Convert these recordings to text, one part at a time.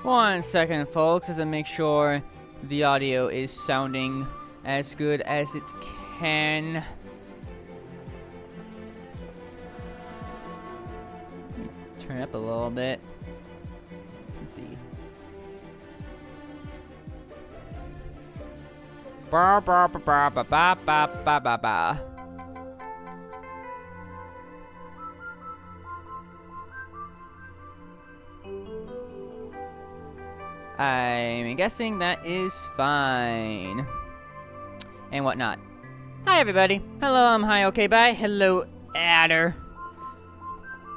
1 second, folks, as I make sure the audio is sounding as good as it can. Turn it up a little bit. Let's see. Ba ba ba ba ba ba ba ba ba ba. I'm guessing that is fine. And whatnot. Hi, everybody. Hello, I'm Hi, okay, bye. Hello, Adder.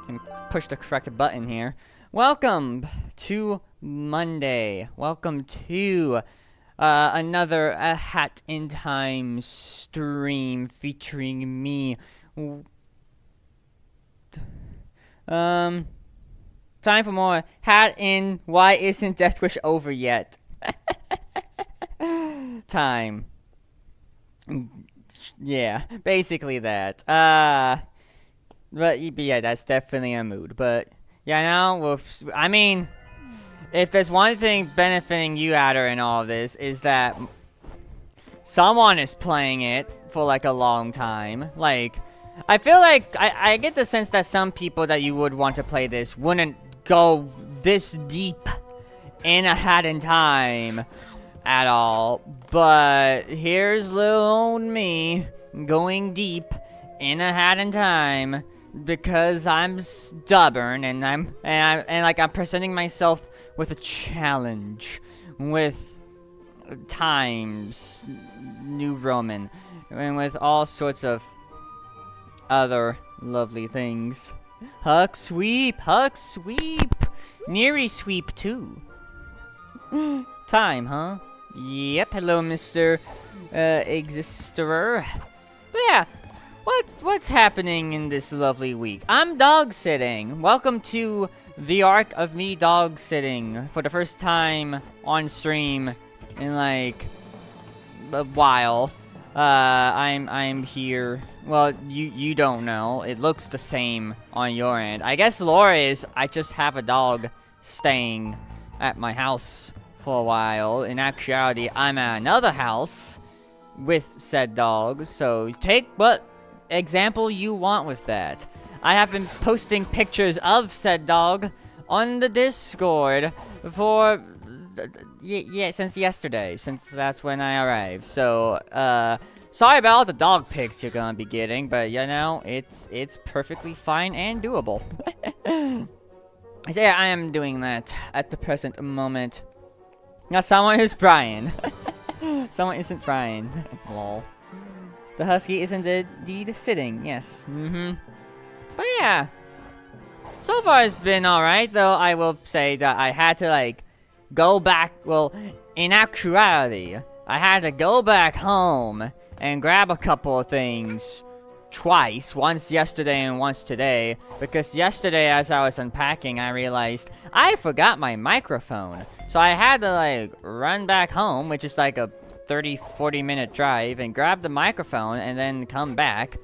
Can push the correct button here. Welcome to Monday. Welcome to another Hat in Time stream featuring me. Time for more Hat in Why Isn't Death Wish Over Yet? Time. Yeah, basically that. But yeah, that's definitely a mood. But yeah, now I mean, if there's one thing benefiting you, Adder, in all of this, is that someone is playing it for like a long time. Like, I feel like I get the sense that some people that you would want to play this wouldn't go this deep in a Hat in Time at all, but here's little old me going deep in a Hat in Time because I'm stubborn and I'm presenting myself with a challenge with Times New Roman and with all sorts of other lovely things. Huck sweep, Neary sweep too. Time, huh? Yep. Hello, Mr. Exister. But yeah, what's happening in this lovely week? I'm dog sitting. Welcome to the arc of me dog sitting for the first time on stream in like a while. I'm here. Well, you don't know. It looks the same on your end. I guess Laura is. I just have a dog staying at my house for a while. In actuality, I'm at another house with said dog. So take what example you want with that. I have been posting pictures of said dog on the Discord for yeah, since yesterday, since that's when I arrived. So, sorry about all the dog pics you're gonna be getting, but you know, it's perfectly fine and doable. So yeah, I am doing that at the present moment. Now, someone is Brian. Someone isn't Brian. Lol. The husky isn't indeed sitting. Yes. But yeah, so far it's been alright, though I will say that I had to, like, go back. Well, in actuality, I had to go back home and grab a couple of things twice, once yesterday and once today, because yesterday as I was unpacking, I realized I forgot my microphone. So I had to like run back home, which is like a 30-40 minute drive, and grab the microphone and then come back.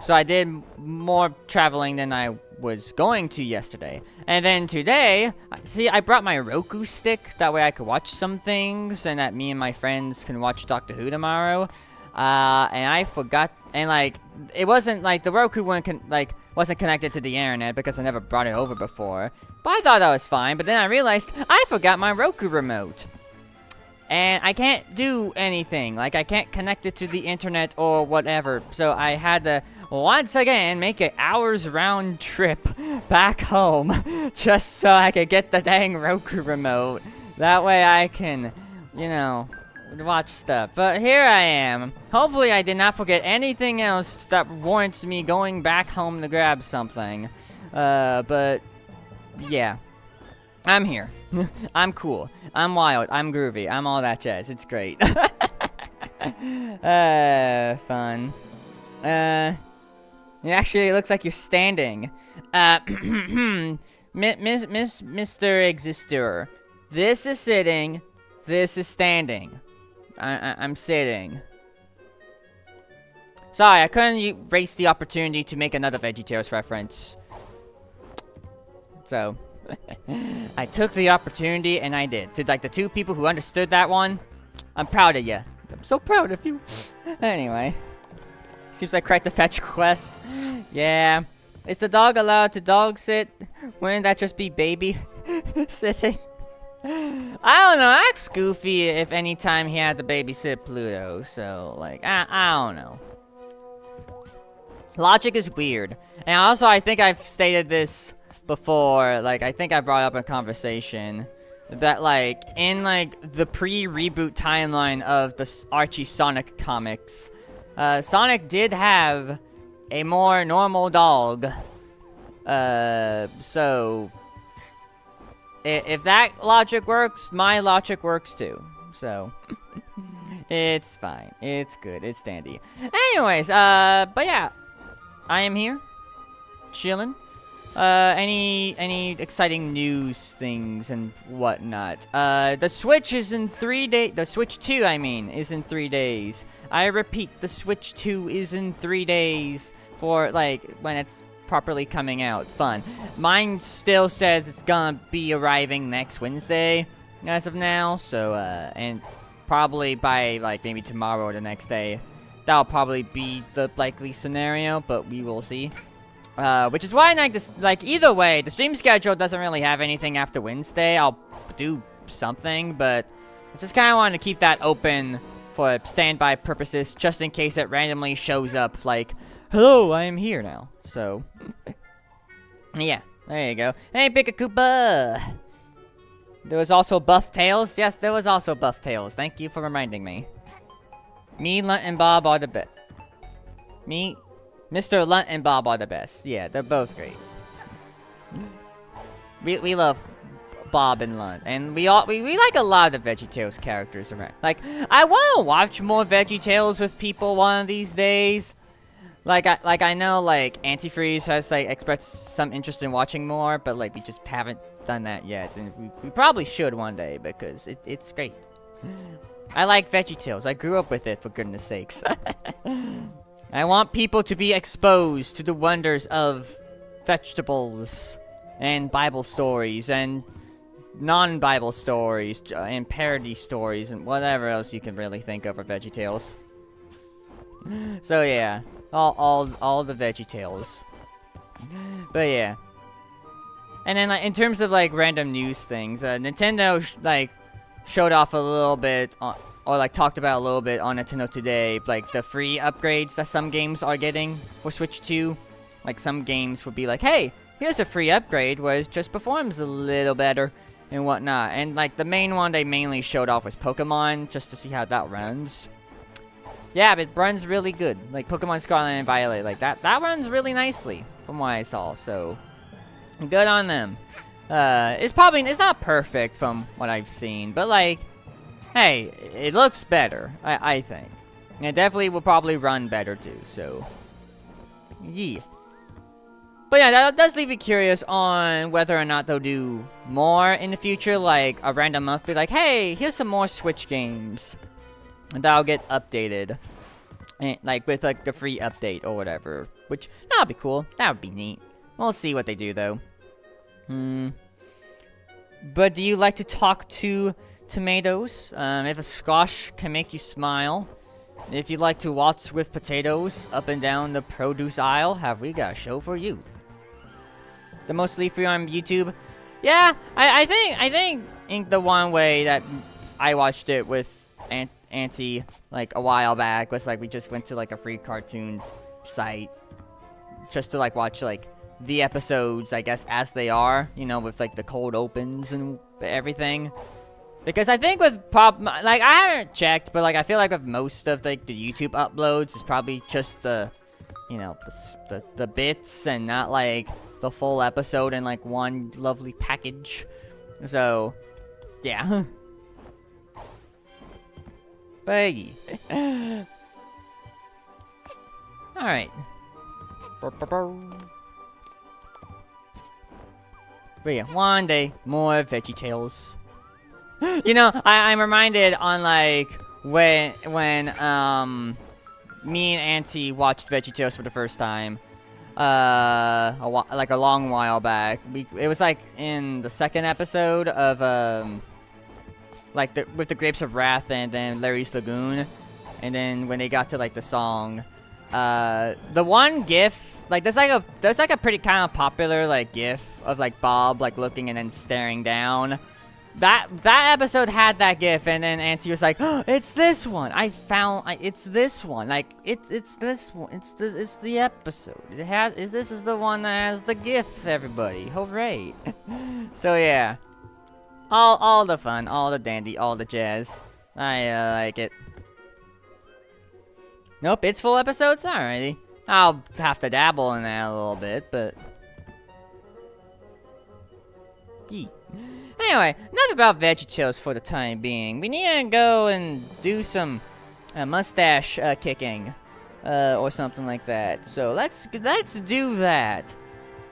So I did more traveling than I was going to yesterday. And then today, see, I brought my Roku stick, that way I could watch some things, and that me and my friends can watch Doctor Who tomorrow. And I forgot, and like, it wasn't like, the Roku wasn't connected to the internet because I never brought it over before. But I thought that was fine, but then I realized I forgot my Roku remote. And I can't do anything, like I can't connect it to the internet or whatever. So I had to, once again, make an hours round trip back home just so I could get the dang Roku remote. That way I can, you know, watch stuff. But here I am. Hopefully I did not forget anything else that warrants me going back home to grab something. But yeah, I'm here. I'm cool. I'm wild. I'm groovy. I'm all that jazz. It's great. Fun. Actually, it looks like you're standing. Mr. Exister. This is sitting. This is standing. I'm sitting. Sorry, I couldn't waste the opportunity to make another VeggieTales reference. So, I took the opportunity and I did. To like the 2 people who understood that one, I'm proud of you. I'm so proud of you. Anyway. Seems like quite the fetch quest. Yeah. Is the dog allowed to dog sit? Wouldn't that just be baby sitting? I don't know. Ask Goofy if any time he had to babysit Pluto. So, like, I don't know. Logic is weird. And also, I think I've stated this before. Like, I think I brought up in conversation that, like, in, like, the pre-reboot timeline of the Archie Sonic comics, Sonic did have a more normal dog. So if that logic works, my logic works too. So it's fine. It's good. It's dandy. Anyways, but yeah, I am here, chilling. Any exciting news things and whatnot? The Switch is in 3 days. The Switch 2, I mean, is in 3 days. I repeat, the Switch 2 is in 3 days for, like, when it's properly coming out. Fun. Mine still says it's gonna be arriving next Wednesday, as of now, so, and probably by, like, maybe tomorrow or the next day. That'll probably be the likely scenario, but we will see. Which is why, like, either way, the stream schedule doesn't really have anything after Wednesday. I'll do something, but I just kind of want to keep that open for standby purposes, just in case it randomly shows up, like, hello, I am here now. So, yeah, there you go. Hey, Pick-a-Koopa! There was also Buff Tails. Yes, there was also Buff Tails. Thank you for reminding me. Me, Lunt, and Bob are the best. Mr. Lunt and Bob are the best. Yeah, they're both great. We love Bob and Lunt, and we like a lot of the VeggieTales characters around. Like, I want to watch more VeggieTales with people one of these days. Like I know, like, Antifreeze has, like, expressed some interest in watching more, but, like, we just haven't done that yet, and we probably should one day, because it's great. I like VeggieTales. I grew up with it, for goodness sakes. I want people to be exposed to the wonders of vegetables and Bible stories and non-Bible stories and parody stories and whatever else you can really think of for VeggieTales. So yeah, all the VeggieTales. But yeah. And then, like, in terms of, like, random news things, Nintendo showed off a little bit on, or, like, talked about a little bit on Nintendo Today, like, the free upgrades that some games are getting for Switch 2. Like, some games would be like, hey, here's a free upgrade where it just performs a little better and whatnot. And, like, the main one they mainly showed off was Pokemon, just to see how that runs. Yeah, but it runs really good. Like, Pokemon Scarlet and Violet, like, that runs really nicely, from what I saw, so good on them. It's not perfect from what I've seen, but, like, hey, it looks better, I think. And it definitely will probably run better, too, so yeah. But yeah, that does leave me curious on whether or not they'll do more in the future, like a random month, be like, hey, here's some more Switch games. And that'll get updated. And, like, with, like, a free update or whatever. Which, that would be cool. That would be neat. We'll see what they do, though. But do you like to talk to tomatoes? If a squash can make you smile. If you like to waltz with potatoes up and down the produce aisle, have we got a show for you. The most leafy on YouTube? Yeah, I think in the one way that I watched it with Auntie, like, a while back, was, like, we just went to, like, a free cartoon site just to, like, watch, like, the episodes, I guess, as they are, you know, with, like, the cold opens and everything. Because I think with like, I haven't checked, but, like, I feel like with most of, like, the YouTube uploads, it's probably just the, you know, the bits and not, like, the full episode in, like, one lovely package. So, yeah. But, alright. But yeah, one day, more VeggieTales. You know, I'm reminded on, like, when me and Auntie watched VeggieTales for the first time. like a long while back. It was like in the second episode of like with the Grapes of Wrath and then Larry's Lagoon, and then when they got to like the song, the one GIF, like there's like a pretty kind of popular like GIF of like Bob like looking and then staring down. That episode had that GIF, and then Auntie was like, oh, "It's this one. It's this one. Like it's this one. It's the episode. This is the one that has the GIF. Everybody, hooray!" So yeah, all the fun, all the dandy, all the jazz. I like it. Nope, it's full episodes. Alrighty, I'll have to dabble in that a little bit, but. Yeet. Anyway, enough about VeggieTales for the time being. We need to go and do some mustache kicking, or something like that. So let's do that.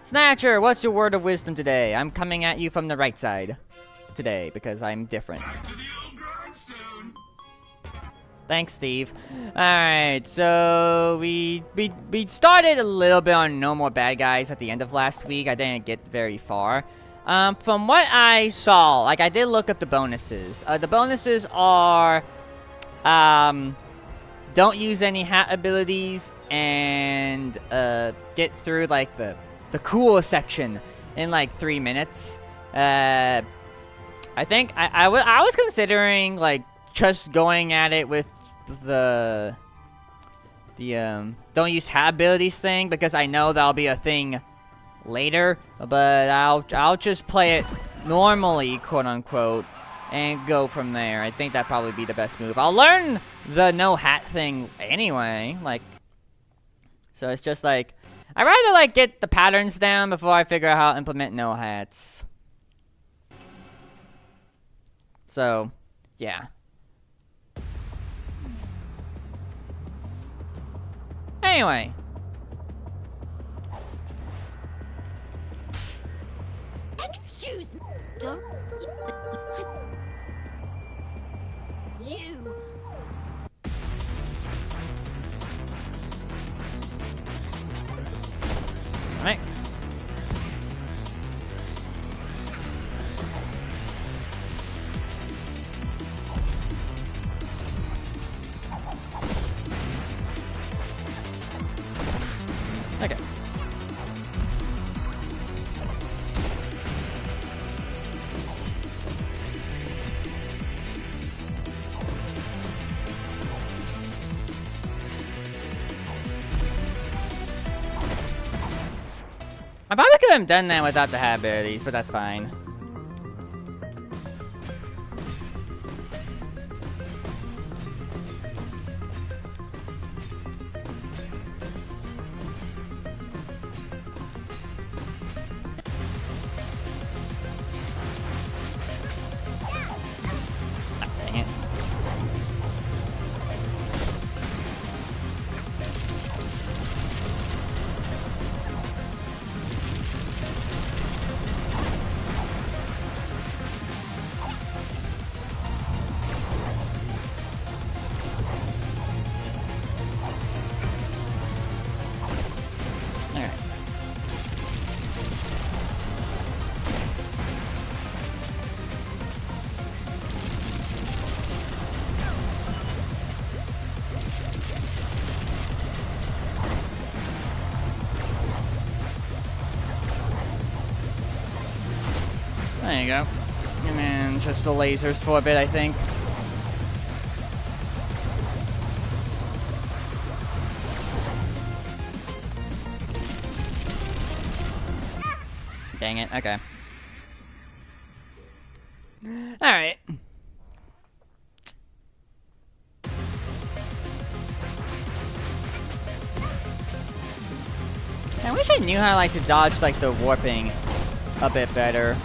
Snatcher, what's your word of wisdom today? I'm coming at you from the right side today because I'm different. Back to the old grindstone. Thanks, Steve. Alright, so we started a little bit on No More Bad Guys at the end of last week. I didn't get very far. From what I saw, like I did look up the bonuses. The bonuses are, don't use any hat abilities and get through like the cool section in like 3 minutes. I think I was considering like just going at it with the don't use hat abilities thing, because I know that'll be a thing later, but I'll just play it normally, quote unquote, and go from there. I think that'd probably be the best move. I'll learn the no hat thing anyway, like, so it's just like I'd rather like get the patterns down before I figure out how to implement no hats. So yeah. Anyway. Excuse me. Don't. You. Right. Okay. I probably could have done that without the hat abilities, but that's fine. Ah, dang it. Alright. There you go. And then just the lasers for a bit, I think. Dang it, okay. Alright. I wish I knew how like to dodge like the warping a bit better.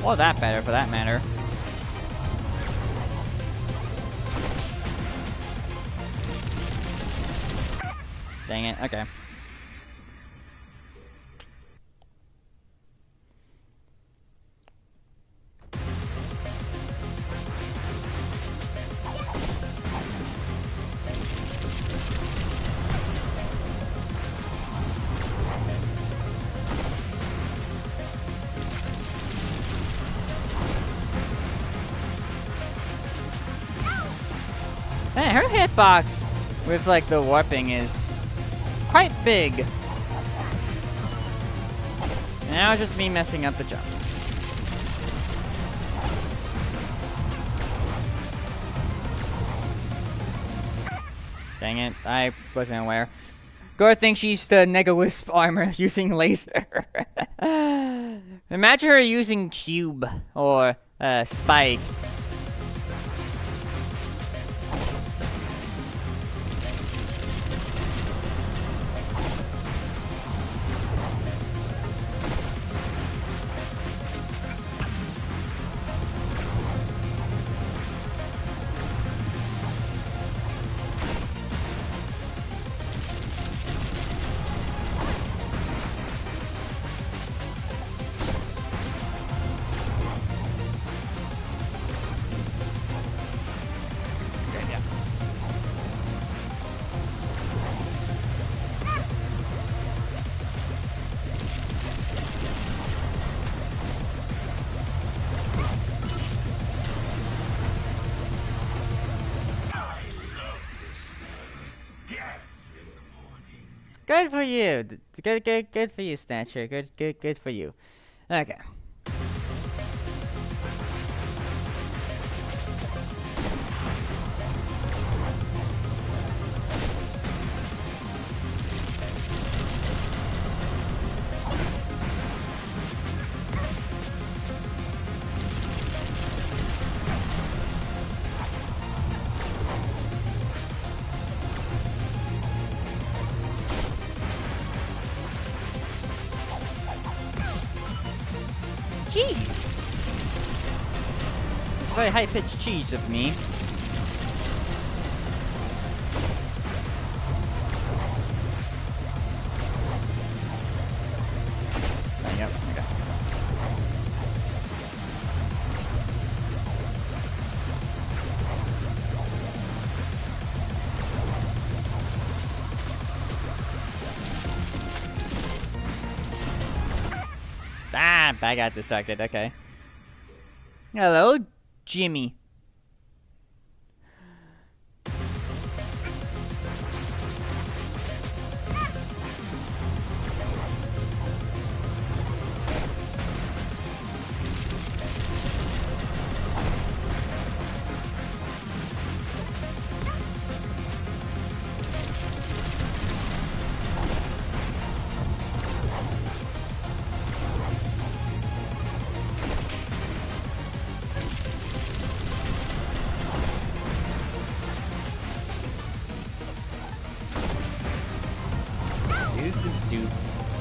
Or that better, for that matter. Dang it, okay. hitbox with like the warping is quite big. Now it's just me messing up the jump. Dang it, I wasn't aware. Gore thinks she's the Nega Wisp armor using laser. Imagine her using cube or spike. Good for you. Good for you, Snatcher. Good for you. Okay. Cheese! Very high-pitched cheese of me. Oh, yep, okay. Ah, I got distracted, okay. Hello, Jimmy.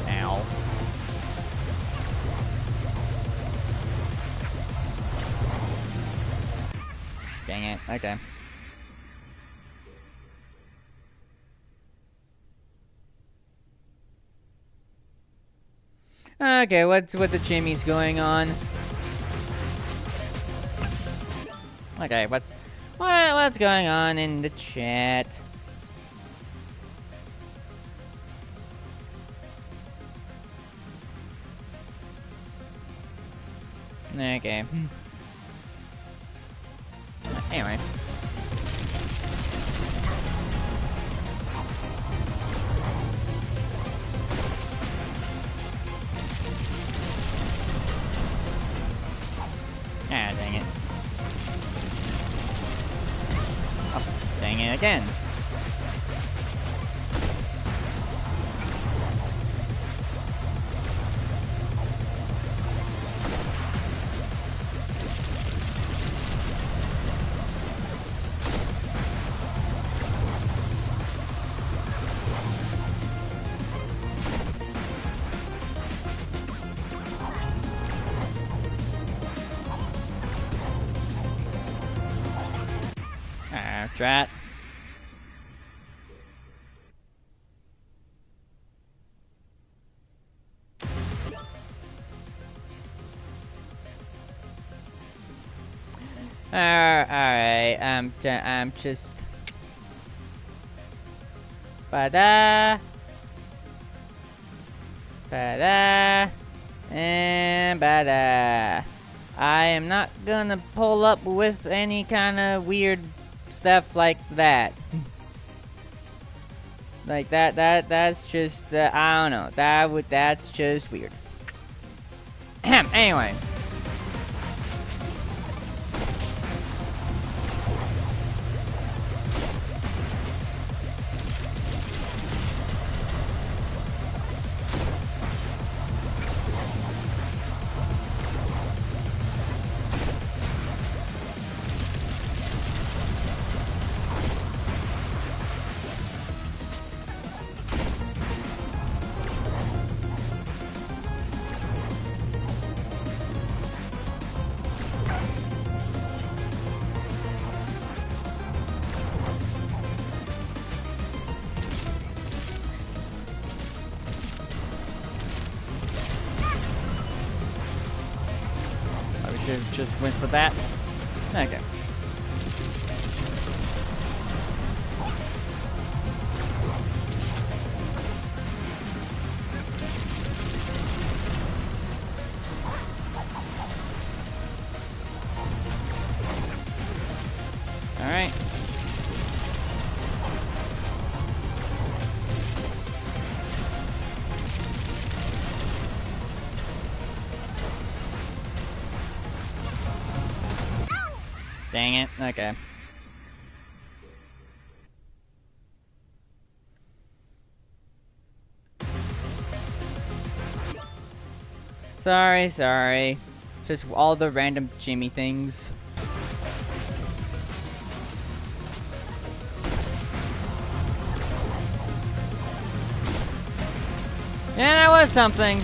Ow. Dang it, okay. Okay, what's with the Jimmy's going on? Okay, what's going on in the chat? Okay. Anyway. Ah, dang it. Oh, dang it again. Drat. Alright, I'm just ba-da and ba-da. I am not gonna pull up with any kind of weird stuff like that. Like that's just, I don't know. That's just weird. Anyway. Just went for that. Okay. All right. Dang it. Okay. Sorry. Just all the random Jimmy things. Yeah, that was something.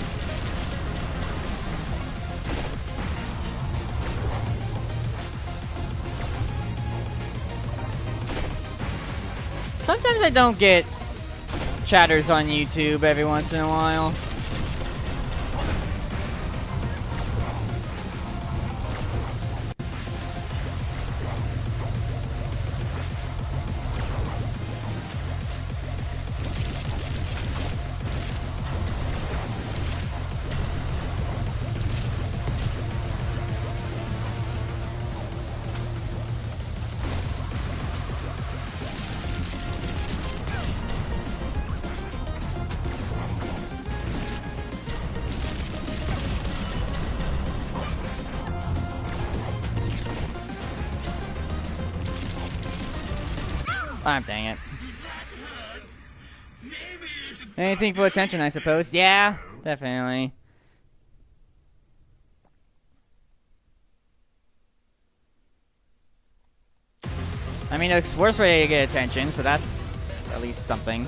Sometimes I don't get chatters on YouTube every once in a while. Ah, dang it. Anything for attention, I suppose. Yeah, definitely. I mean, it's worse way to get attention, so that's at least something.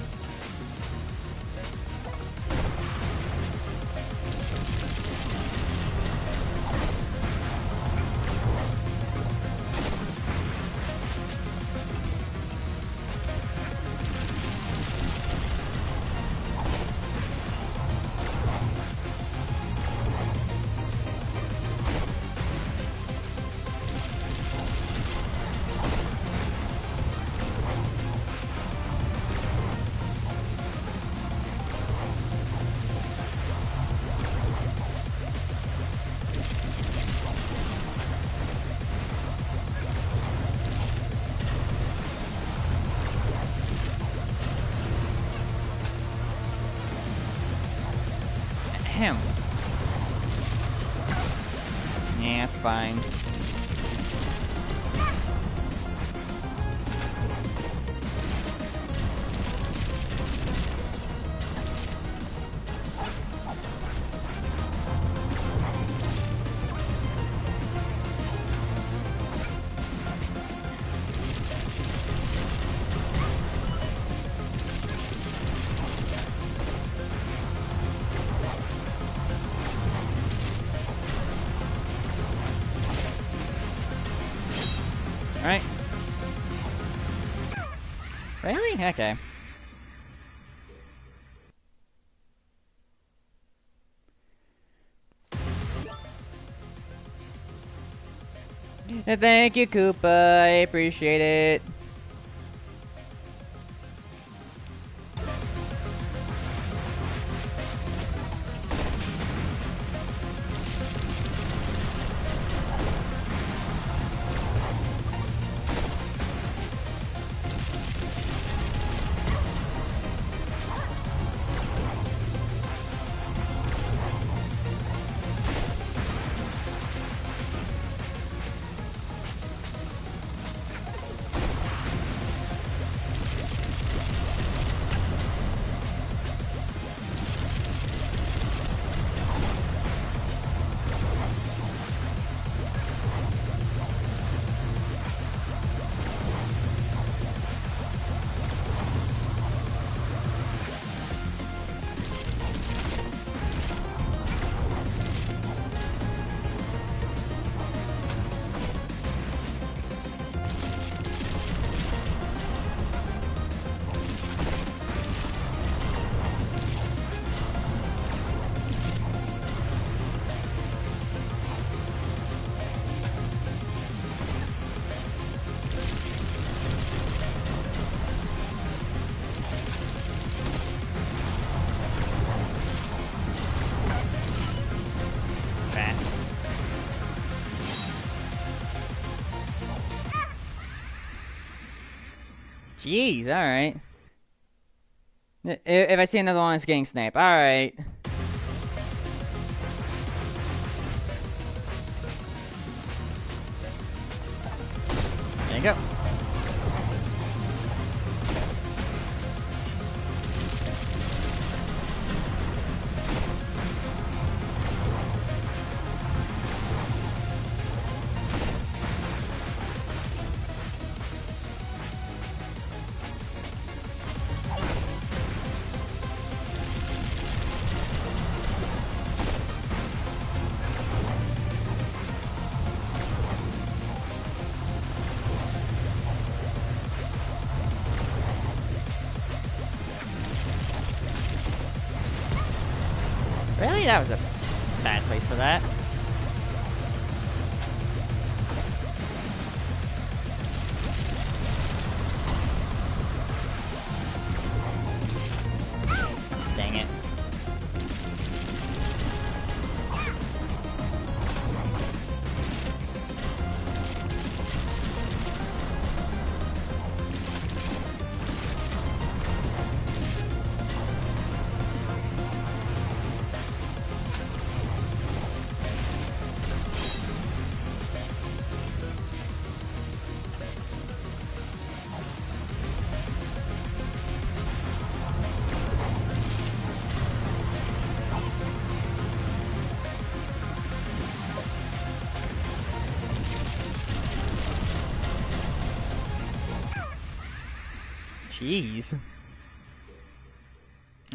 Him. Yeah, it's fine. Alright. Really? Okay. Thank you, Koopa. I appreciate it. Jeez, alright. If I see another one, it's getting sniped. Alright. There you go. Really? That was a bad place for that. Dang it. Jeez.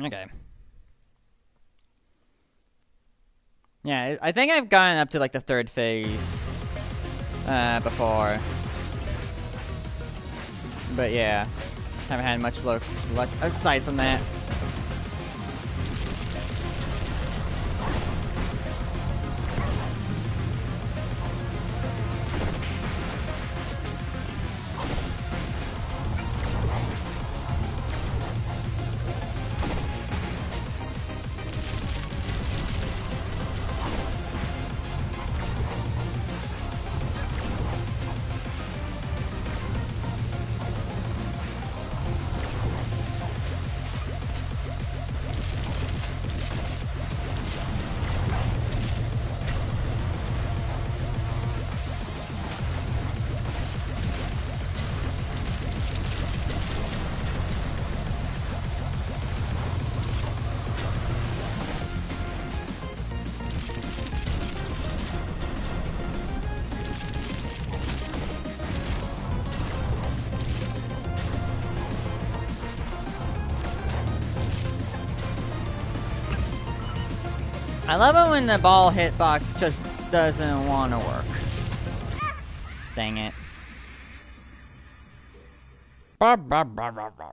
Okay. Yeah, I think I've gotten up to like the 3rd phase before. But yeah, haven't had much luck aside from that. I love it when the ball hitbox just doesn't want to work. Dang it. Bah, bah, bah, bah, bah.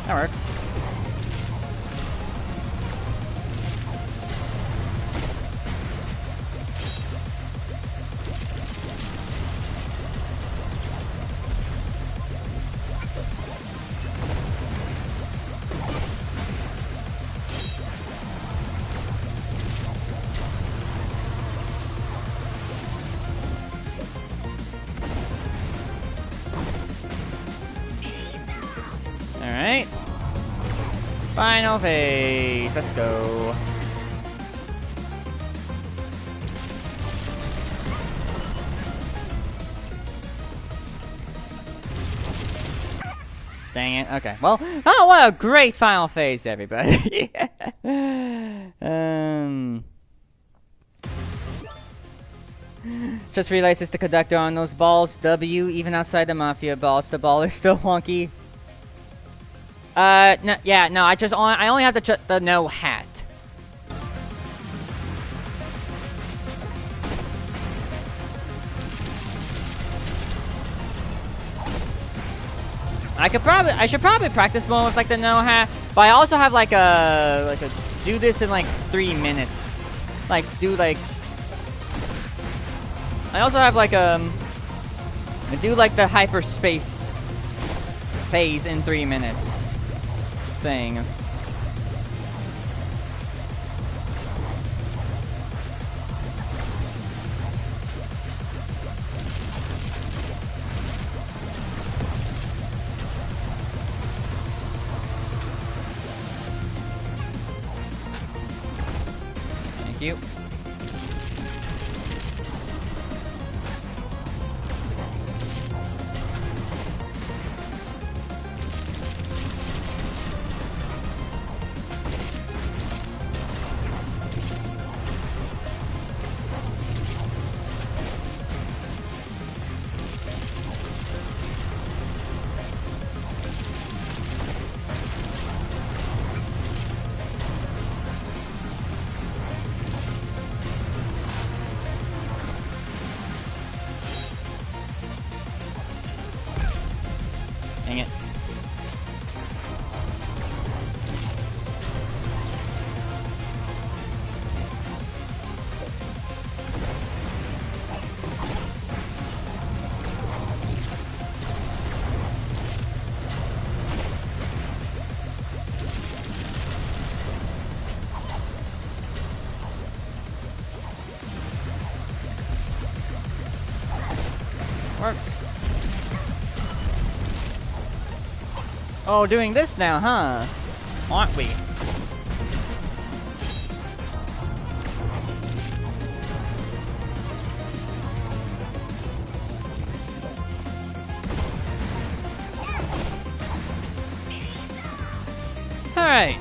That works. Alright. Final phase. Let's go. Dang it. Okay. Well, oh, what a great final phase, everybody. Just realized it's the conductor on those balls. W, even outside the Mafia balls, the ball is still wonky. No, yeah, no, I only have the no hat. I should probably practice more with like the no hat, but I also have like a do this in like 3 minutes. Like do like I also have like do like the hyperspace phase in 3 minutes thing. Thank you. Dang it. Works. Oh, doing this now, huh? Aren't we? Alright.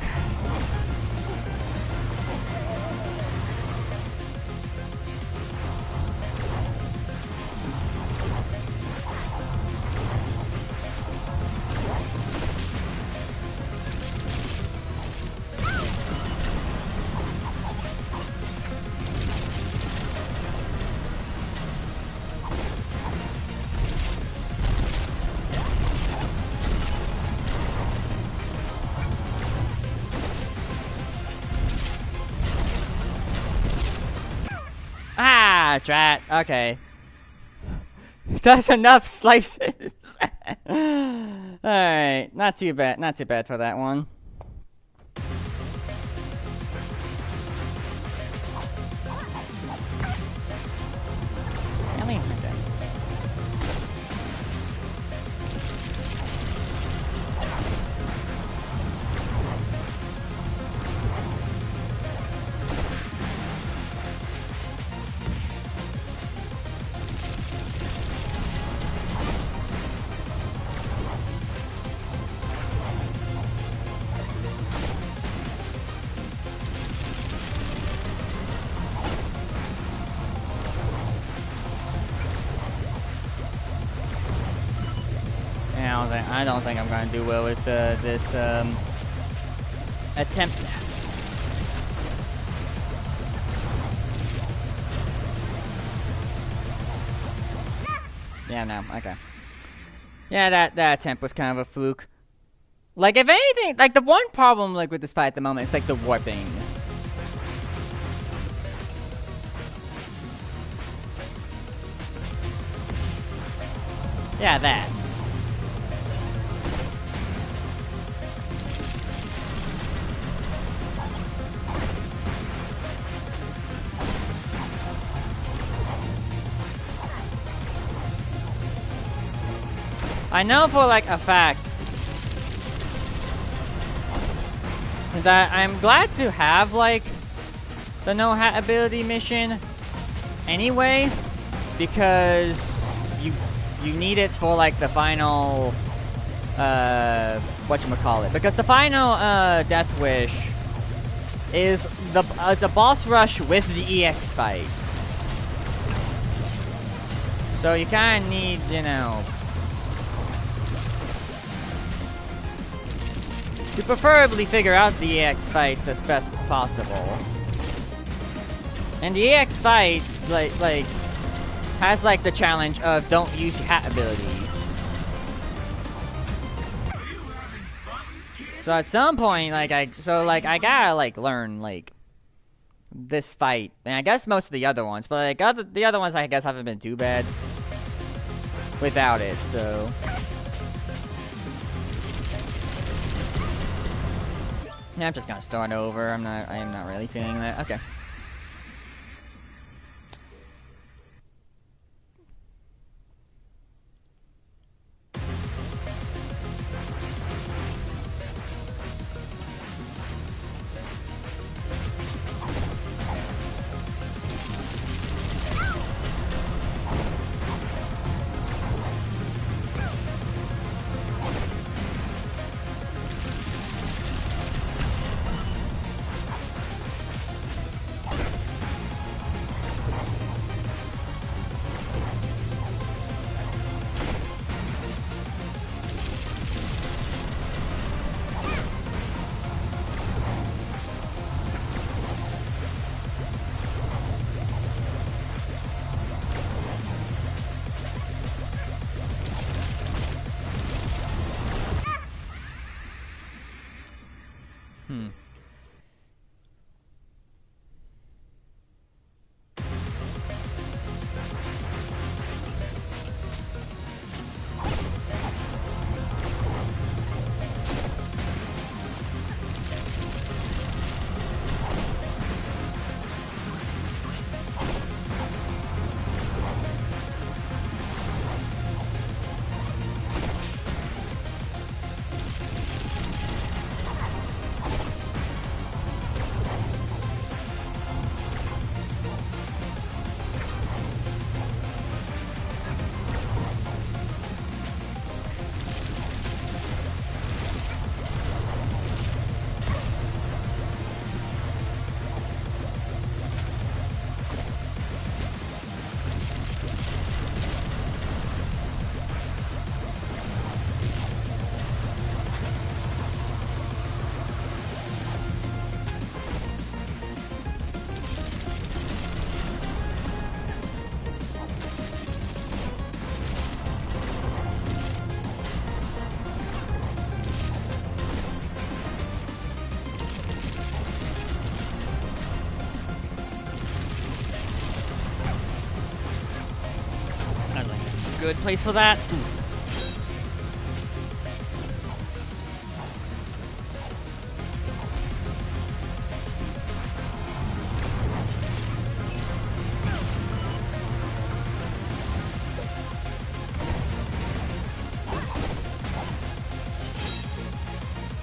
Ah, drat. Okay. That's enough slices. Alright, not too bad. Not too bad for that one. Really? Okay. I don't think I'm gonna do well with this attempt. Yeah, no, okay. Yeah, that attempt was kind of a fluke. Like, if anything, like, the one problem, like, with this fight at the moment is, like, the warping. Yeah, that. I know for, like, a fact that I'm glad to have, like, the no hat ability mission anyway, because you need it for, like, the final, whatchamacallit, because the final, Death Wish is a boss rush with the EX fights. So you kinda need, you know, to preferably figure out the EX fights as best as possible. And the EX fight, like, has, like, the challenge of don't use your hat abilities. So at some point, like, I gotta, like, learn, like, this fight. And I guess most of the other ones, but, like, the other ones, I guess, haven't been too bad without it, so. Yeah, I'm just gonna start over. I am not really feeling that. Okay. Good place for that.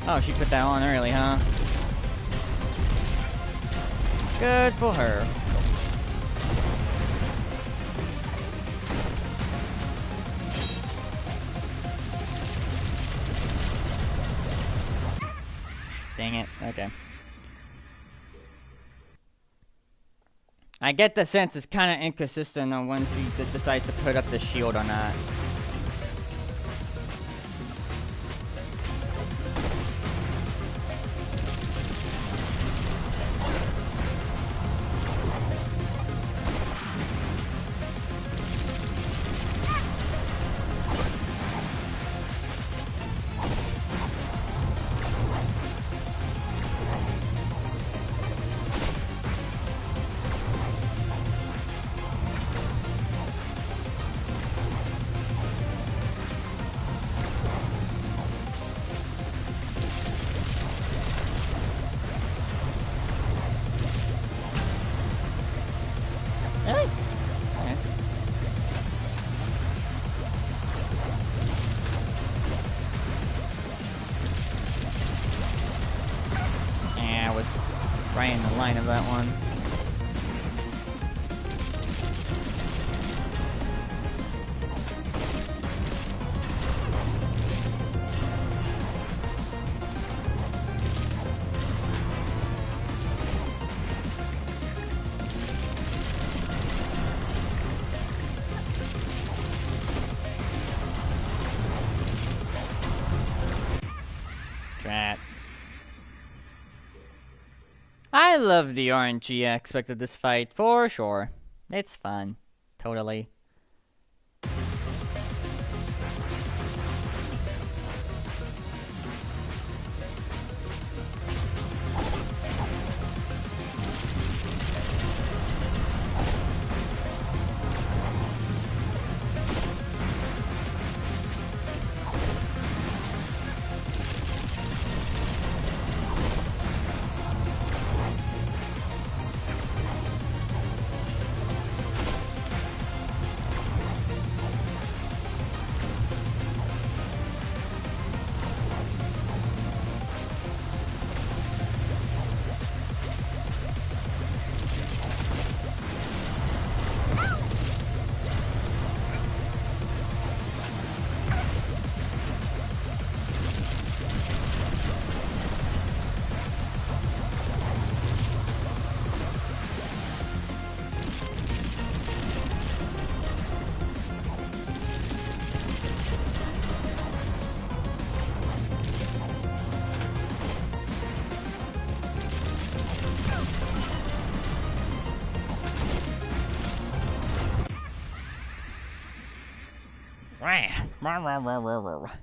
Oh, she put that on early, huh? Good for her. Dang it. Okay. I get the sense it's kind of inconsistent on when she decides to put up the shield or not. right in the line of that one. Drat. I love the RNG aspect of this fight, for sure. It's fun. Totally.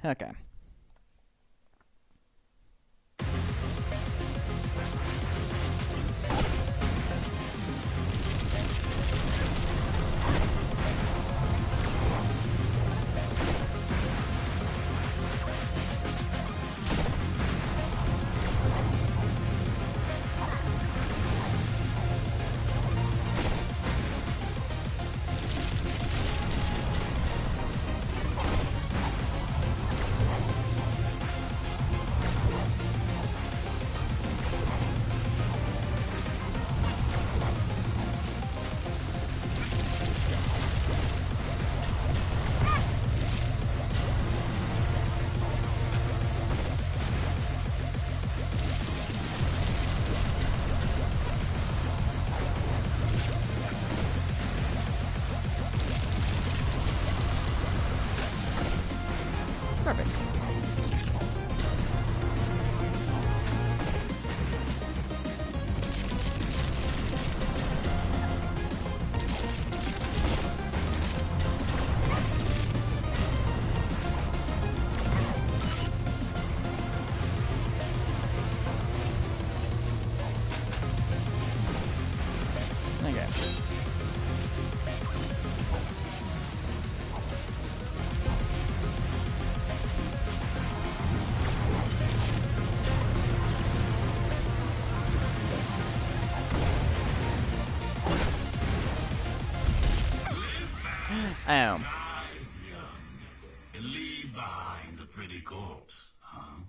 Okay. Perfect. Okay. Oh. Die young and leave behind a pretty corpse, huh?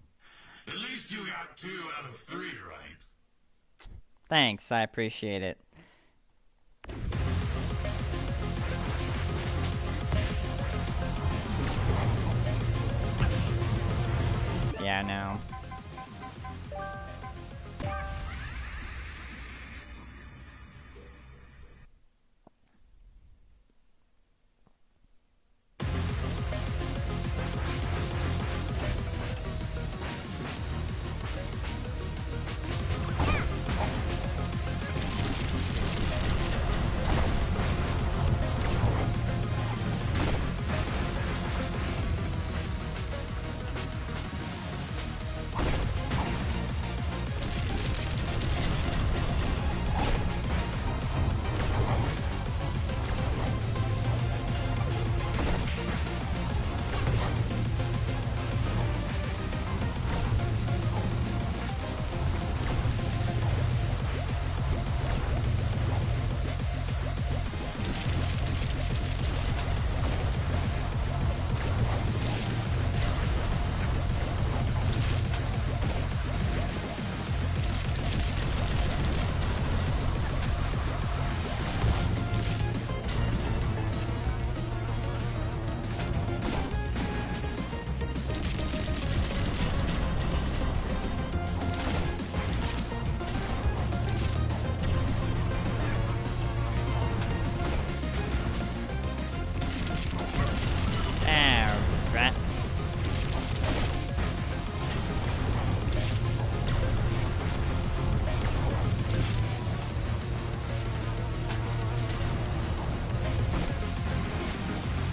At least you got 2 out of 3 right. Thanks, I appreciate it. Yeah, no.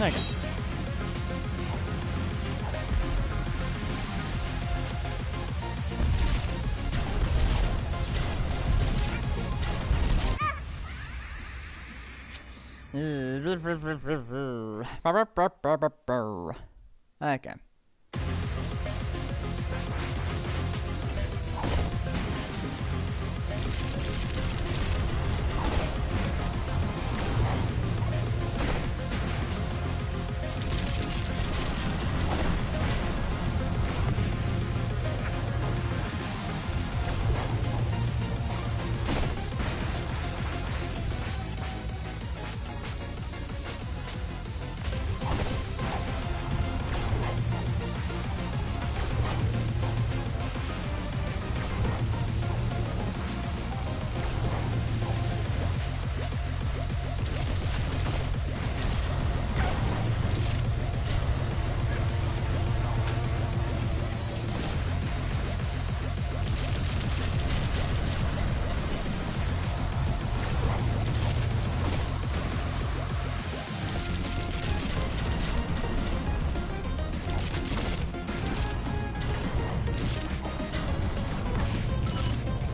Okay. Okay.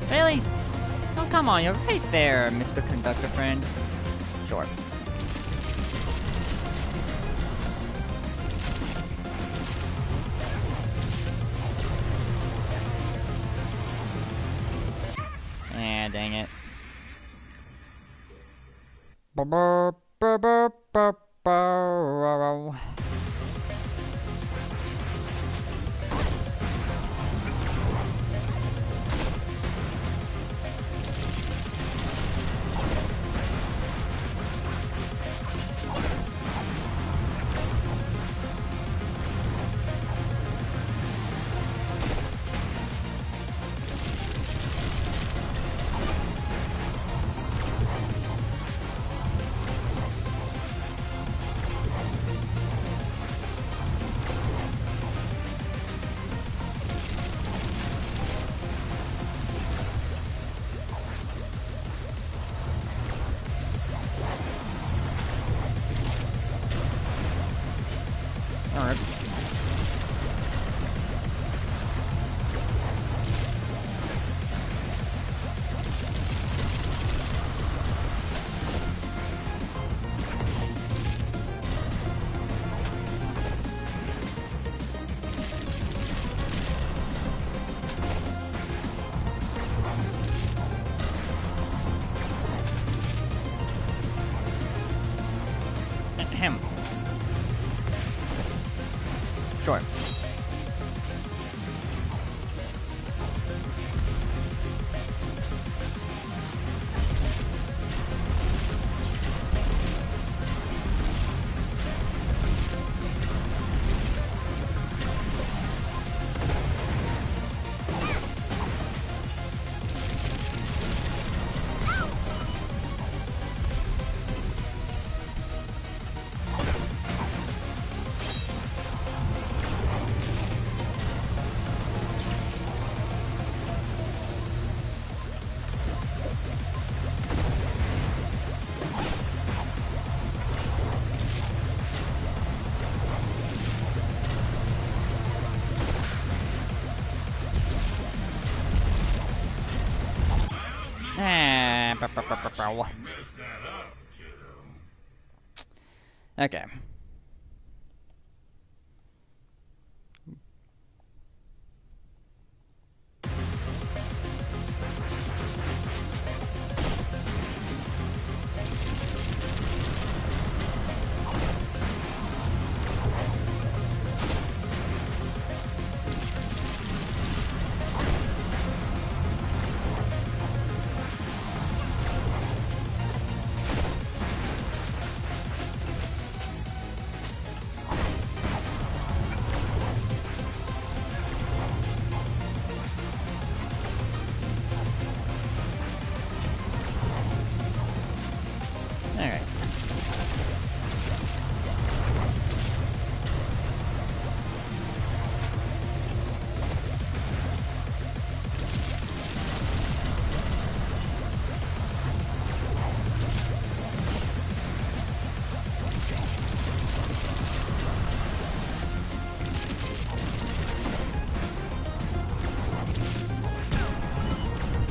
Really? Oh, come on, you're right there, Mr. Conductor friend. Sure. Ah, dang it. Alright. Ahem. Sure. Ah, You messed that up, kiddo. Okay.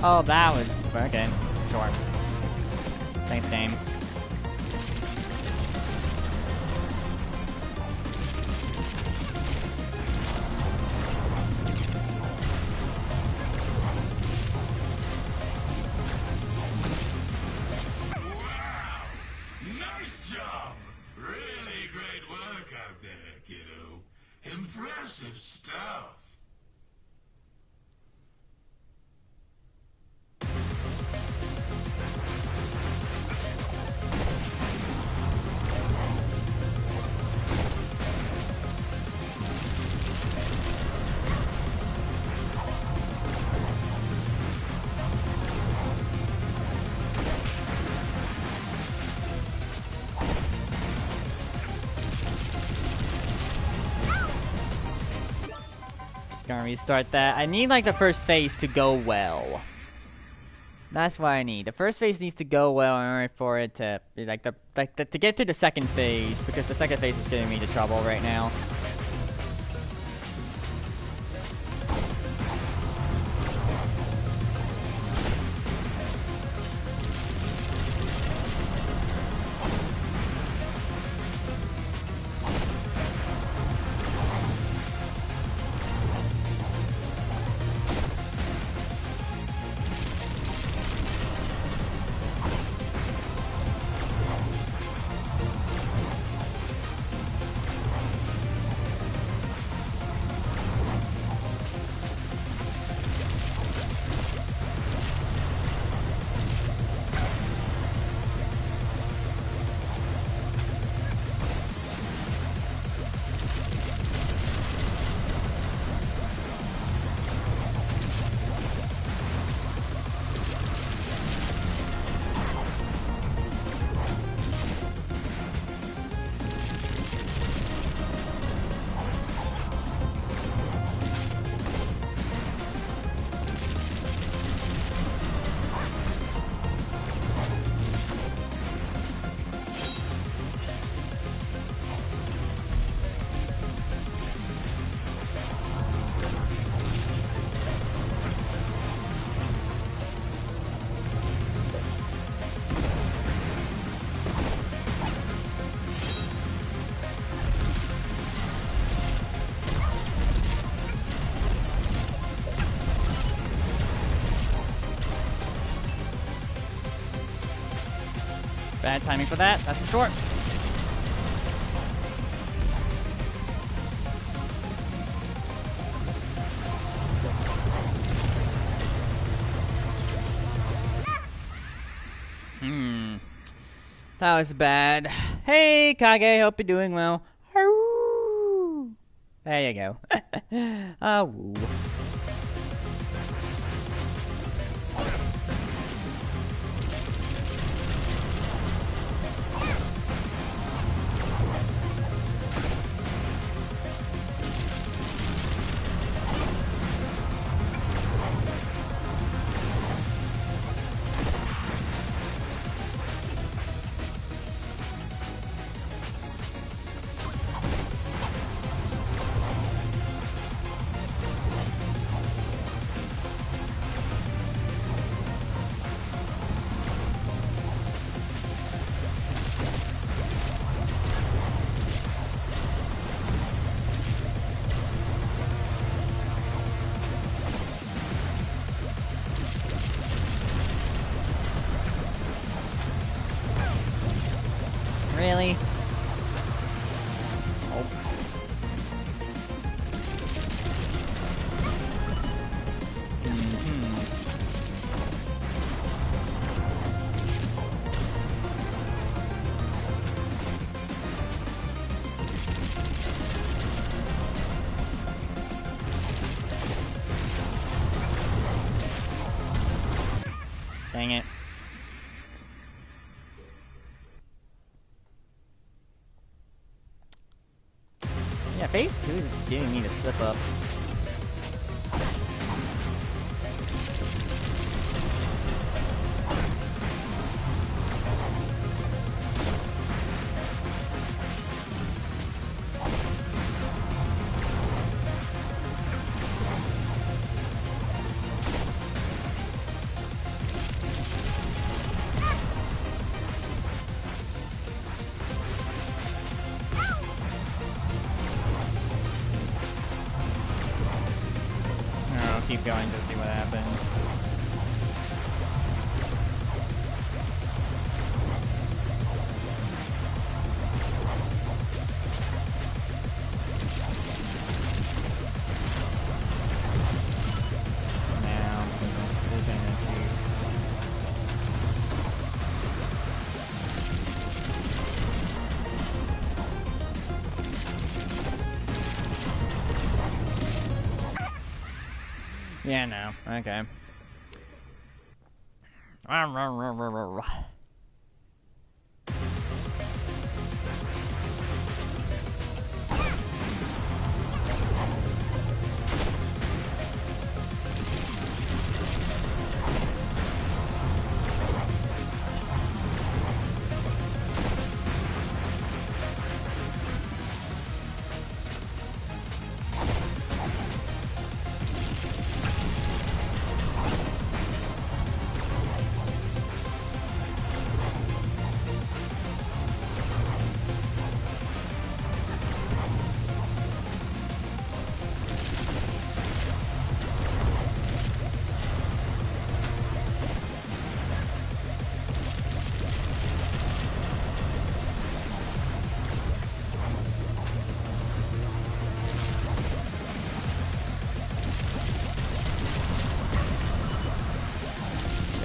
Oh, that was... Okay, sure. Thanks, game. Wow! Nice job! Really great work out there, kiddo. Impressive stuff. Just gonna restart that. I need like the first phase to go well. That's what I need. The first phase needs to go well in order for it to be like to get to the second phase, because the second phase is getting me into trouble right now. Bad timing for that, that's for sure. That was bad. Hey, Kage, hope you're doing well. There you go. Woo. Really? Oh. Dang it. Yeah, phase 2 is getting me to slip up. keep going to see what happens. Yeah, no. Okay.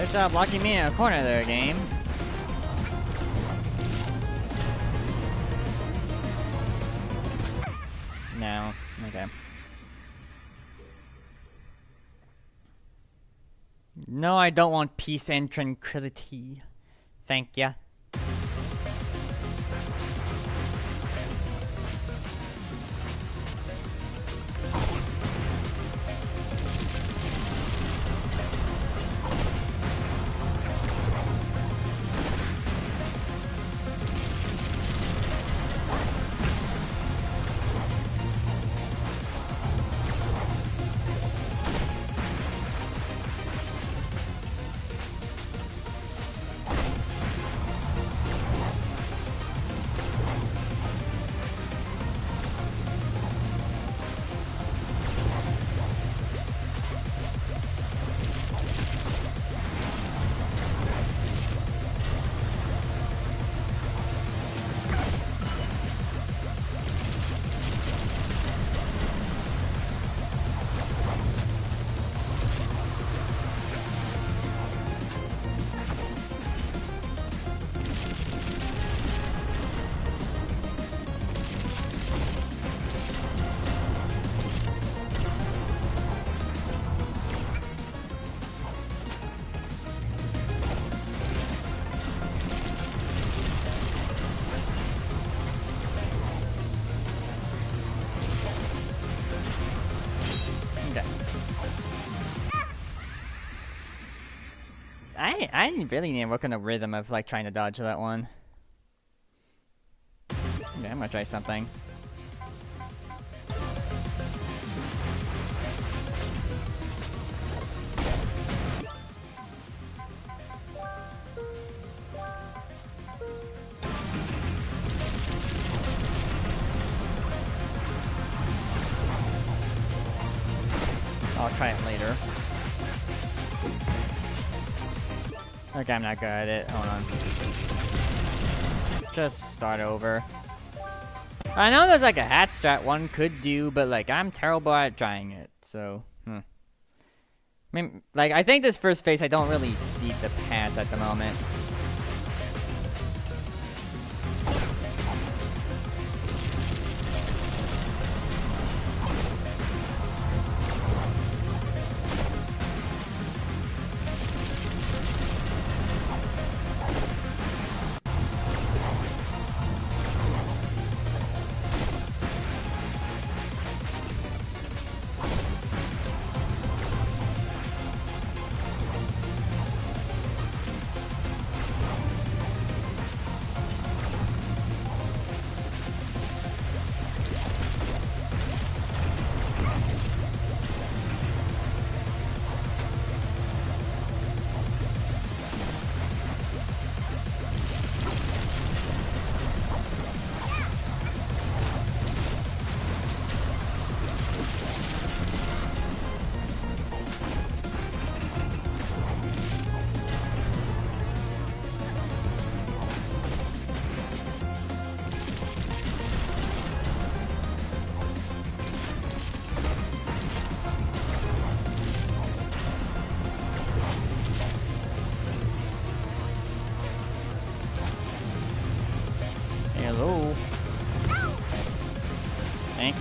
Good job locking me in a corner there, game. No. Okay. No, I don't want peace and tranquility. Thank ya. I really need to work on the rhythm of like trying to dodge that one. Okay, I'm gonna try something. I'll try it later. Okay, I'm not good at it. Hold on. Just start over. I know there's like a hat strat one could do, but like I'm terrible at trying it, so. I mean, like I think this first phase I don't really need the pads at the moment.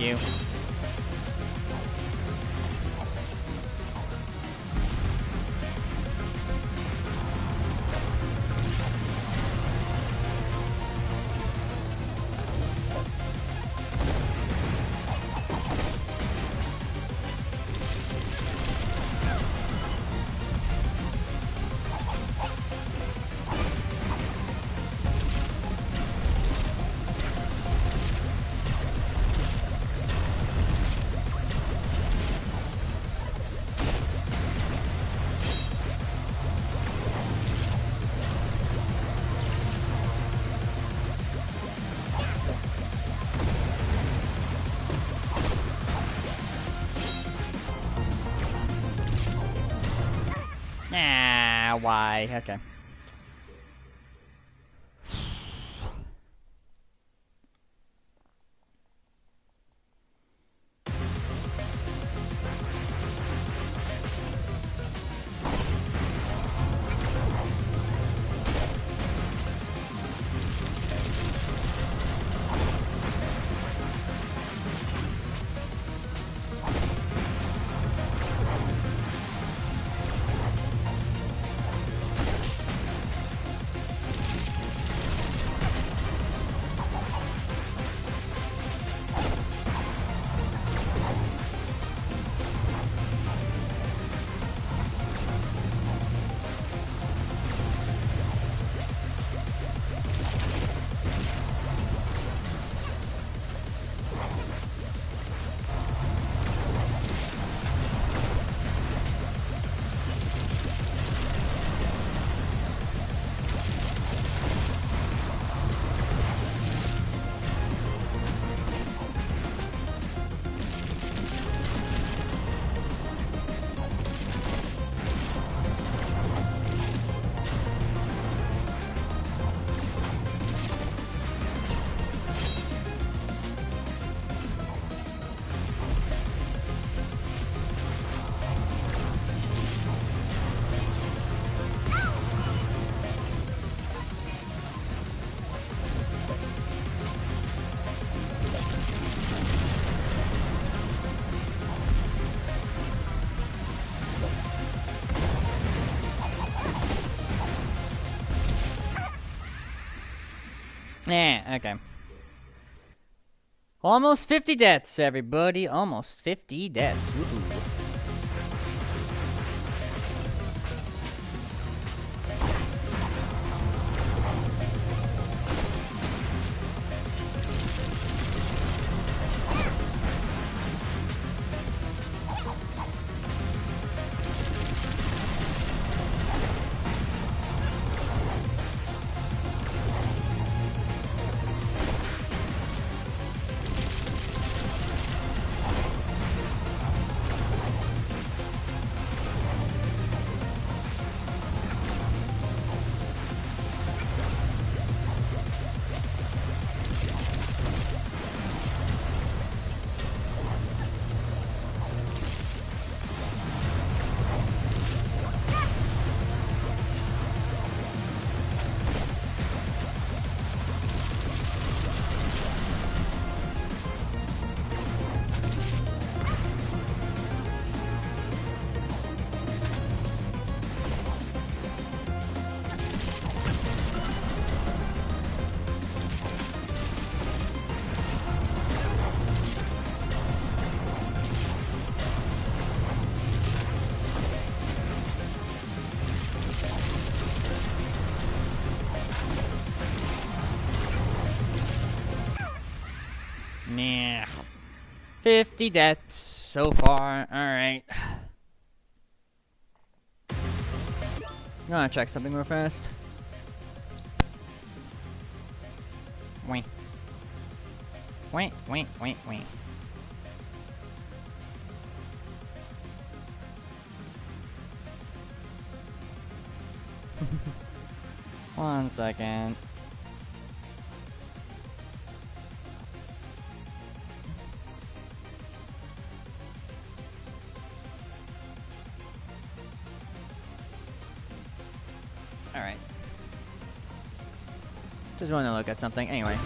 you. Ah, why? Okay. Yeah, okay. Almost 50 deaths, everybody. Almost 50 deaths. Woohoo. Nah. 50 deaths so far. Alright. I'm gonna check something real fast. Wait. Wait. One second. Alright. Just want to look at something. Anyway.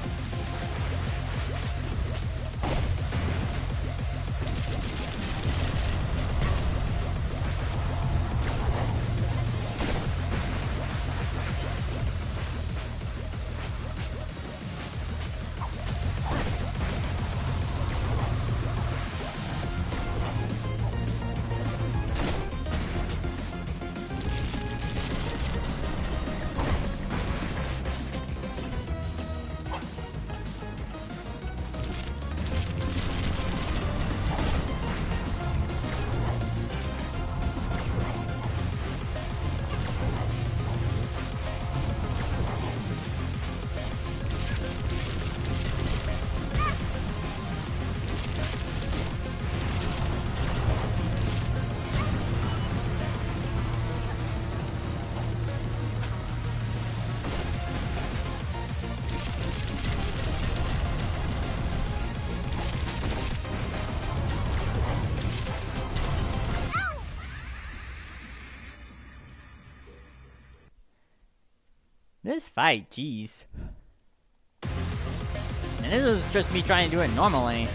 This fight, jeez. And this is just me trying to do it normally.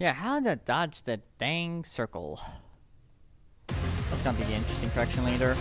Yeah, how to dodge the dang circle. That's gonna be the interesting correction later.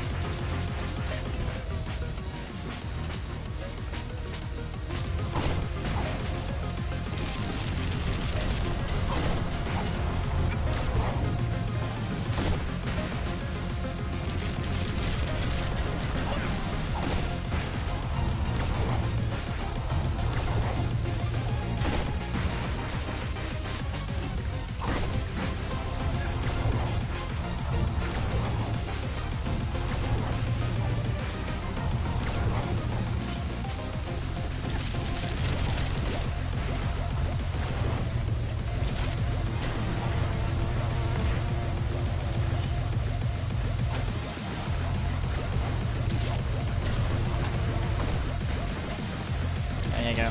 There you go.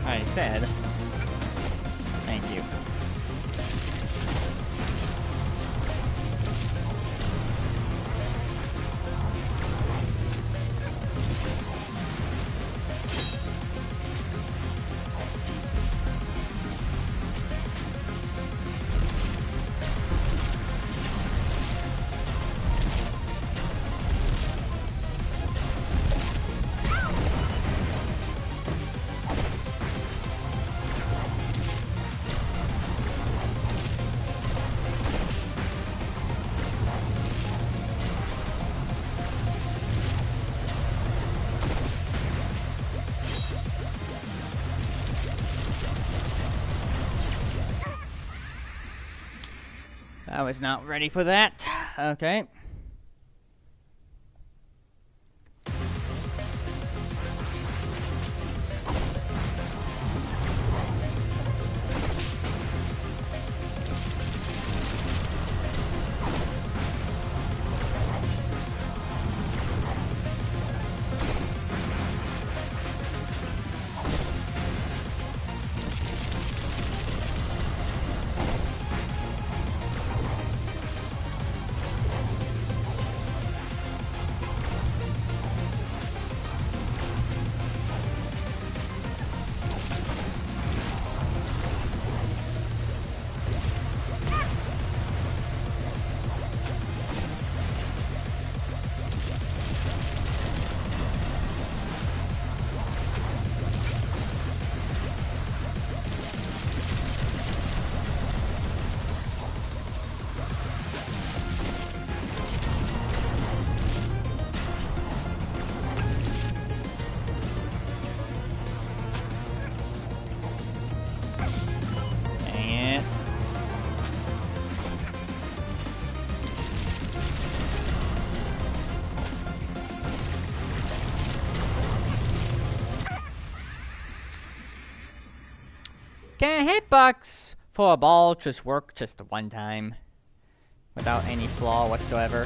I said, thank you. I was not ready for that. Okay. Can hitbox for a ball just work just one time without any flaw whatsoever.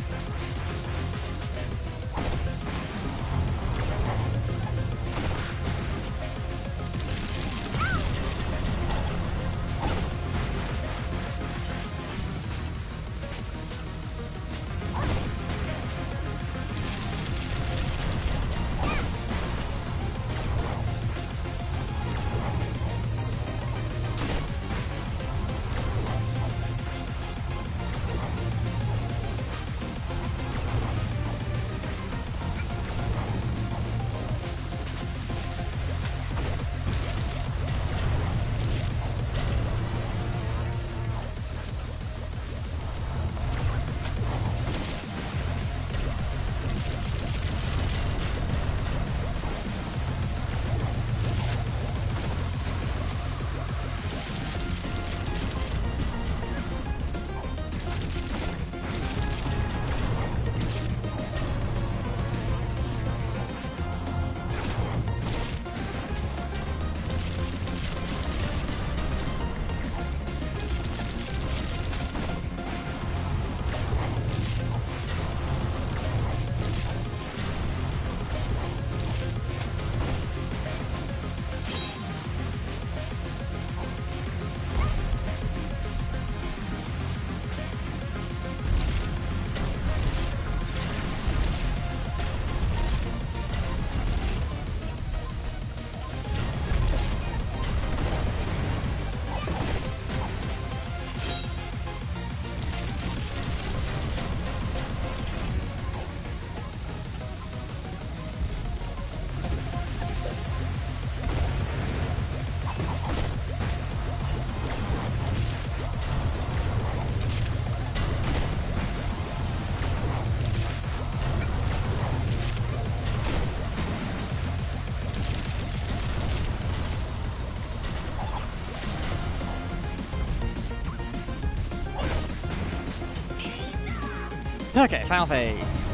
Okay, final phase.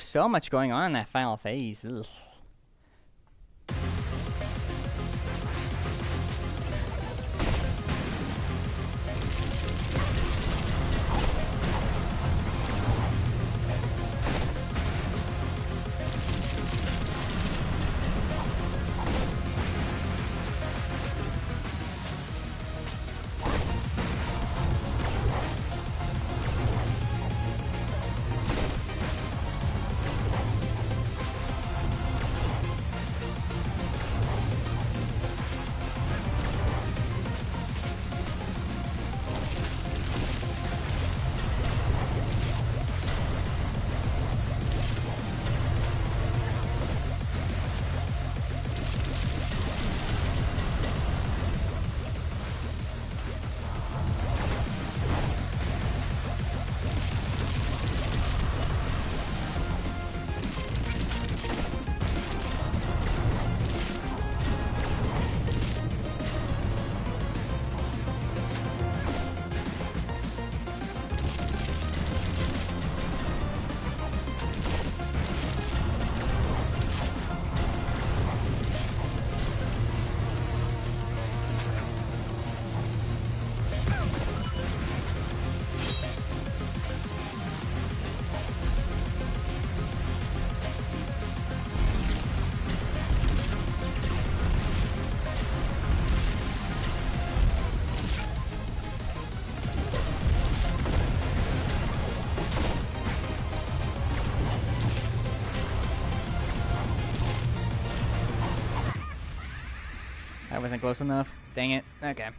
So much going on in that final phase. Ugh. That wasn't close enough. Dang it. Okay.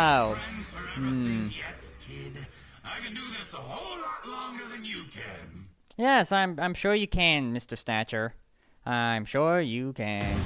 Oh. friends for everything yet, kid. I can do this a whole lot longer than you can. Yes, I'm sure you can, Mr. Snatcher. I'm sure you can.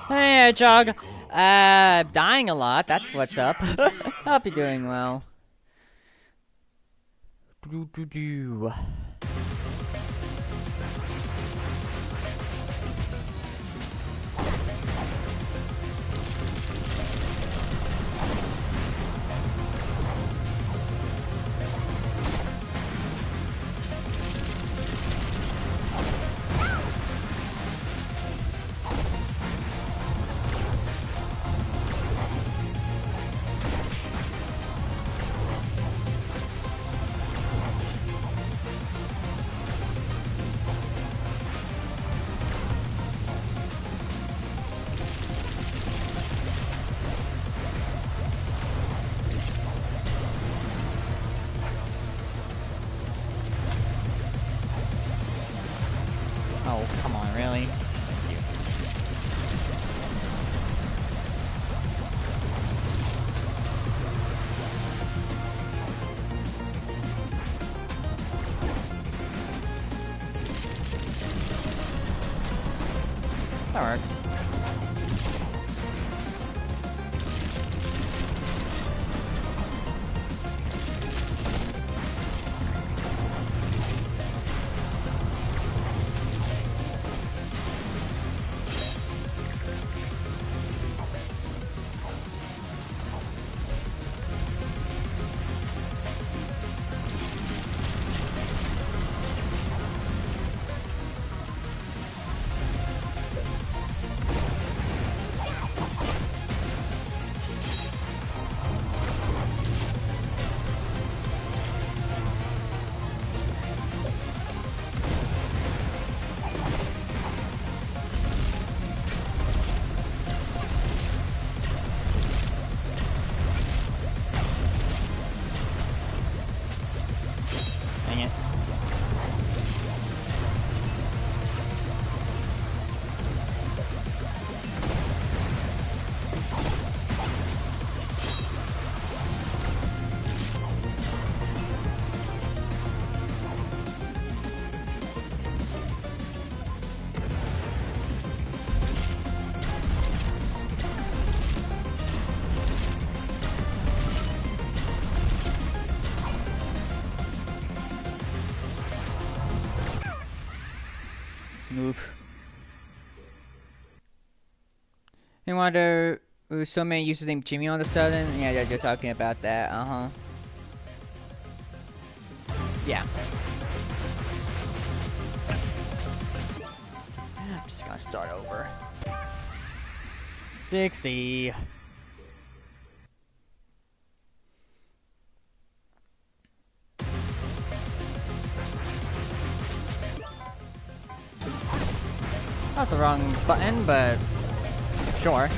Hey, Hedgehog. Dying a lot. That's what's up. Hope you're doing well. Do. Oh, come on, really? Thank you. That works. Dang it. Oof. I wonder, so many users named Jimmy on the sudden? Yeah, you're talking about that, uh-huh. Yeah. I'm just gonna start over. 60. That's the wrong button, but sure.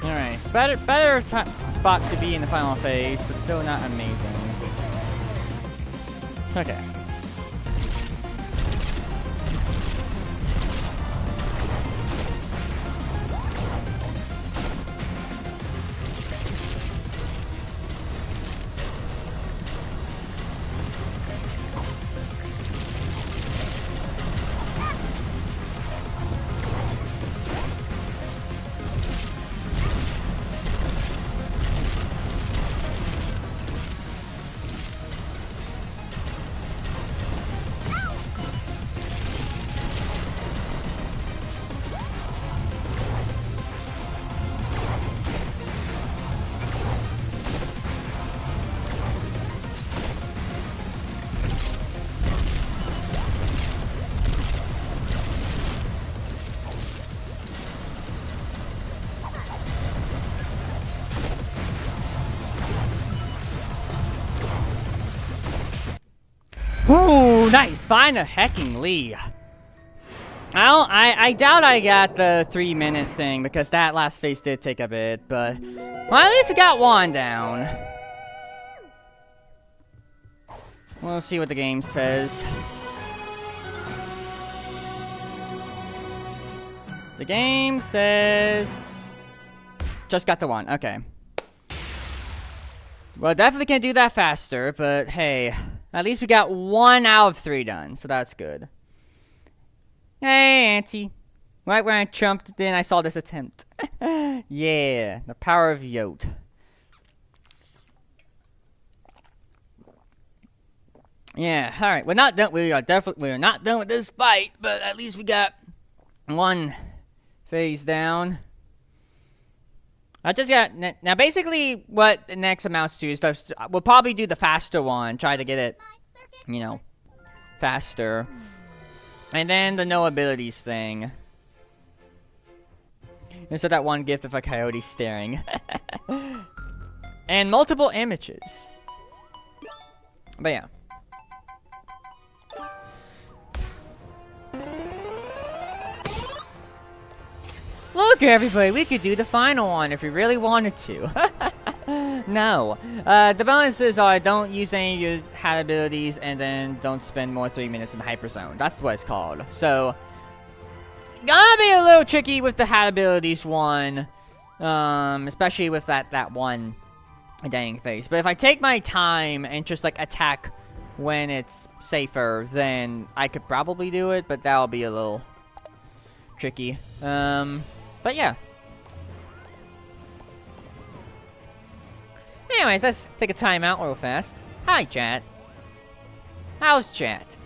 Alright, better spot to be in the final phase, but still not amazing. Okay. Ooh, nice! Find a hecking Lee. I doubt I got the 3-minute thing because that last phase did take a bit, but well, at least we got one down. We'll see what the game says. The game says just got the one. Okay. Well, definitely can't do that faster, but hey, at least we got 1 out of 3 done, so that's good. Hey, Auntie. Right when I jumped in, I saw this attempt. Yeah, the power of Yote. Yeah, alright, we're not done. We're not done with this fight, but at least we got 1 phase down. I just got, now basically what the next amounts to is, we'll probably do the faster one, try to get it, you know, faster. And then the no abilities thing. And so that one gift of a coyote staring. And multiple images. But yeah. Look, everybody, we could do the final one if we really wanted to. No. The bonuses are don't use any of your hat abilities and then don't spend more 3 minutes in the hyper zone. That's what it's called. So, gonna be a little tricky with the hat abilities one. Especially with that one dang face. But if I take my time and just like attack when it's safer, then I could probably do it, but that'll be a little tricky. But yeah. Anyways, let's take a time out real fast. Hi, chat. How's chat?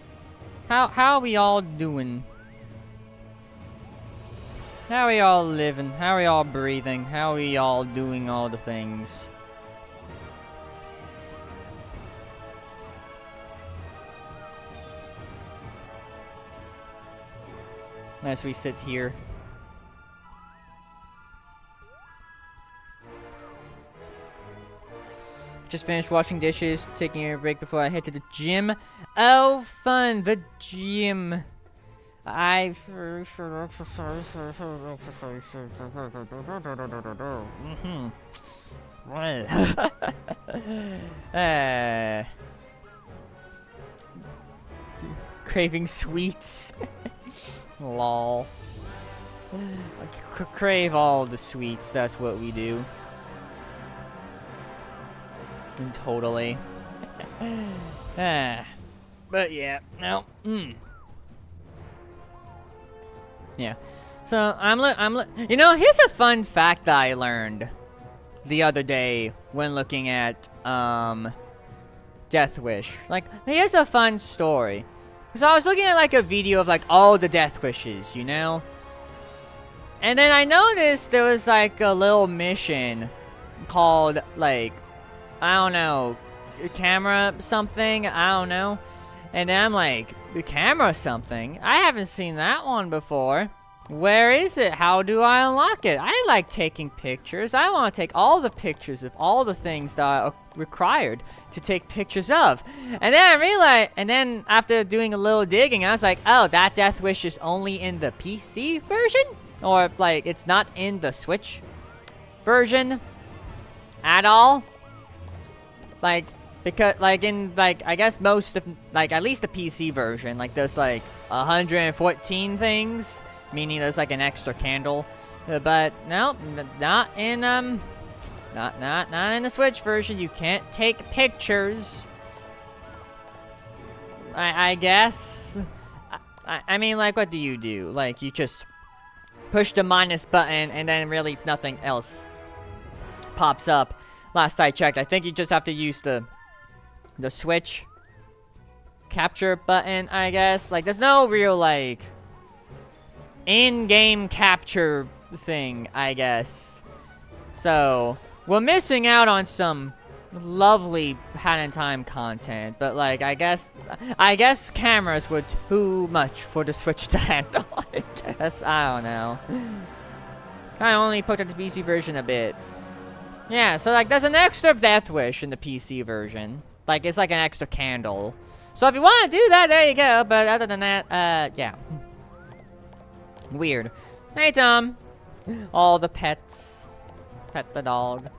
How are we all doing? How are we all living? How are we all breathing? How are we all doing all the things? As we sit here. Just finished washing dishes, taking a break before I head to the gym. Oh, fun, the gym. Craving sweets. Lol. Crave all the sweets, that's what we do. Totally. But yeah, no. Yeah. So you know, here's a fun fact that I learned the other day when looking at Death Wish. Like, here's a fun story. So I was looking at like a video of like all the death wishes, you know? And then I noticed there was like a little mission called like, I don't know, camera something, I don't know. And then I'm like, the camera something? I haven't seen that one before. Where is it? How do I unlock it? I like taking pictures. I want to take all the pictures of all the things that are required to take pictures of. And then I realized, and then after doing a little digging, I was like, oh, that death wish is only in the PC version? Or like, it's not in the Switch version at all? Like, because, like, in, like, I guess most of, like, at least the PC version, like, there's, like, 114 things, meaning there's, like, an extra candle, but, no, not in, not in the Switch version. You can't take pictures, I guess. I mean, like, what do you do? Like, you just push the minus button, and then really nothing else pops up. Last I checked, I think you just have to use the Switch capture button, I guess. Like, there's no real, like, in-game capture thing, I guess. So, we're missing out on some lovely Hat in Time content, but, like, I guess cameras were too much for the Switch to handle, I guess. I don't know. I only put up the PC version a bit. Yeah, so, like, there's an extra Death Wish in the PC version. Like, it's like an extra candle. So if you want to do that, there you go. But other than that, yeah. Weird. Hey, Tom. All the pets. Pet the dog.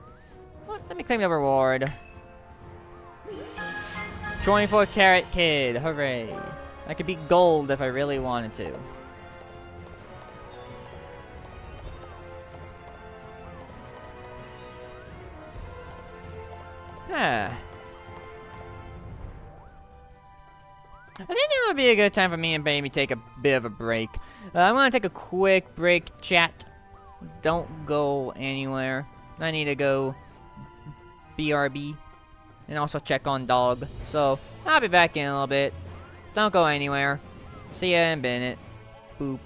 What? Let me claim the reward. 24-carat kid. Hooray. I could be gold if I really wanted to. Ah. I think it would be a good time for me and Baby take a bit of a break. I'm gonna take a quick break, chat. Don't go anywhere. I need to go BRB and also check on dog. So I'll be back in a little bit. Don't go anywhere. See ya in a minute. Boop.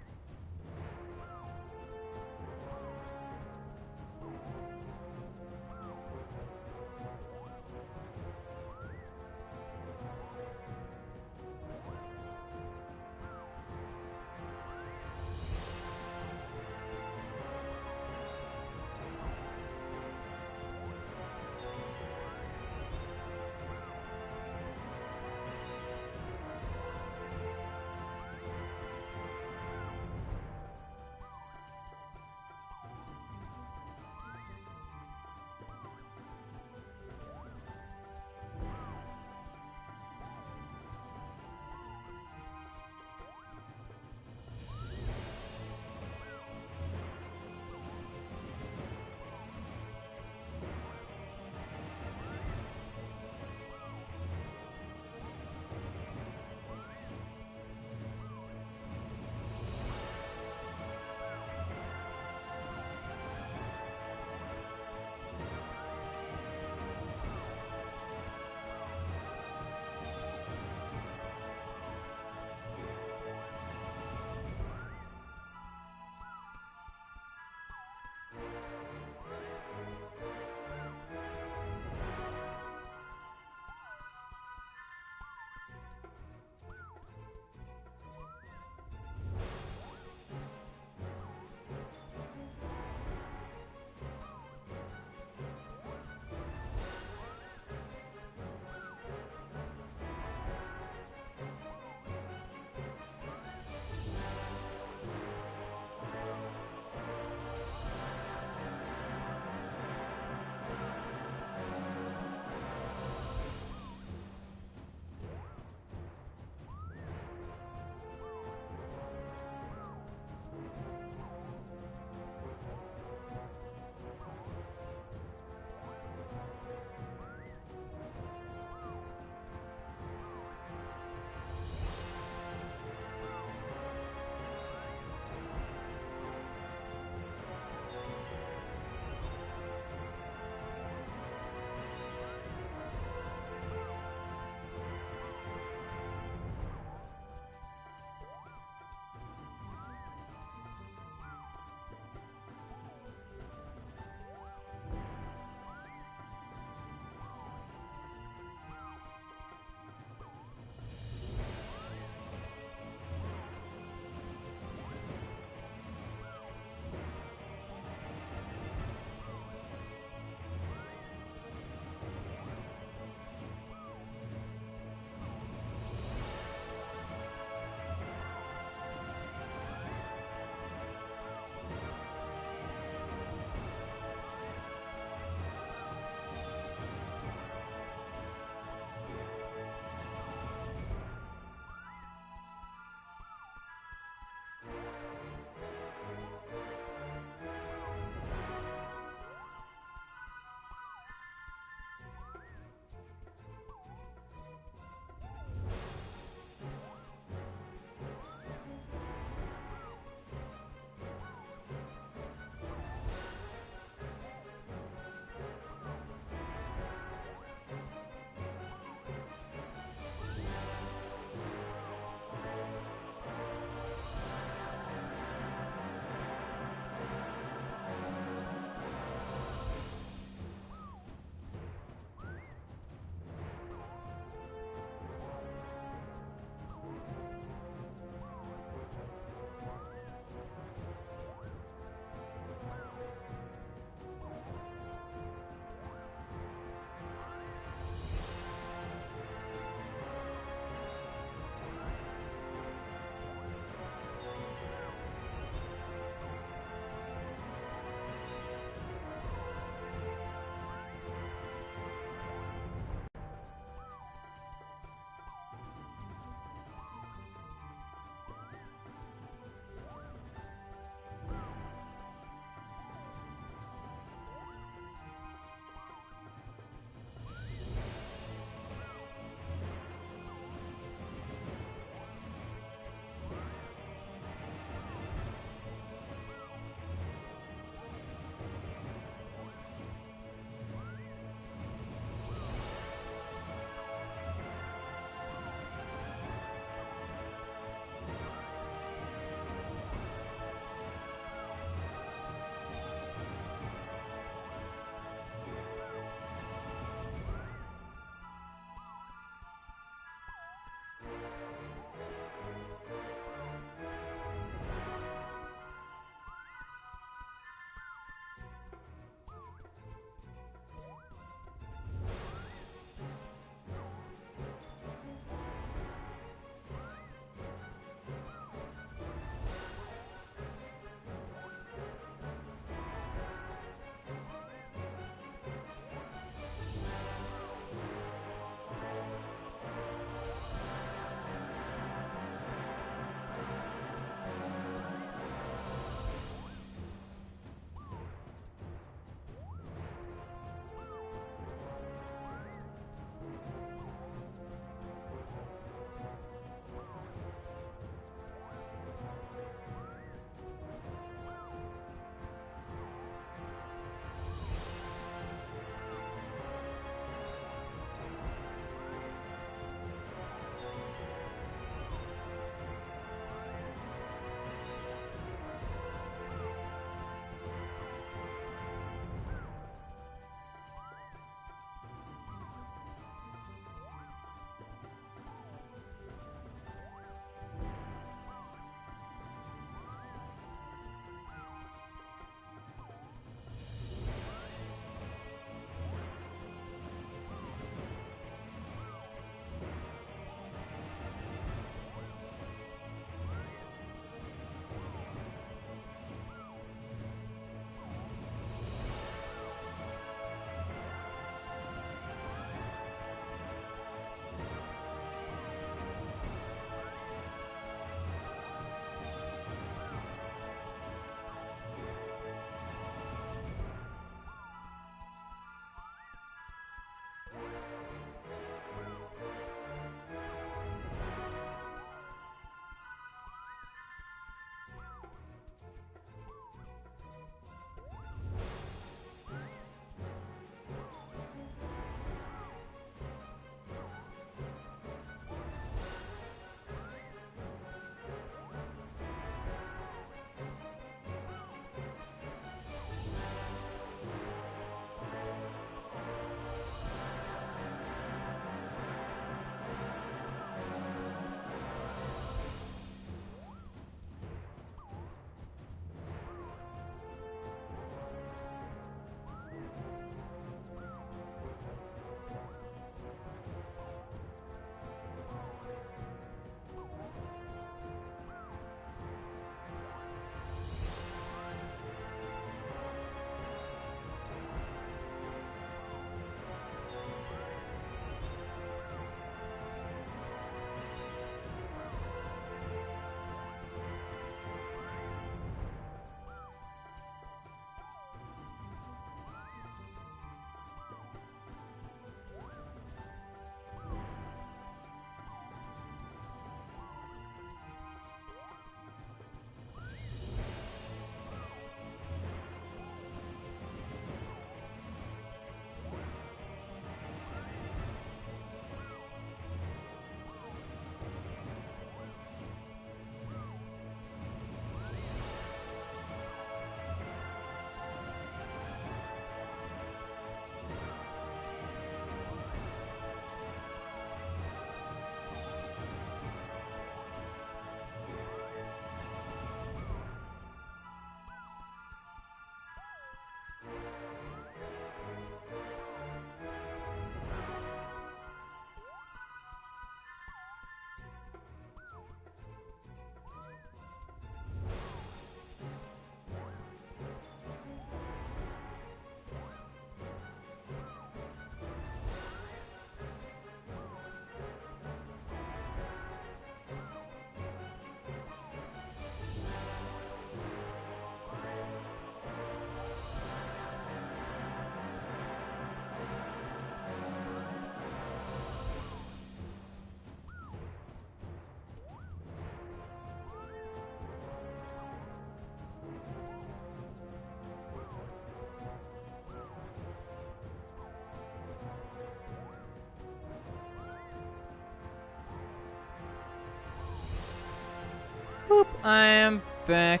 I am back.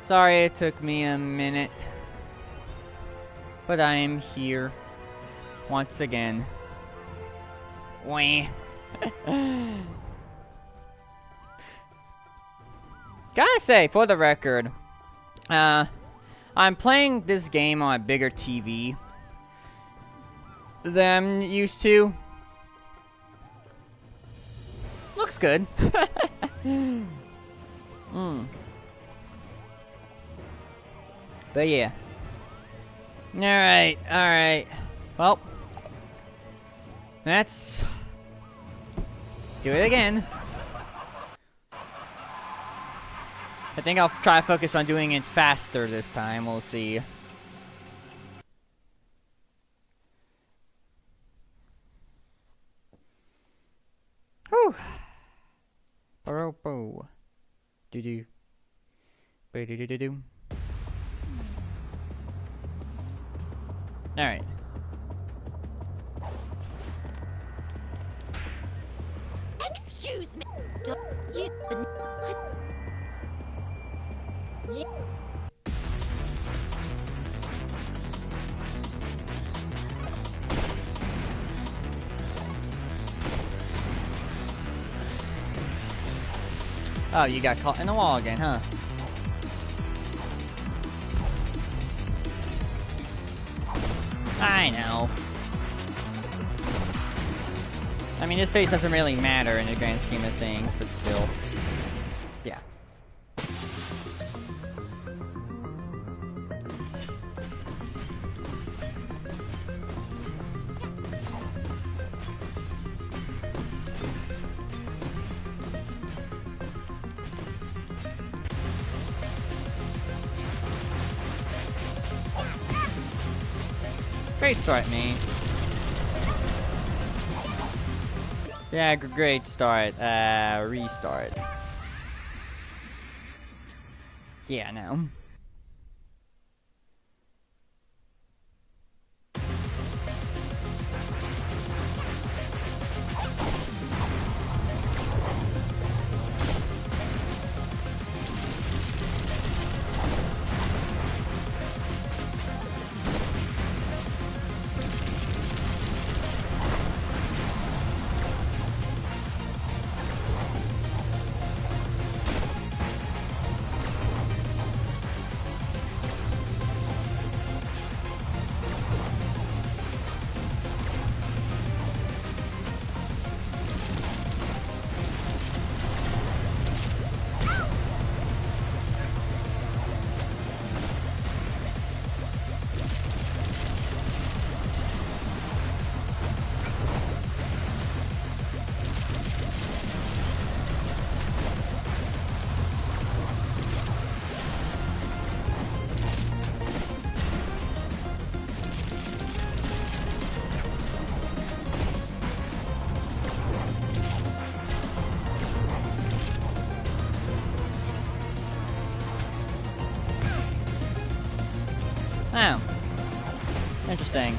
Sorry it took me a minute. But I am here. Once again. Wah. Gotta say, for the record, I'm playing this game on a bigger TV than I'm used to. Looks good. But yeah. Alright. Well, let's do it again. I think I'll try to focus on doing it faster this time. We'll see. Whew. Bo. Do. Do. Alright. Excuse me. Don't you... Oh, you got caught in the wall again, huh? I know. I mean, his face doesn't really matter in the grand scheme of things, but still. Yeah. Great start, me. Yeah, great start. Restart. Yeah, no. Oh. Interesting.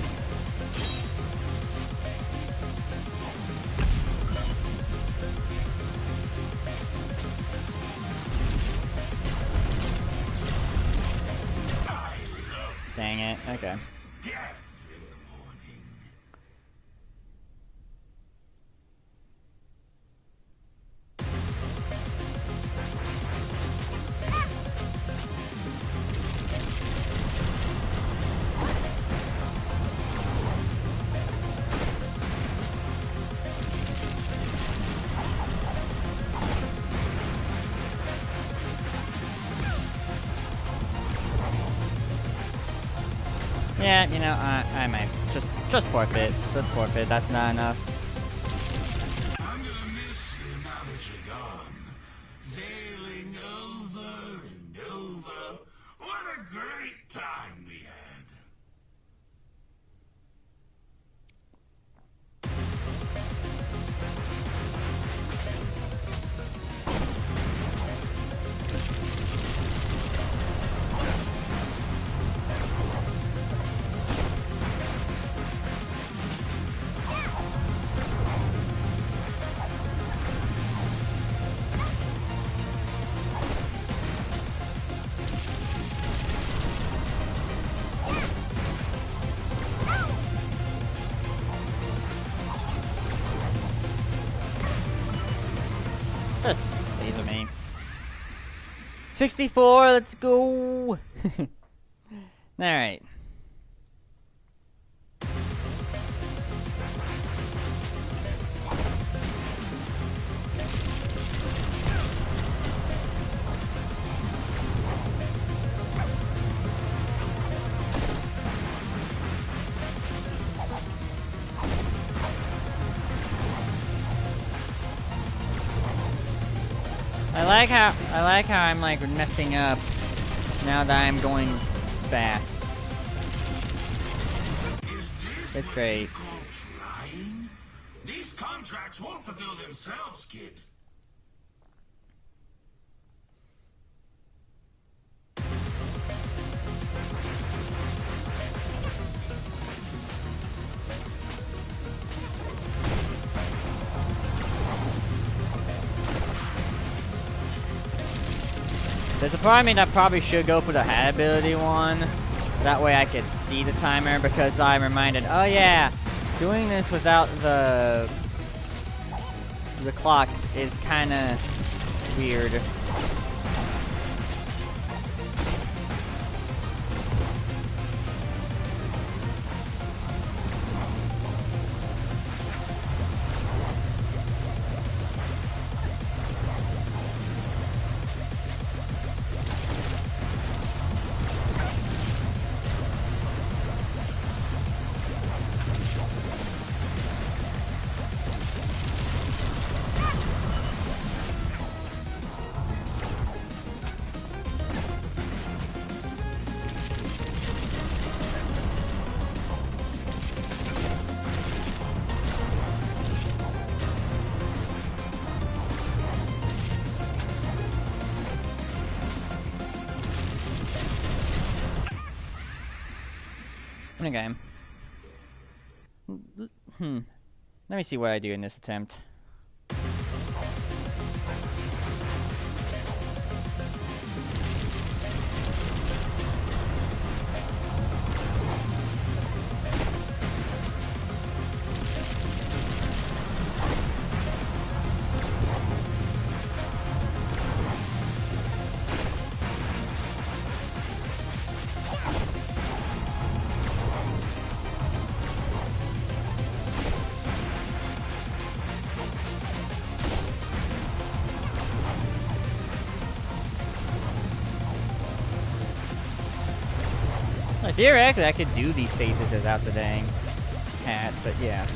Dang it. Okay. Yeah, you know, I might just forfeit. Just forfeit. That's not enough. I'm gonna miss you now that you're gone. Sailing over and over. What a great time we had. 64, let's go. Alright. I like how I'm like messing up now that I'm going fast. It's great. Trying? These contracts won't fulfill themselves, kid. There's a part of me that probably should go for the hat ability one. That way I could see the timer, because I'm reminded, oh yeah, doing this without the clock is kind of weird. Okay. Let me see what I do in this attempt. Theoretically, I could do these faces without the dang hat, but yeah.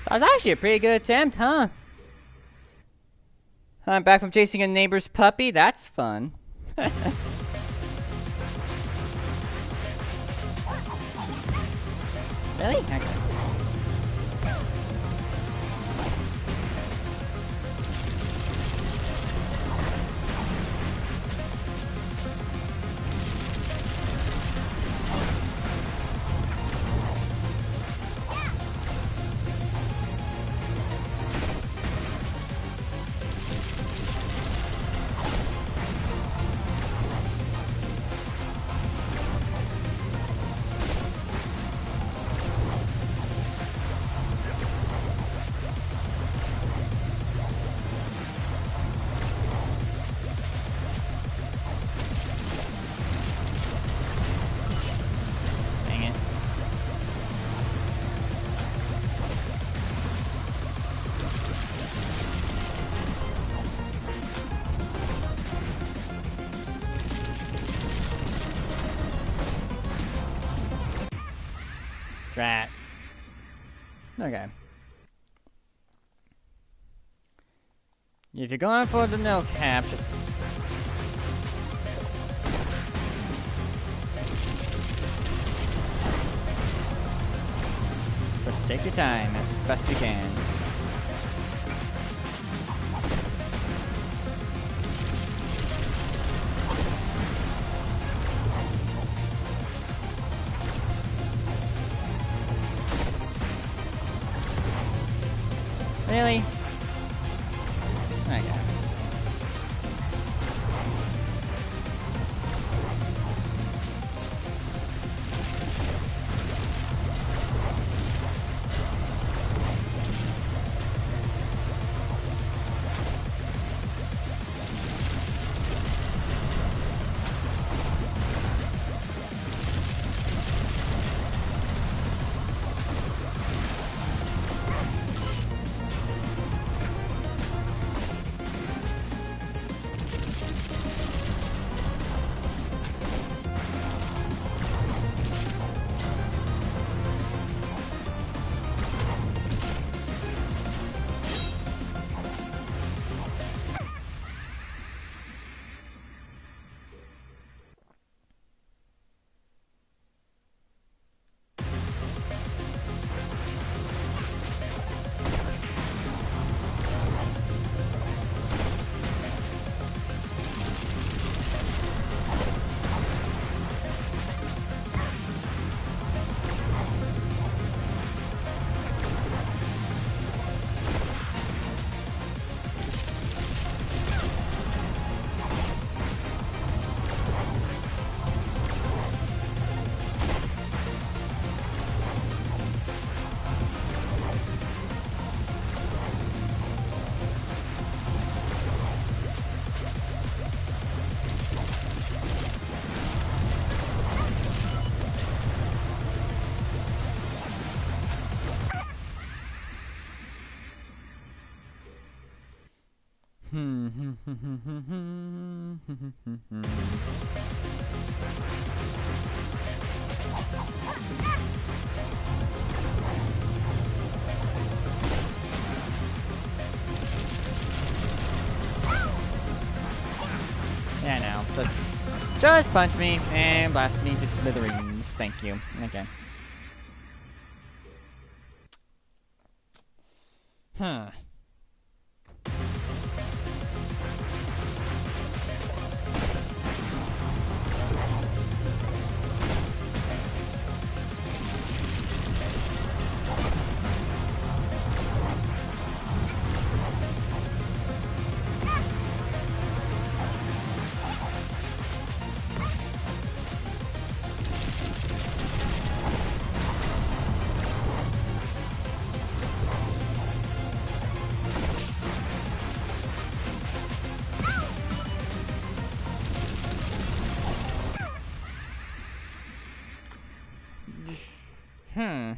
That was actually a pretty good attempt, huh? I'm back from chasing a neighbor's puppy. That's fun. Really? Okay. Dang it. Drat. Okay. If you're going for the no cap, just take your time as best you can. Really? Okay. Yeah, no. Just punch me and blast me to smithereens. Thank you. Okay. Huh. Hmm.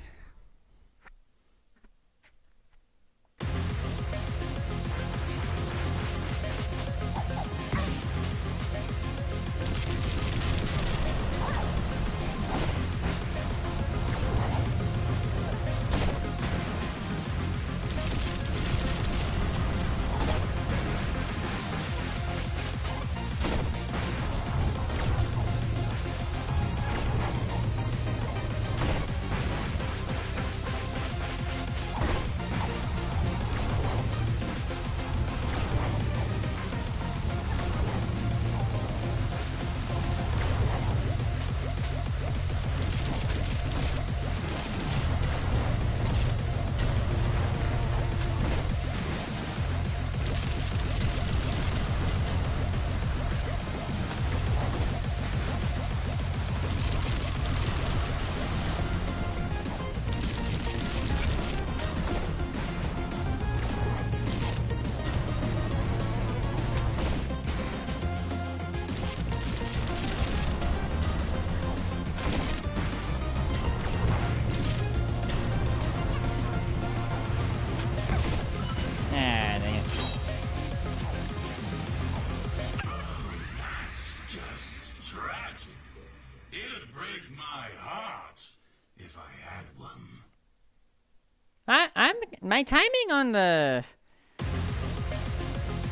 My timing on the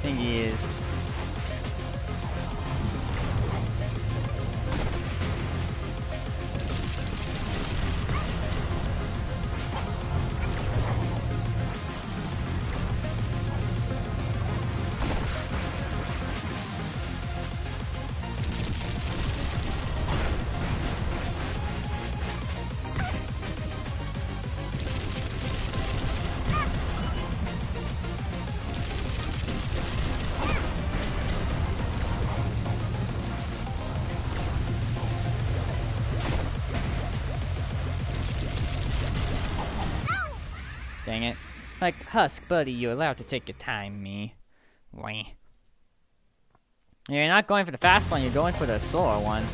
thingy is. Dang it. Like, Husk, buddy, you're allowed to take your time, me. Wah. You're not going for the fast one, you're going for the slower one.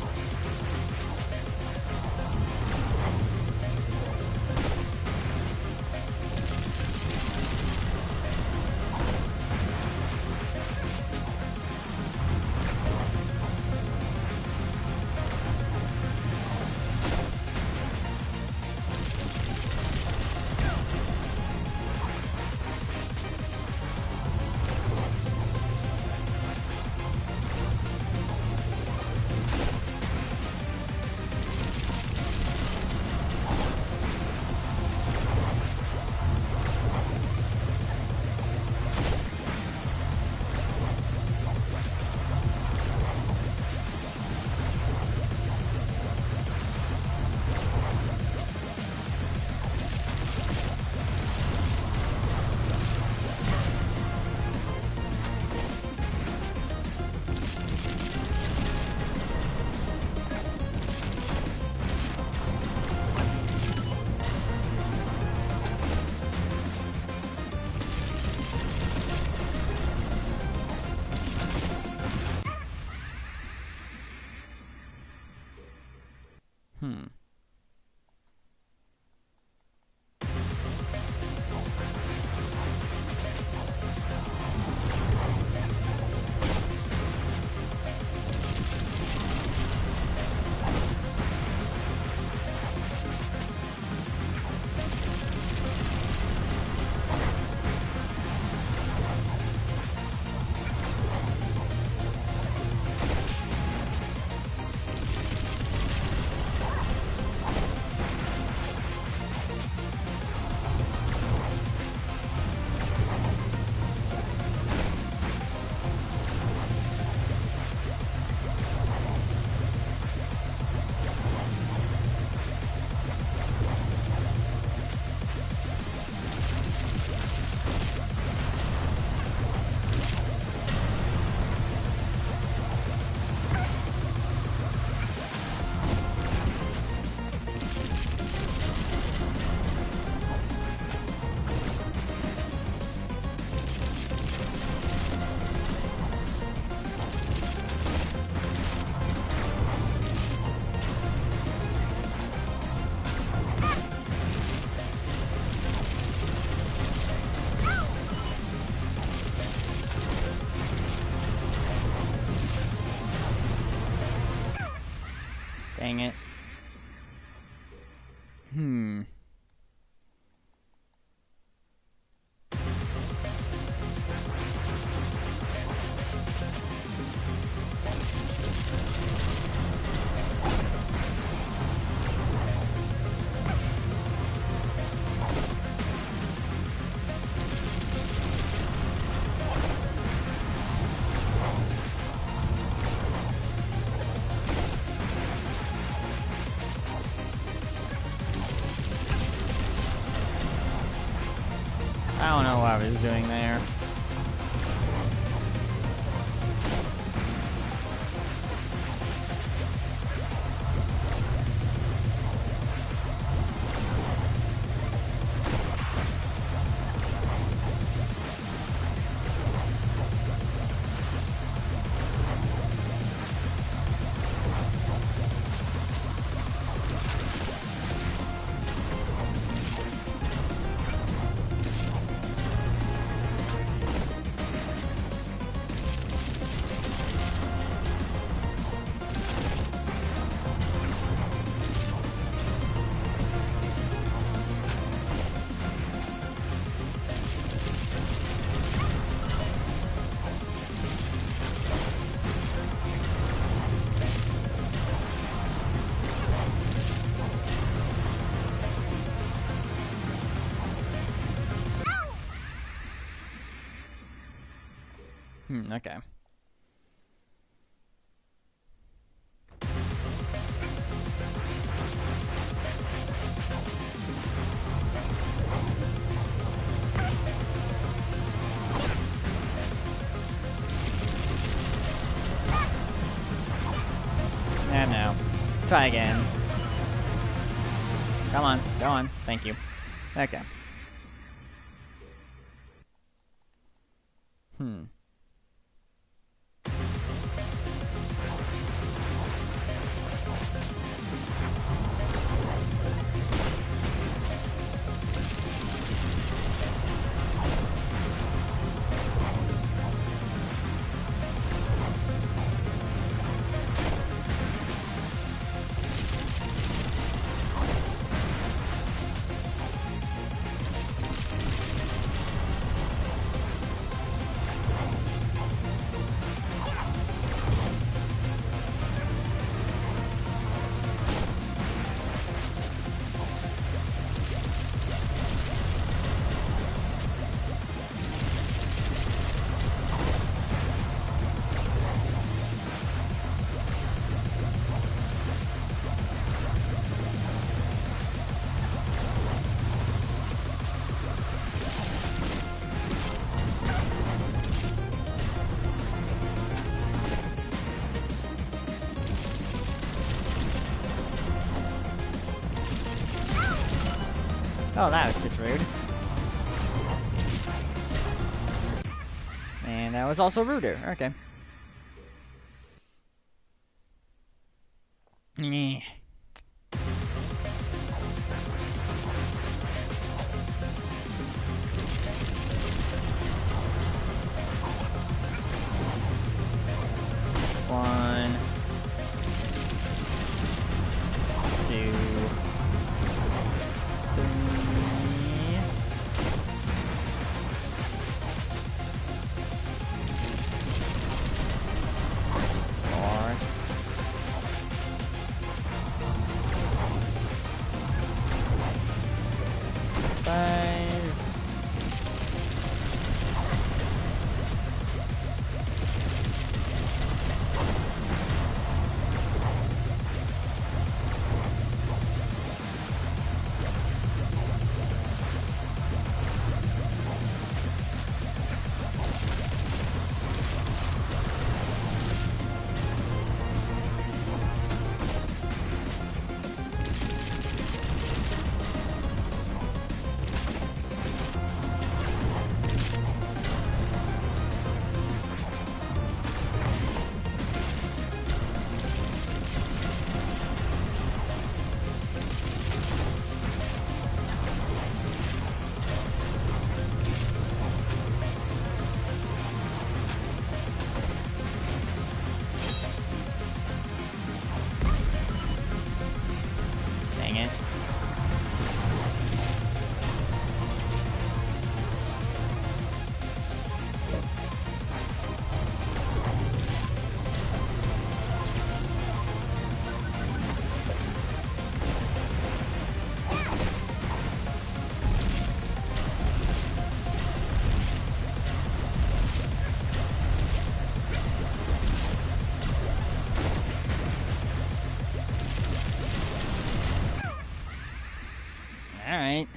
Dang it. I don't know what I was doing there. Okay. No. Try again. Come on, go on. Thank you. Okay. Oh, that was just rude. And that was also ruder. Okay. Nyeh. One. Two. Three. Four. Five. Dang it. Alright.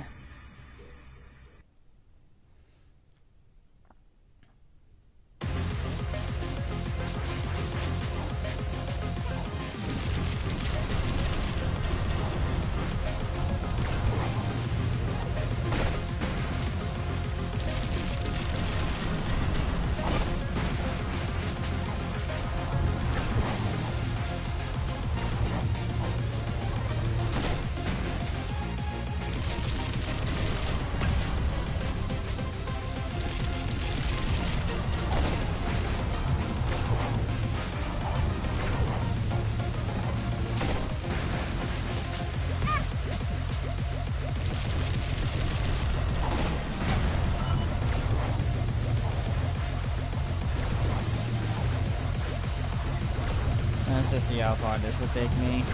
Let's just see how far this will take me.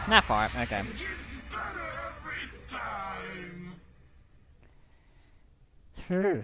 Not far, okay. Gets better every time. Okay.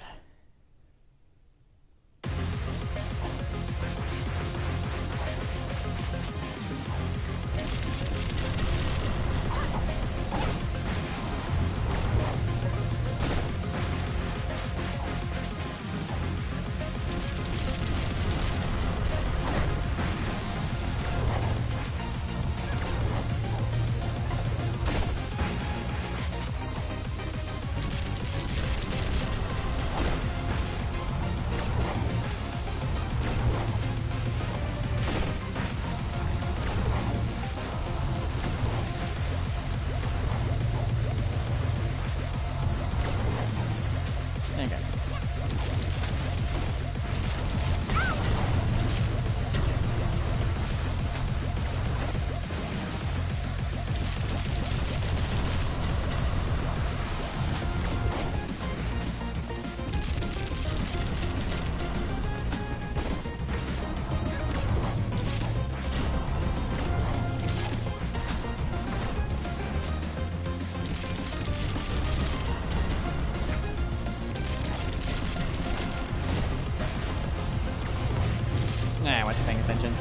I wasn't paying attention.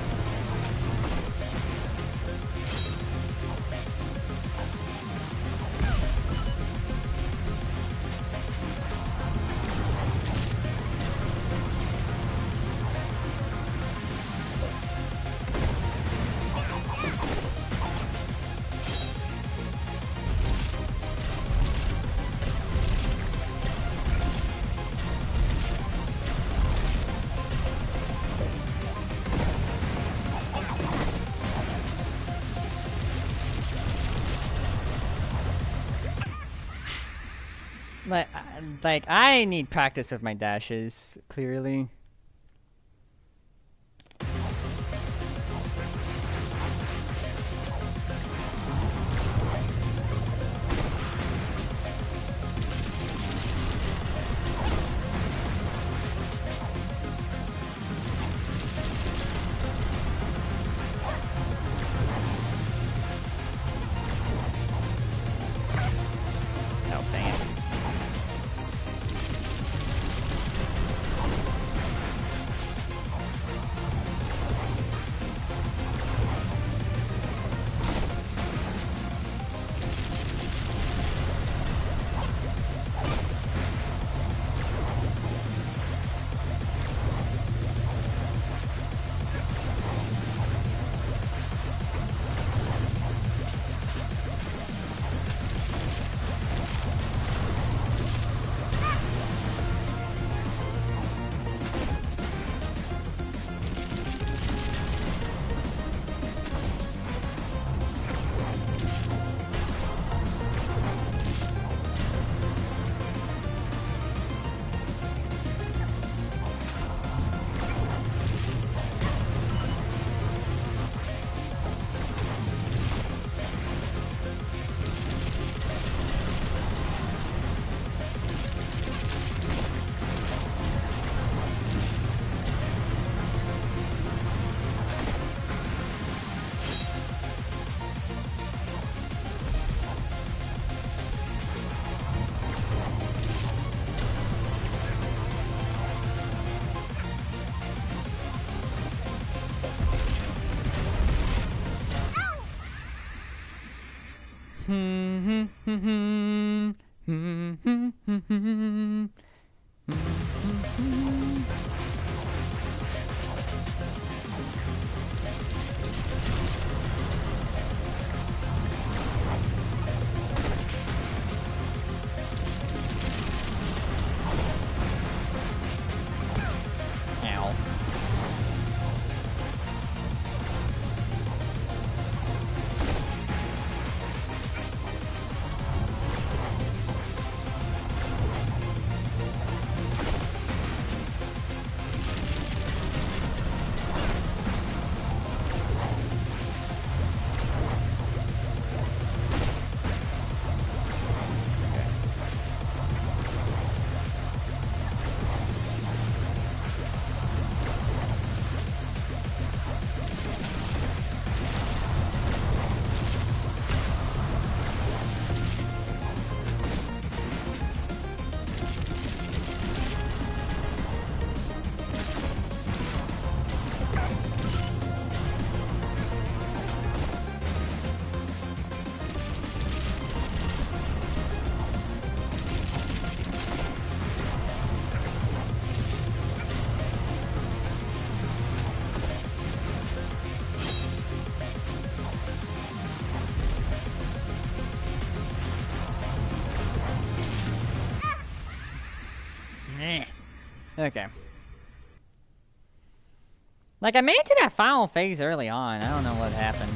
Like, I need practice with my dashes, clearly. Oh, dang it. Ow. Okay. Like, I made it to that final phase early on. I don't know what happened.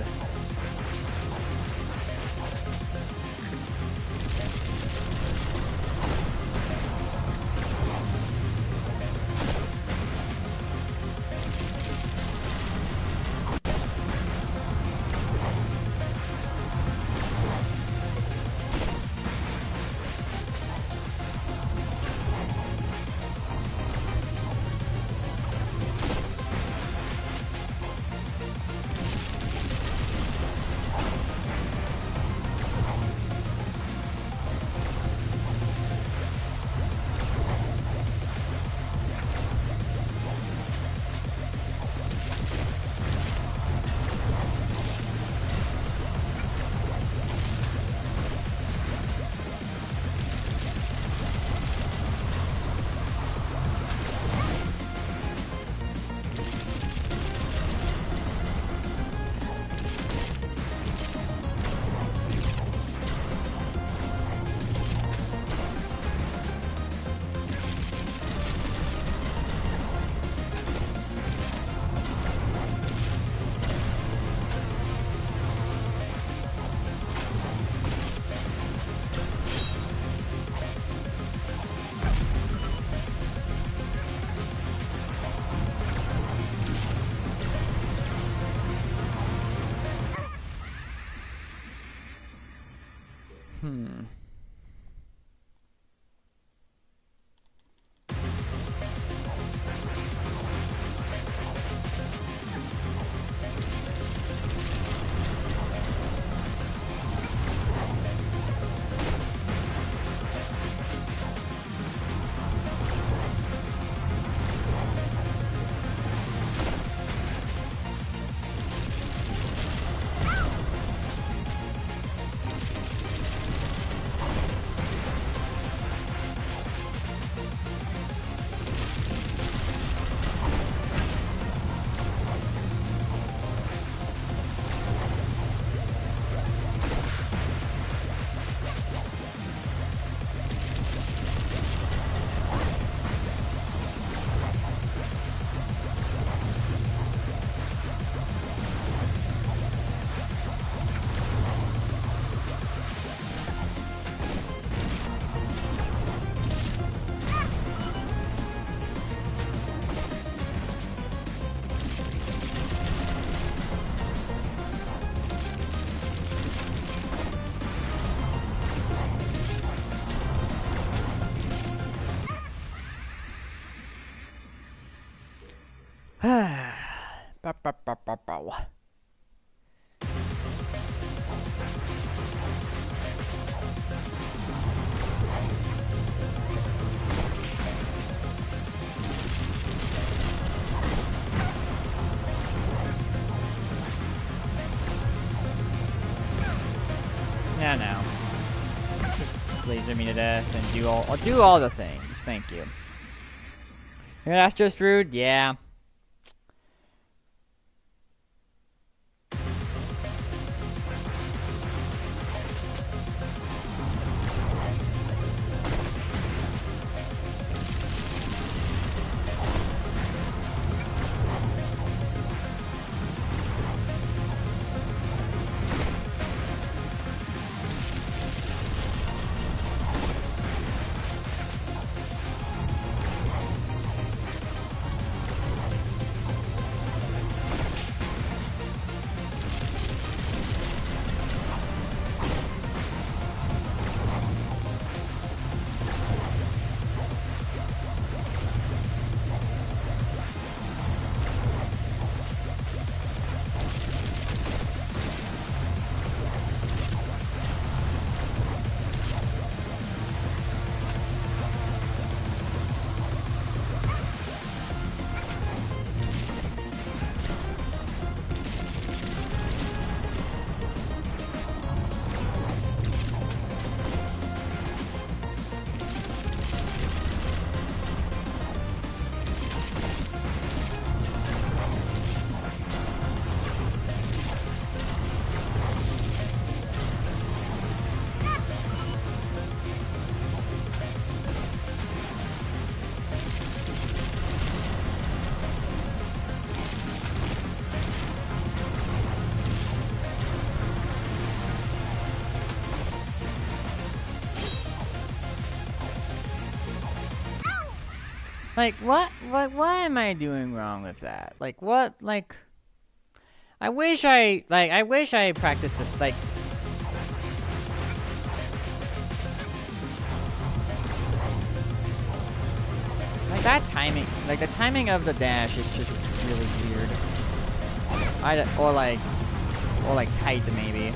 Ba, ba, ba, ba, ba. Yeah, no. Just laser me to death and I'll do all the things. Thank you. Yeah, that's just rude. Yeah. Like, what am I doing wrong with that? Like, what, like... I wish I practiced it, like... Like, that timing, like, the timing of the dash is just really weird. Or like, tight, maybe.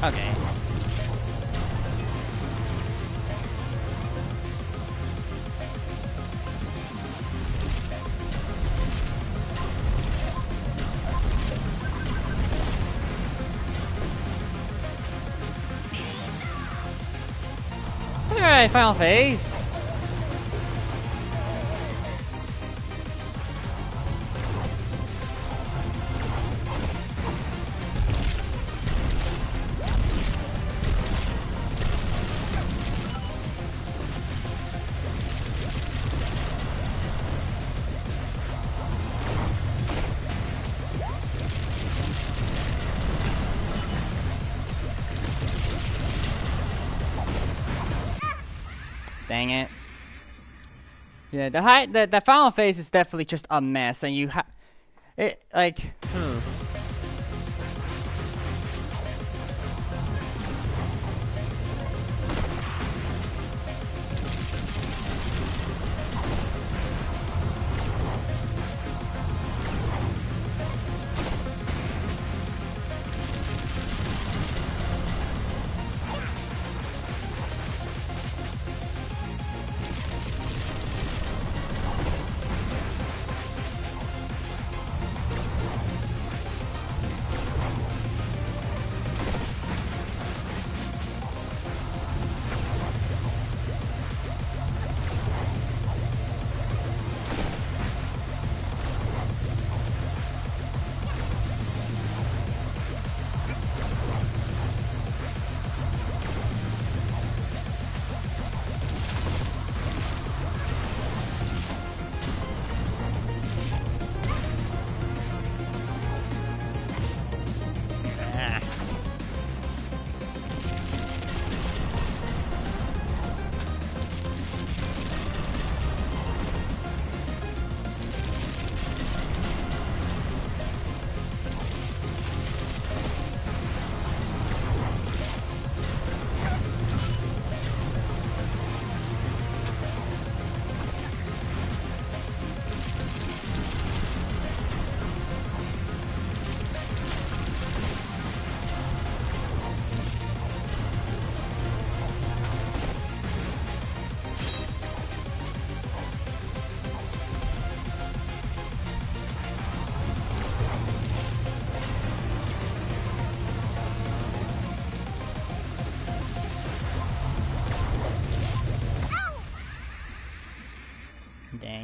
Okay. Alright, final phase. Dang it. Yeah, the final phase is definitely just a mess, and hmm.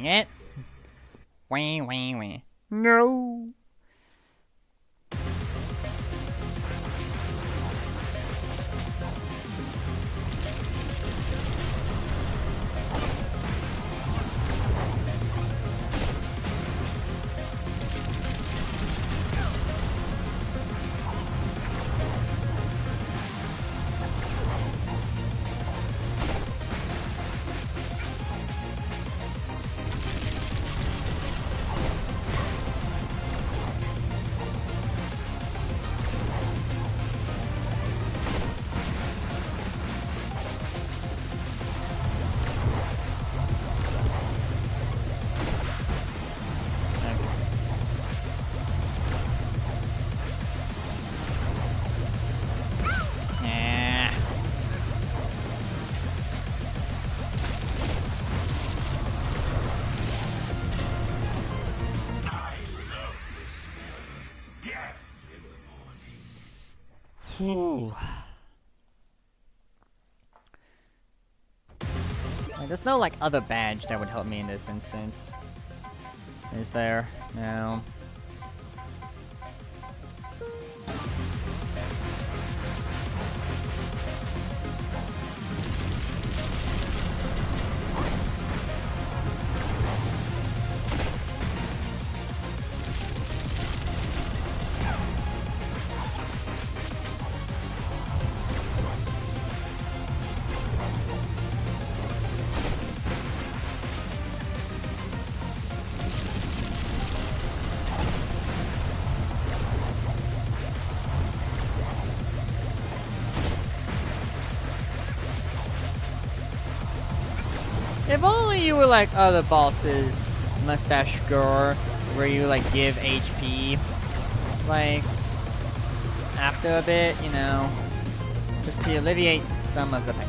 dang it. Wee, wee, wee. No. Ooh. Like, there's no like other badge that would help me in this instance. Is there? No. If only you were like other bosses, Mustache Girl, where you like give HP, like, after a bit, you know, just to alleviate some of the pain.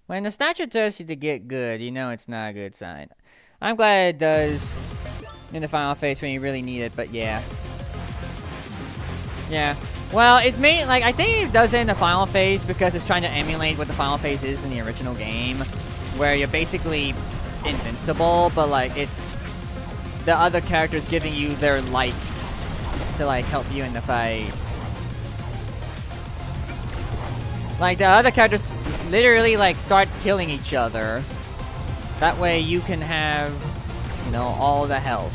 When the statue tells you to get good, you know it's not a good sign. I'm glad it does in the final phase when you really need it, but yeah. Yeah. Well, it's made, like, I think it does it in the final phase because it's trying to emulate what the final phase is in the original game, where you're basically invincible, but, like, it's the other characters giving you their life to, like, help you in the fight. Like, the other characters literally, like, start killing each other. That way you can have, you know, all the health.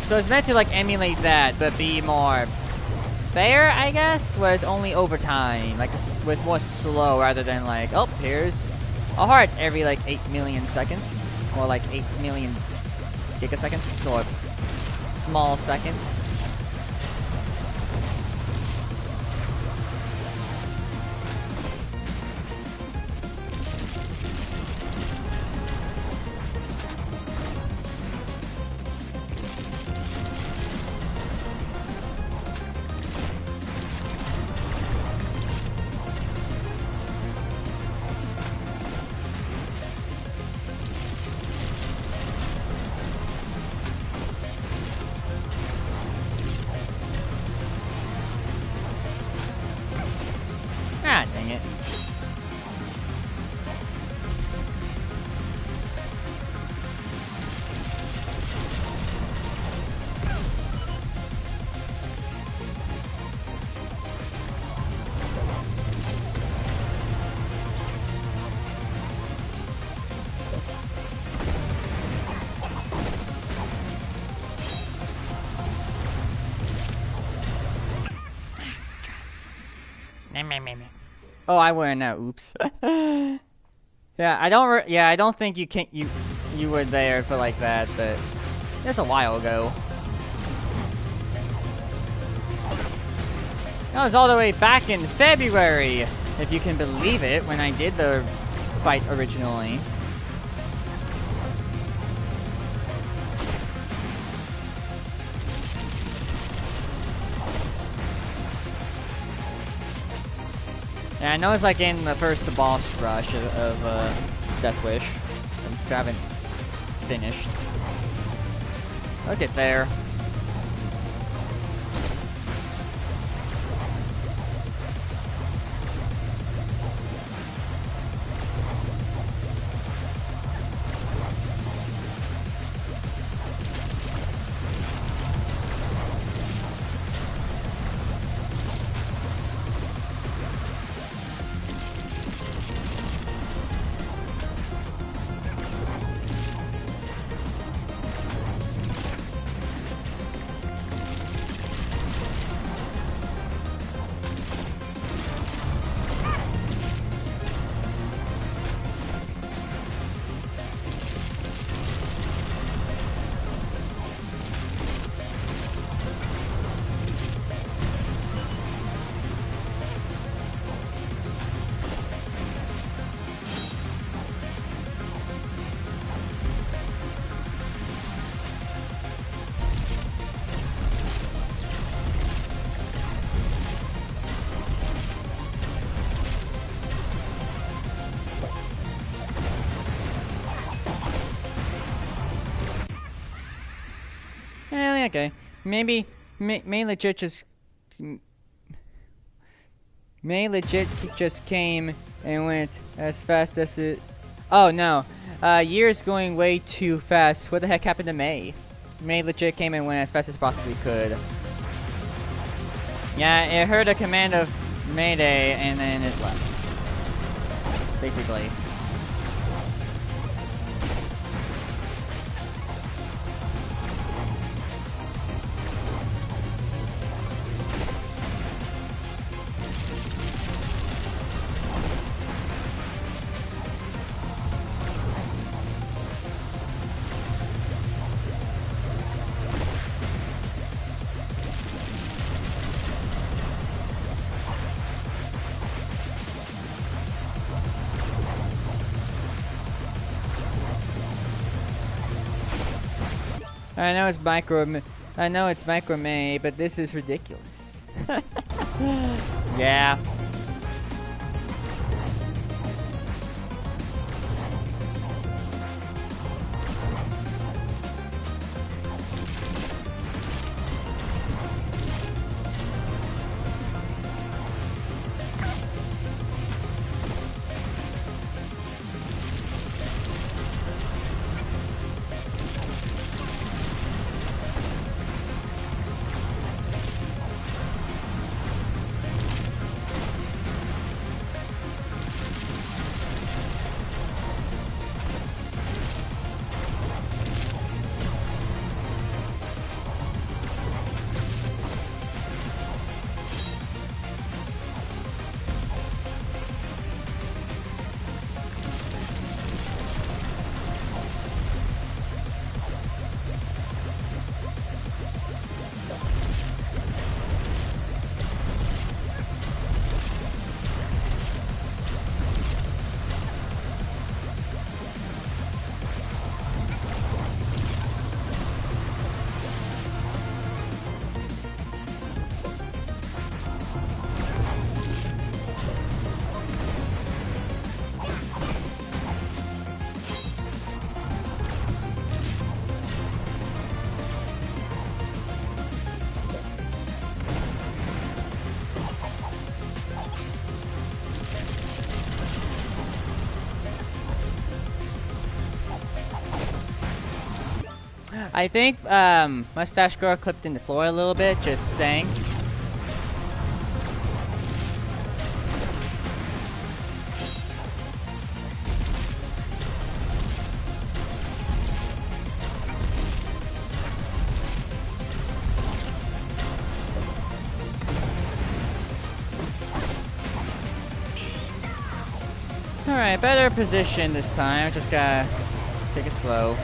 So it's meant to, like, emulate that, but be more fair, I guess? Where it's only over time. Like, where it's more slow rather than, like, oh, here's a heart every, like, 8 million seconds. Or, like, 8 million gigaseconds. Or small seconds. Ah, dang it. Oh, I wouldn't know. Oops. Yeah, I don't think you were there for like that, but that's a while ago. That was all the way back in February, if you can believe it, when I did the fight originally. Yeah, I know it's like in the first boss rush of Death Wish. I still haven't finished. I'll get there. Eh, okay. Maybe may legit just came and went as fast as it. Oh no, year's going way too fast. What the heck happened to May? May legit came and went as fast as possibly could. Yeah, it heard a command of Mayday and then it left. Basically. I know it's micro May, but this is ridiculous. Yeah. I think Mustache Girl clipped in the floor a little bit, just saying. Alright, better position this time. Just gotta take it slow.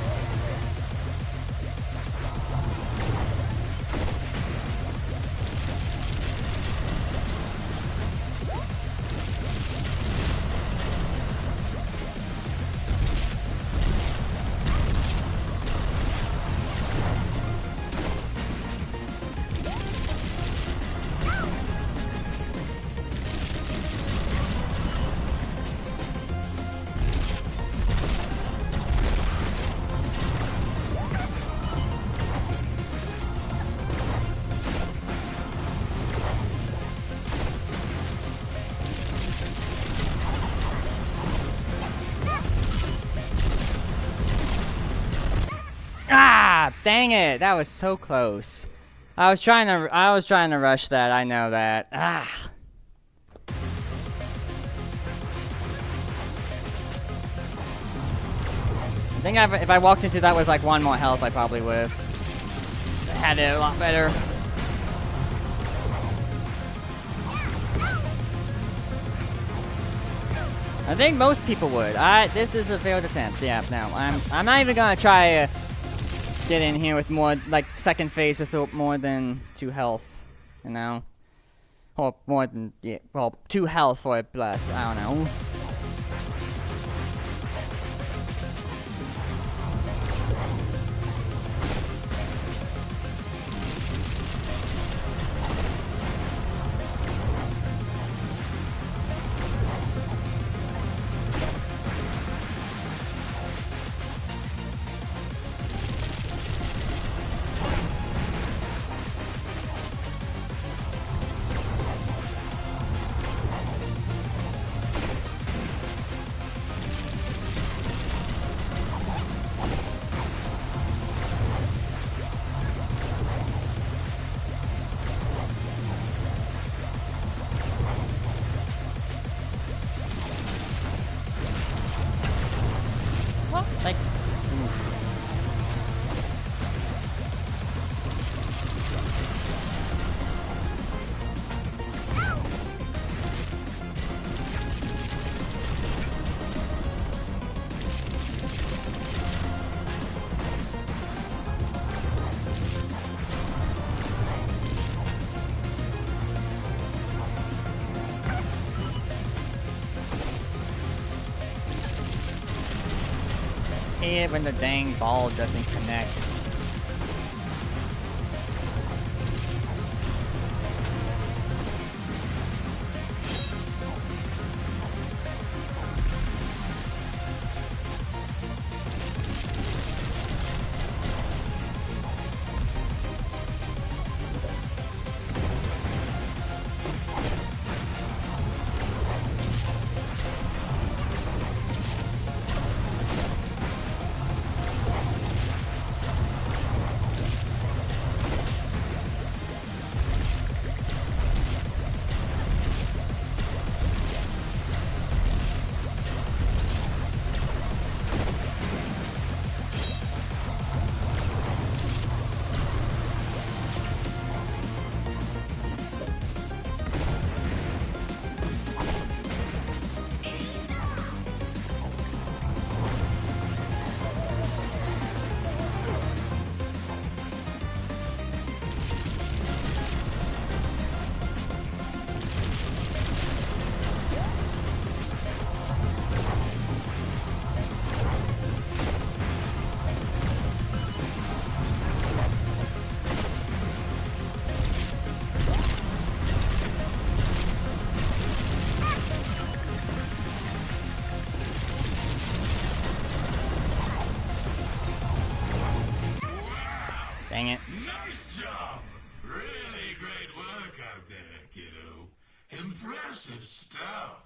dang it! That was so close. I was trying to rush that. I know that. Ah. I think if I walked into that with like 1 more health, I probably would have had it a lot better. I think most people would. This is a failed attempt. Yeah, no, I'm not even gonna try get in here with more, like, second phase with more than 2 health, you know? Or more than, yeah, well, 2 health or plus, I don't know. Like, hate it when the dang ball doesn't connect. Dang it. Nice job! Really great work out there, kiddo. Impressive stuff.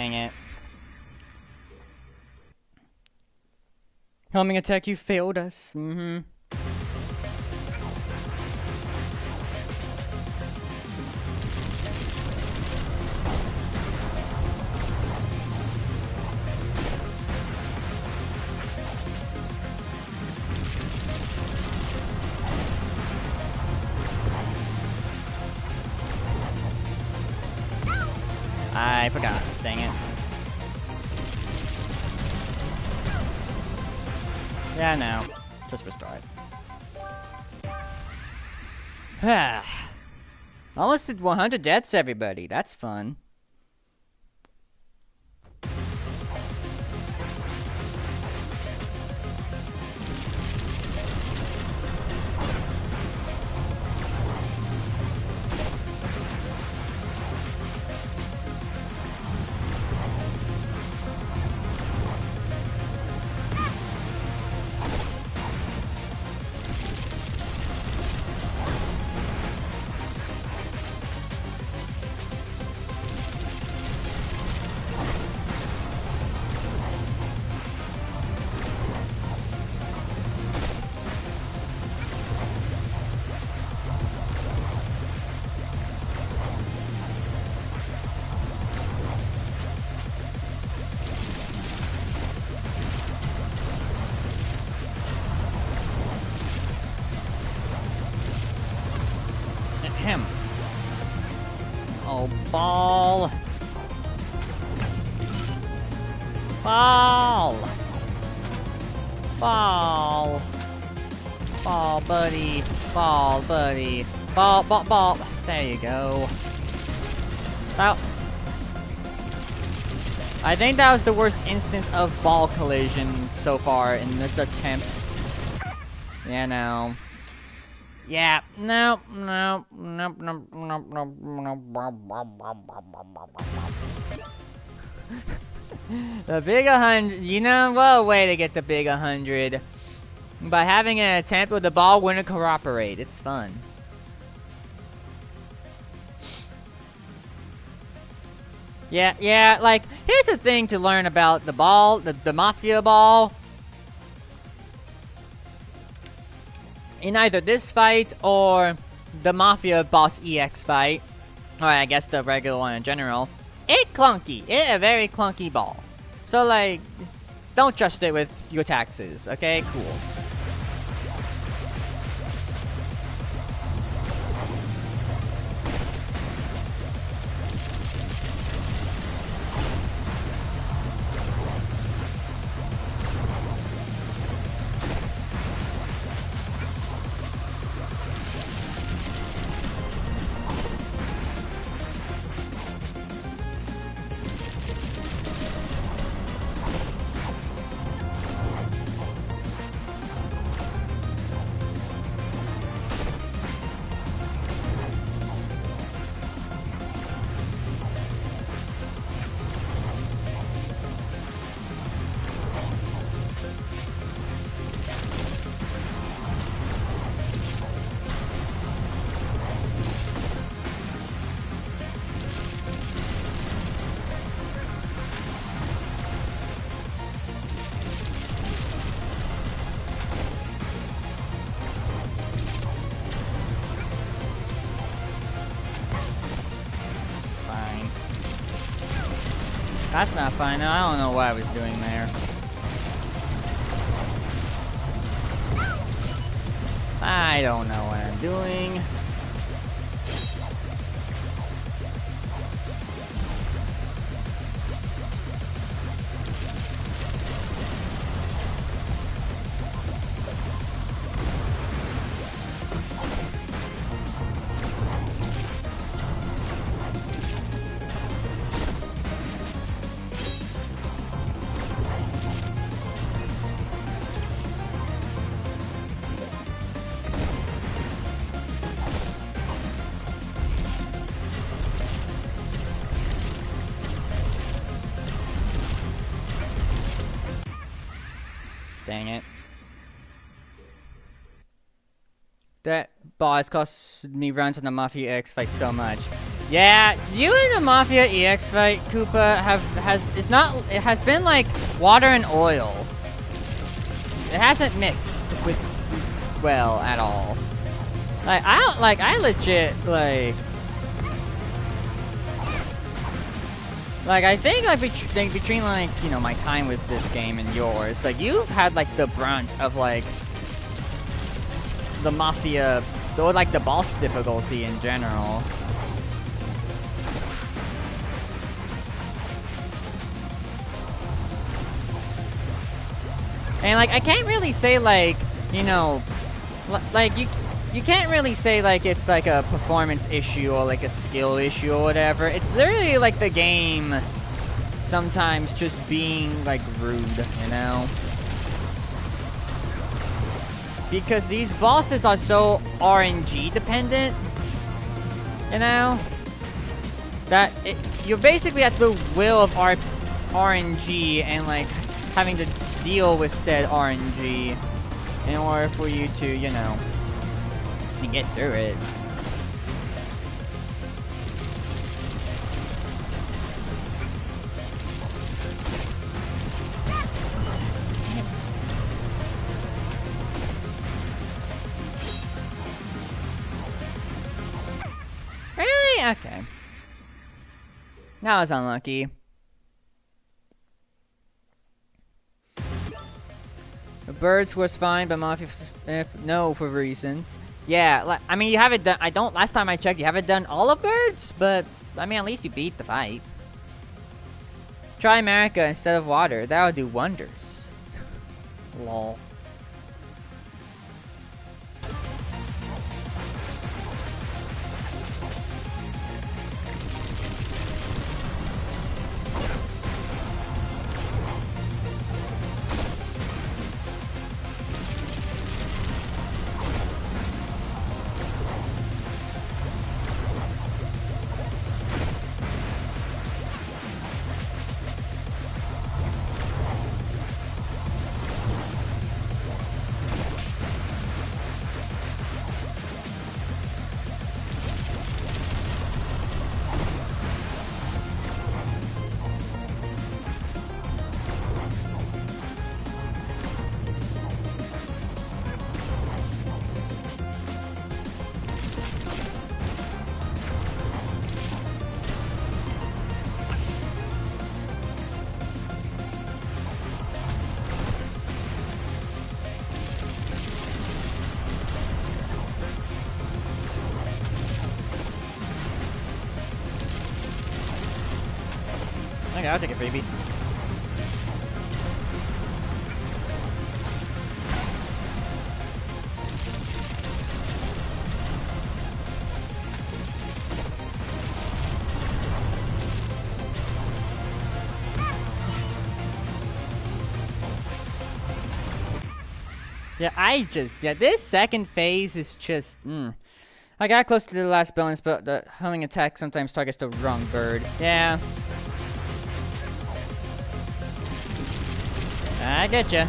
Dang it. Homing attack, you failed us. Mm-hmm. I forgot. Dang it. Yeah, no. Just restart. Almost did 100 deaths, everybody. That's fun. Him. Oh, ball. Ball. Ball. Ball, buddy. Ball, buddy. Ball, ball, ball. There you go. Well, I think that was the worst instance of ball collision so far in this attempt. Yeah, no. Yeah, no. The big 100, you know, what a way to get the big 100. By having an attempt where the ball wouldn't cooperate. It's fun. Yeah, like, here's the thing to learn about the ball, the Mafia ball. In either this fight or the Mafia Boss EX fight, or I guess the regular one in general, it's clunky. It's a very clunky ball. So, like, don't trust it with your taxes, okay? Cool. That's not fine. I don't know what I was doing there. I don't know what I'm doing. Dang it. That boss cost me runs on the Mafia X fight so much. Yeah, you and the Mafia EX fight, Koopa, it has been like water and oil. It hasn't mixed with well at all. I legit I think like between like, you know, my time with this game and yours, like you've had like the brunt of like the Mafia, or like the boss difficulty in general. And like I can't really say like, you know, like you can't really say like it's like a performance issue or like a skill issue or whatever. It's literally like the game sometimes just being like rude, you know? Because these bosses are so RNG dependent, you know? That you're basically at the will of RNG and like having to deal with said RNG in order for you to, you know, to get through it. Really? Okay. That was unlucky. The birds was fine, but Mafia no for reasons. Yeah, like, I mean, you haven't done. Last time I checked, you haven't done all of birds, but I mean, at least you beat the fight. Try America instead of water. That would do wonders. Lol. Okay, I'll take it, baby. Yeah, this second phase is just, I got close to the last bonus, but the homing attack sometimes targets the wrong bird. Yeah. I get ya.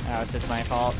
Oh, it's just my fault.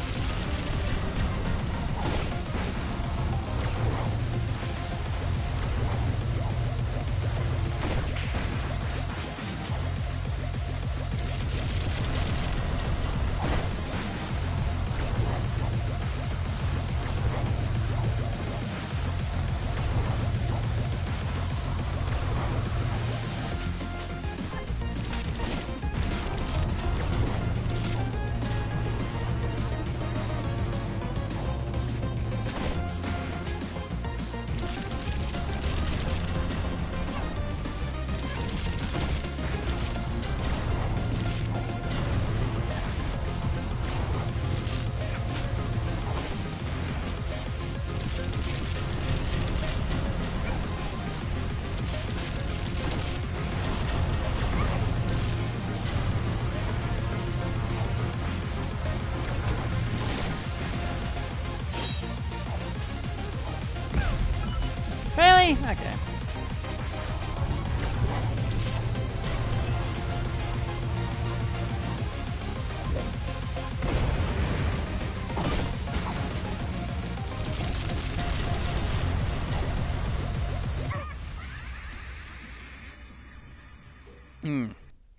I? Okay.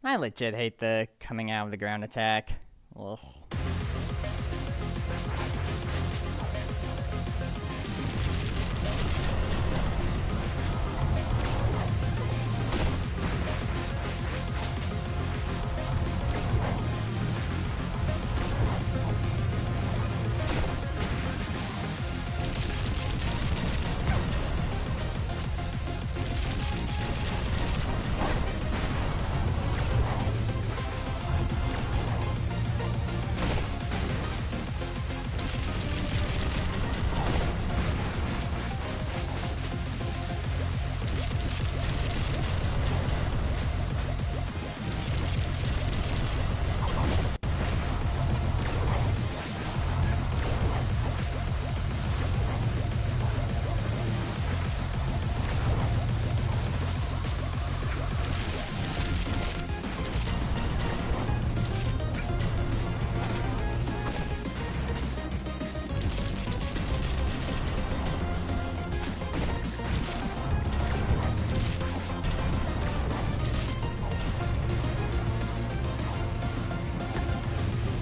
I legit hate the coming out of the ground attack. Ugh.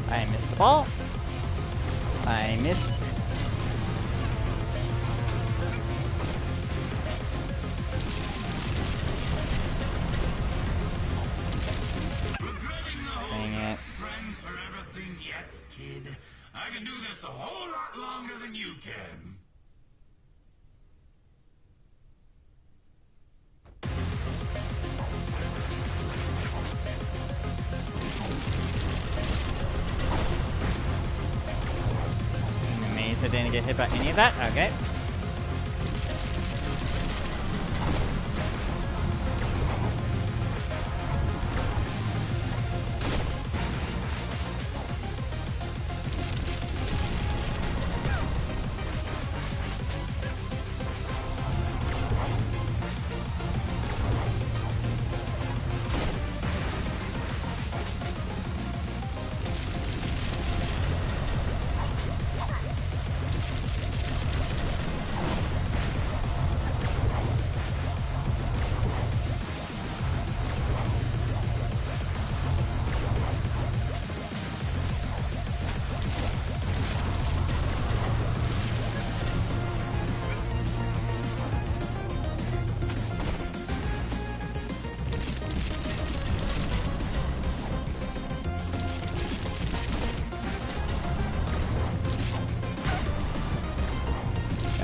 I missed the ball. I missed. Regretting the whole Dang it. best friends for everything yet, kid. I can do this a whole lot longer than you can. I'm amazed I didn't get hit by any of that. Okay.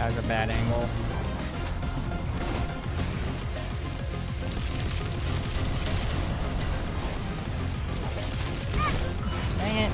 That was a bad angle. Dang it.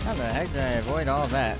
How the heck did I avoid all that?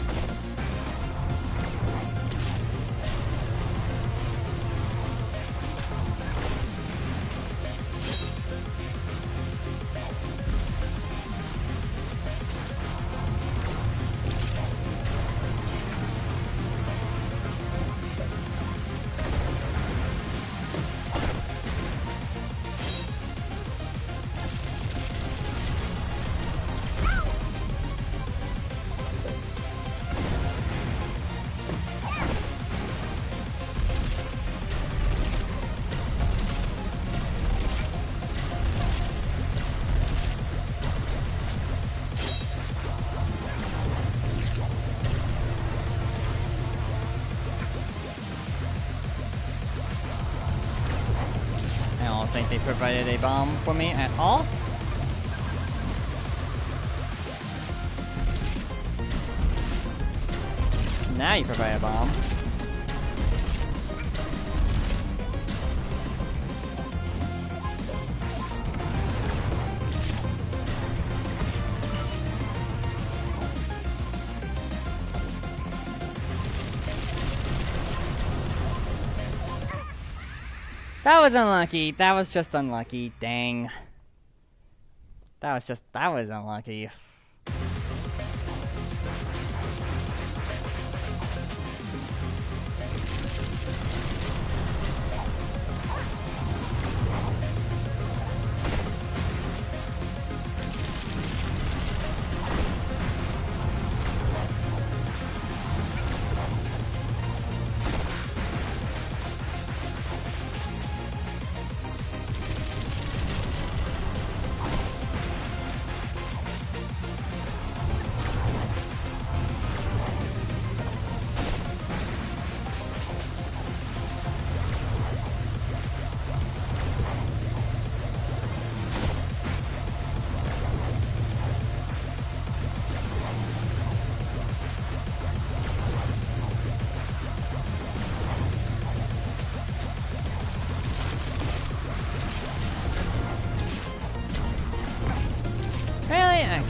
I don't think they provided a bomb for me at all. Now you provide a bomb. That was unlucky. That was just unlucky. Dang. That was unlucky. Really? Okay.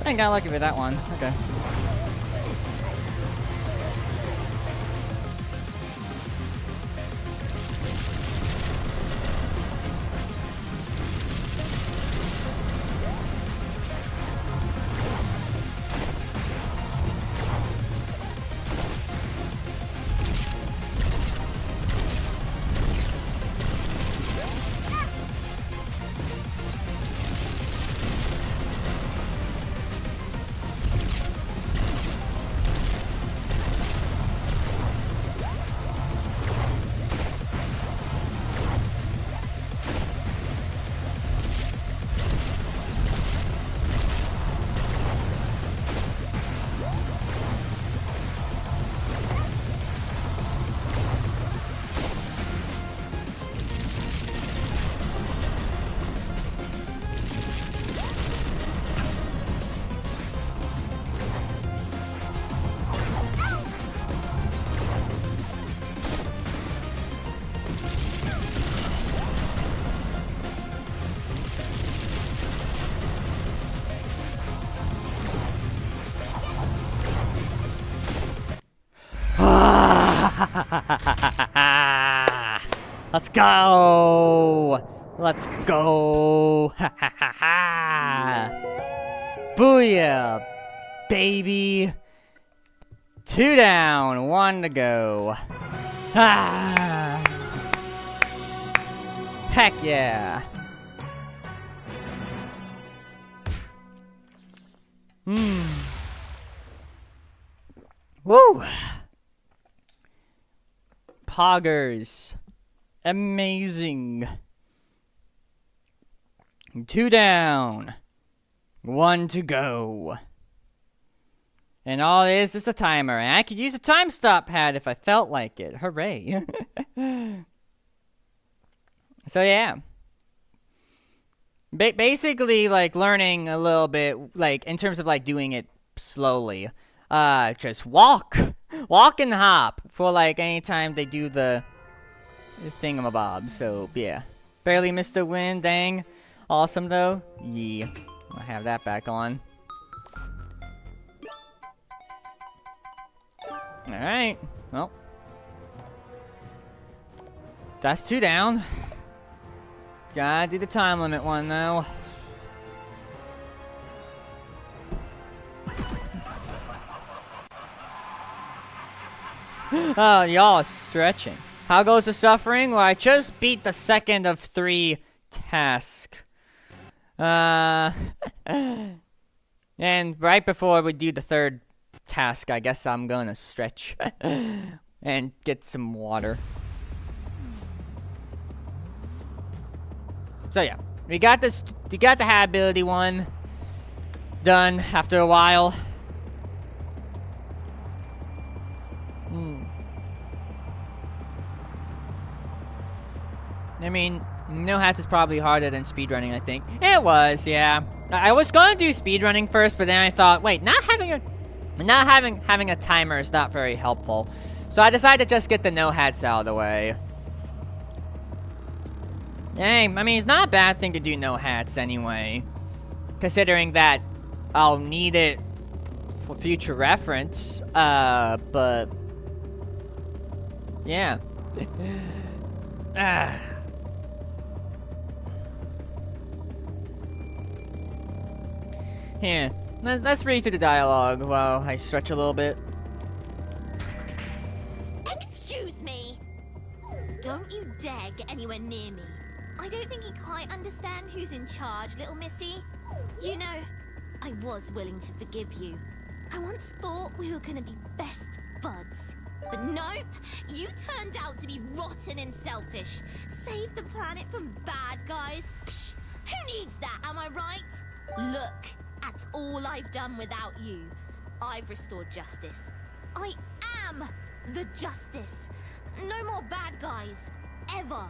I got lucky with that one. Okay. Let's go! Let's go! Ha ha ha ha! Booyah, baby! 2 down, 1 to go. Ah! Heck yeah! Woo! Poggers. Amazing. 2 down. 1 to go. And all it is the timer. And I could use a time stop pad if I felt like it. Hooray. So yeah. Basically, like, learning a little bit, like, in terms of, like, doing it slowly. Just walk. Walk and hop for, like, anytime they do the thingamabob. So, yeah. Barely missed a win, dang. Awesome, though. Yeah. I'll have that back on. Alright. Well. That's 2 down. Gotta do the time limit one, though. Oh, y'all are stretching. How goes the suffering? Well, I just beat the second of 3 tasks. And right before we do the 3rd task, I guess I'm gonna stretch and get some water. So yeah, we got this. We got the habitability one done after a while. I mean, no hats is probably harder than speedrunning, I think. It was, yeah. I was gonna do speedrunning first, but then I thought, wait, not having a timer is not very helpful. So I decided to just get the no hats out of the way. Hey, I mean, it's not a bad thing to do no hats anyway. Considering that I'll need it for future reference. But... yeah. Here, let's read through the dialogue while I stretch a little bit. Excuse me! Don't you dare get anywhere near me. I don't think you quite understand who's in charge, little missy. You know, I was willing to forgive you. I once thought we were gonna be best buds. But nope, you turned out to be rotten and selfish. Save the planet from bad guys. Psh, who needs that, am I right? Look at all I've done without you. I've restored justice. I am the justice. No more bad guys. Ever.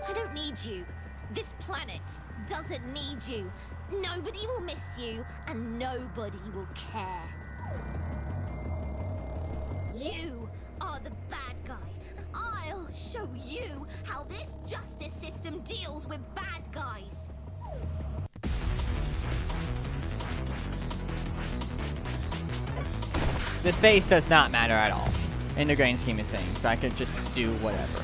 I don't need you. This planet doesn't need you. Nobody will miss you, and nobody will care. You are the bad guy, and I'll show you how this justice system deals with bad guys. This face does not matter at all in the grand scheme of things, so I could just do whatever.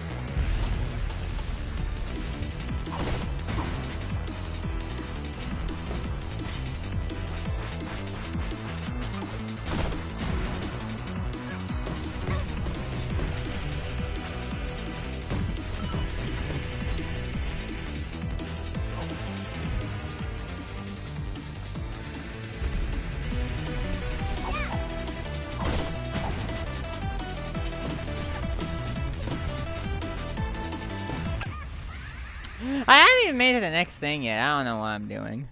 I haven't even made it to the next thing yet. I don't know what I'm doing.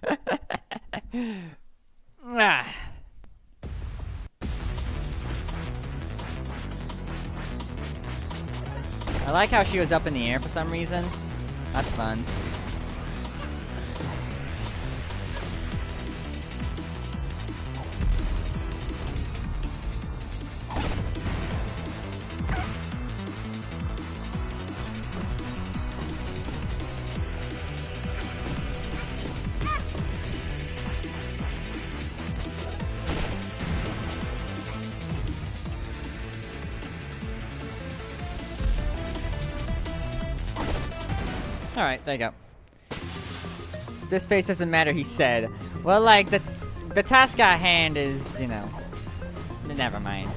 I like how she was up in the air for some reason. That's fun. Alright, there you go. This face doesn't matter, he said. Well, like, the task at hand is, you know... Never mind.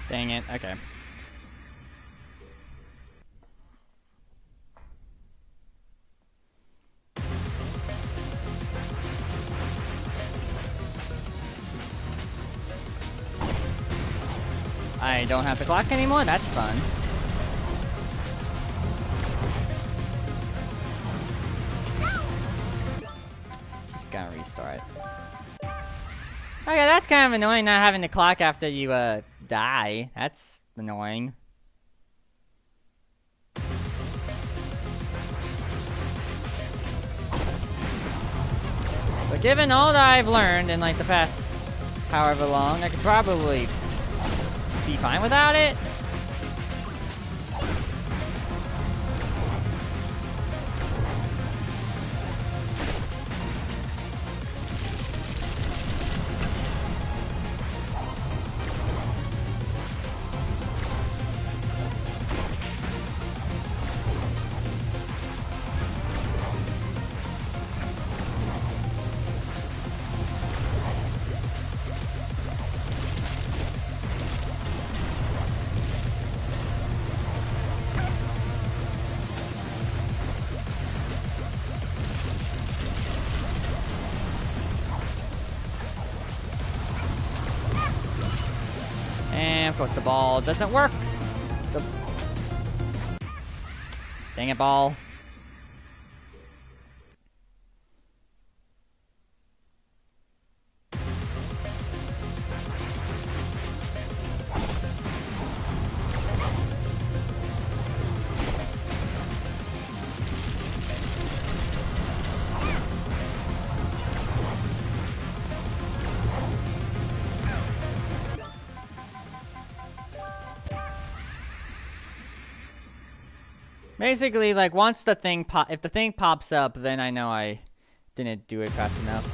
Dang it, okay. I don't have the clock anymore? That's fun. Just gotta restart. Okay, that's kind of annoying not having the clock after you, die. That's annoying. But given all that I've learned in like the past however long, I could probably be fine without it. And of course the ball doesn't work. Dang it, ball. Basically, like, once the thing if the thing pops up, then I know I didn't do it fast enough.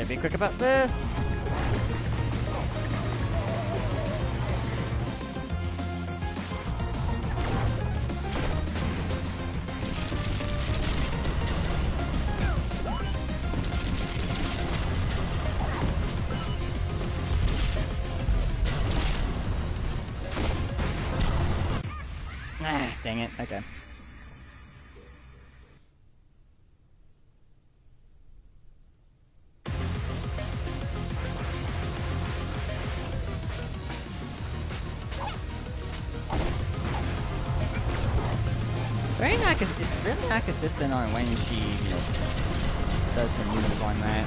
Better be quick about this. Ah, dang it. Okay. It's really not consistent on when she, you know, does her move on that.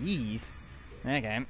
Jeez. Okay.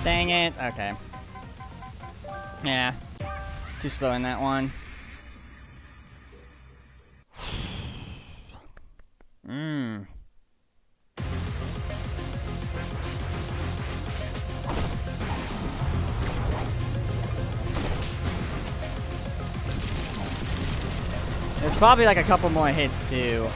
Dang it. Okay. Yeah. Too slow in that one. Mmm. There's probably like a couple more hits too.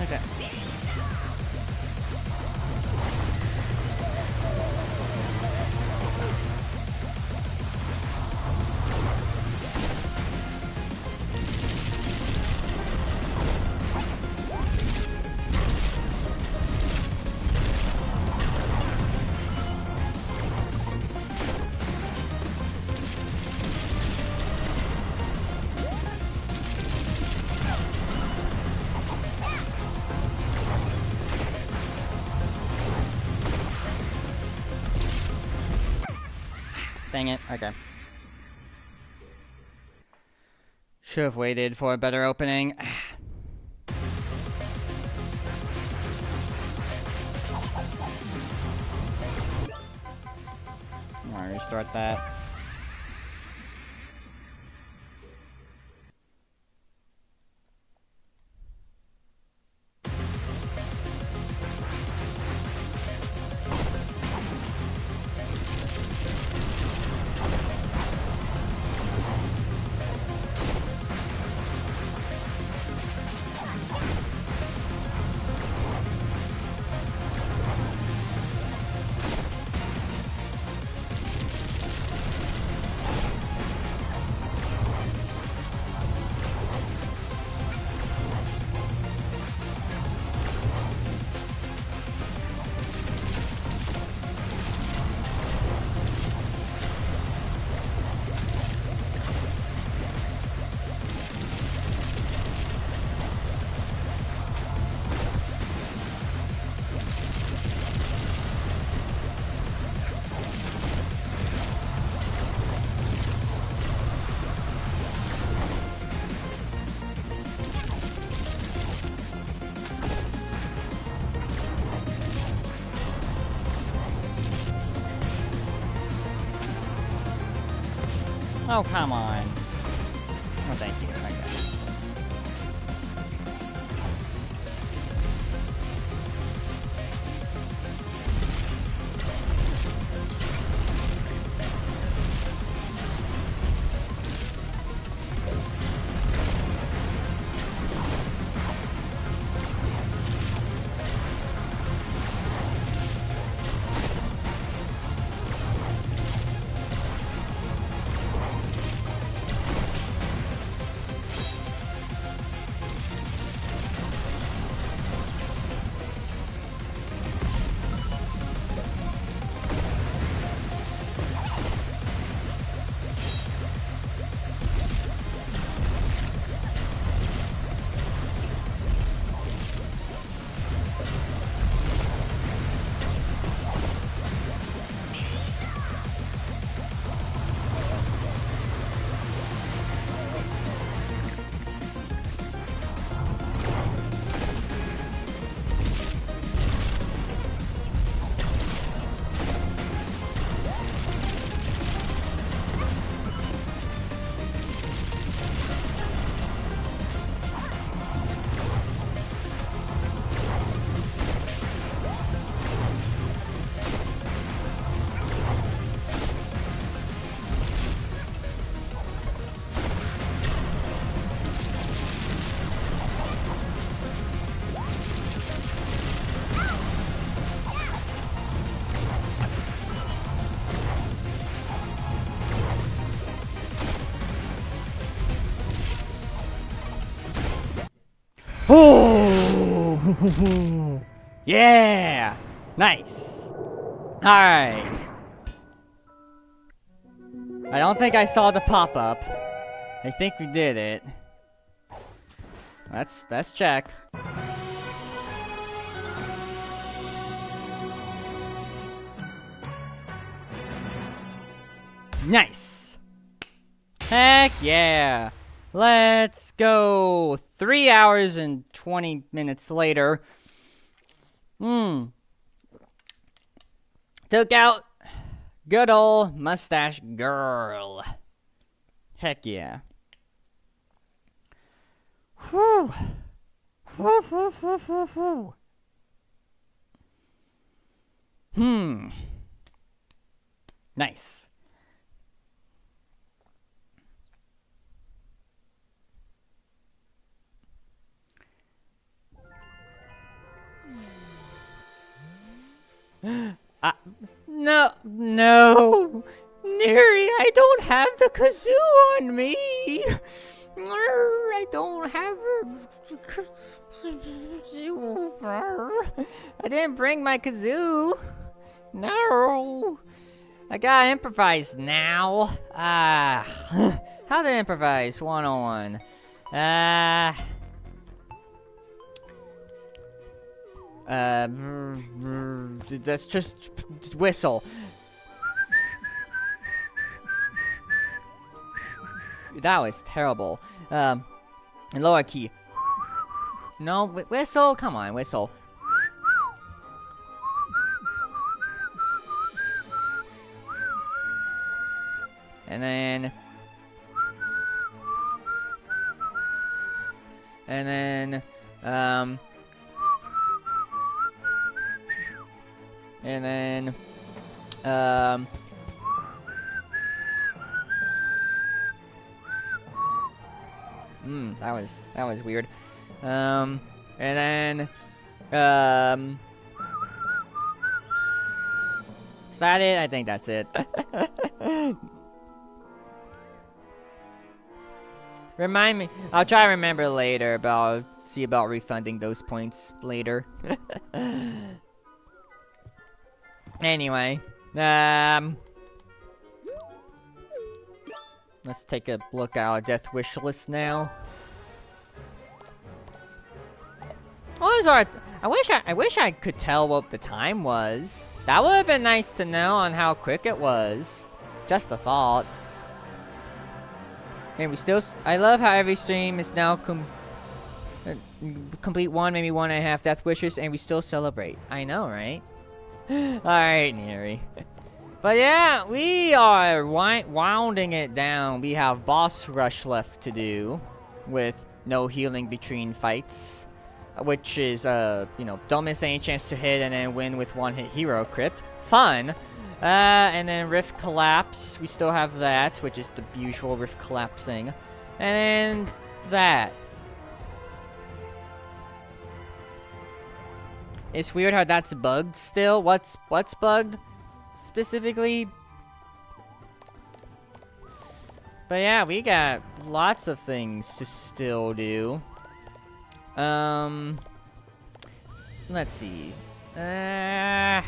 Okay. Dang it. Okay. Should have waited for a better opening. Alright, restart that. Oh, come on. Oh, thank you. Okay. Oh, yeah, nice. All right. I don't think I saw the pop-up. I think we did it. Let's check. Nice. Heck yeah. Let's go. 3 hours and 20 minutes later. Took out good old Mustache Girl. Heck yeah. Whew. Whew, whew, whew, whew, whew. Nice. No, Neri, I don't have the kazoo on me. I don't have a kazoo. I didn't bring my kazoo. No, I gotta improvise now. How to improvise 101. Let's just whistle. That was terrible. Lower key. No, whistle. Come on, whistle. And then. And then, that was weird. And then, is that it? I think that's it. Remind me. I'll try to remember later, but I'll see about refunding those points later. Anyway, let's take a look at our death wish list now. What was our? I wish I could tell what the time was. That would have been nice to know on how quick it was. Just a thought. And we still. I love how every stream is now complete 1, maybe 1.5 death wishes, and we still celebrate. I know, right? Alright, Neri. But yeah, we are winding it down. We have boss rush left to do with no healing between fights, which is, you know, don't miss any chance to hit and then win with one-hit hero crit. Fun. And then Rift Collapse. We still have that, which is the usual Rift Collapsing. And then that. It's weird how that's bugged still. What's bugged specifically? But yeah, we got lots of things to still do. Let's see. Yeah,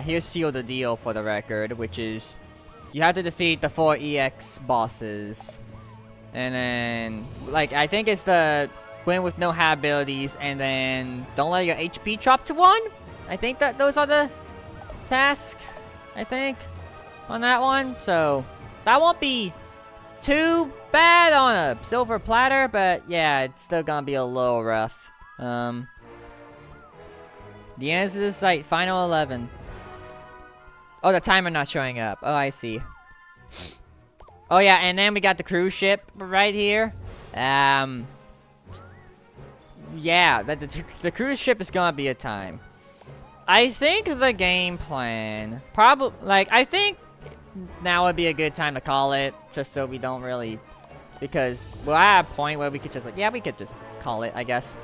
here's Seal the Deal for the record, which is you have to defeat the 4 EX bosses. And then, like, I think it's the win with no hat abilities, and then don't let your HP drop to 1. I think that those are the tasks, I think, on that one. So, that won't be too bad on a silver platter, but yeah, it's still gonna be a little rough. The end of the site, final 11. Oh, the timer not showing up. Oh, I see. Oh yeah, and then we got the cruise ship right here. Yeah, the cruise ship is gonna be a time. I think the game plan, I think now would be a good time to call it, just so we don't really, because we're at a point where we could just we could just call it, I guess.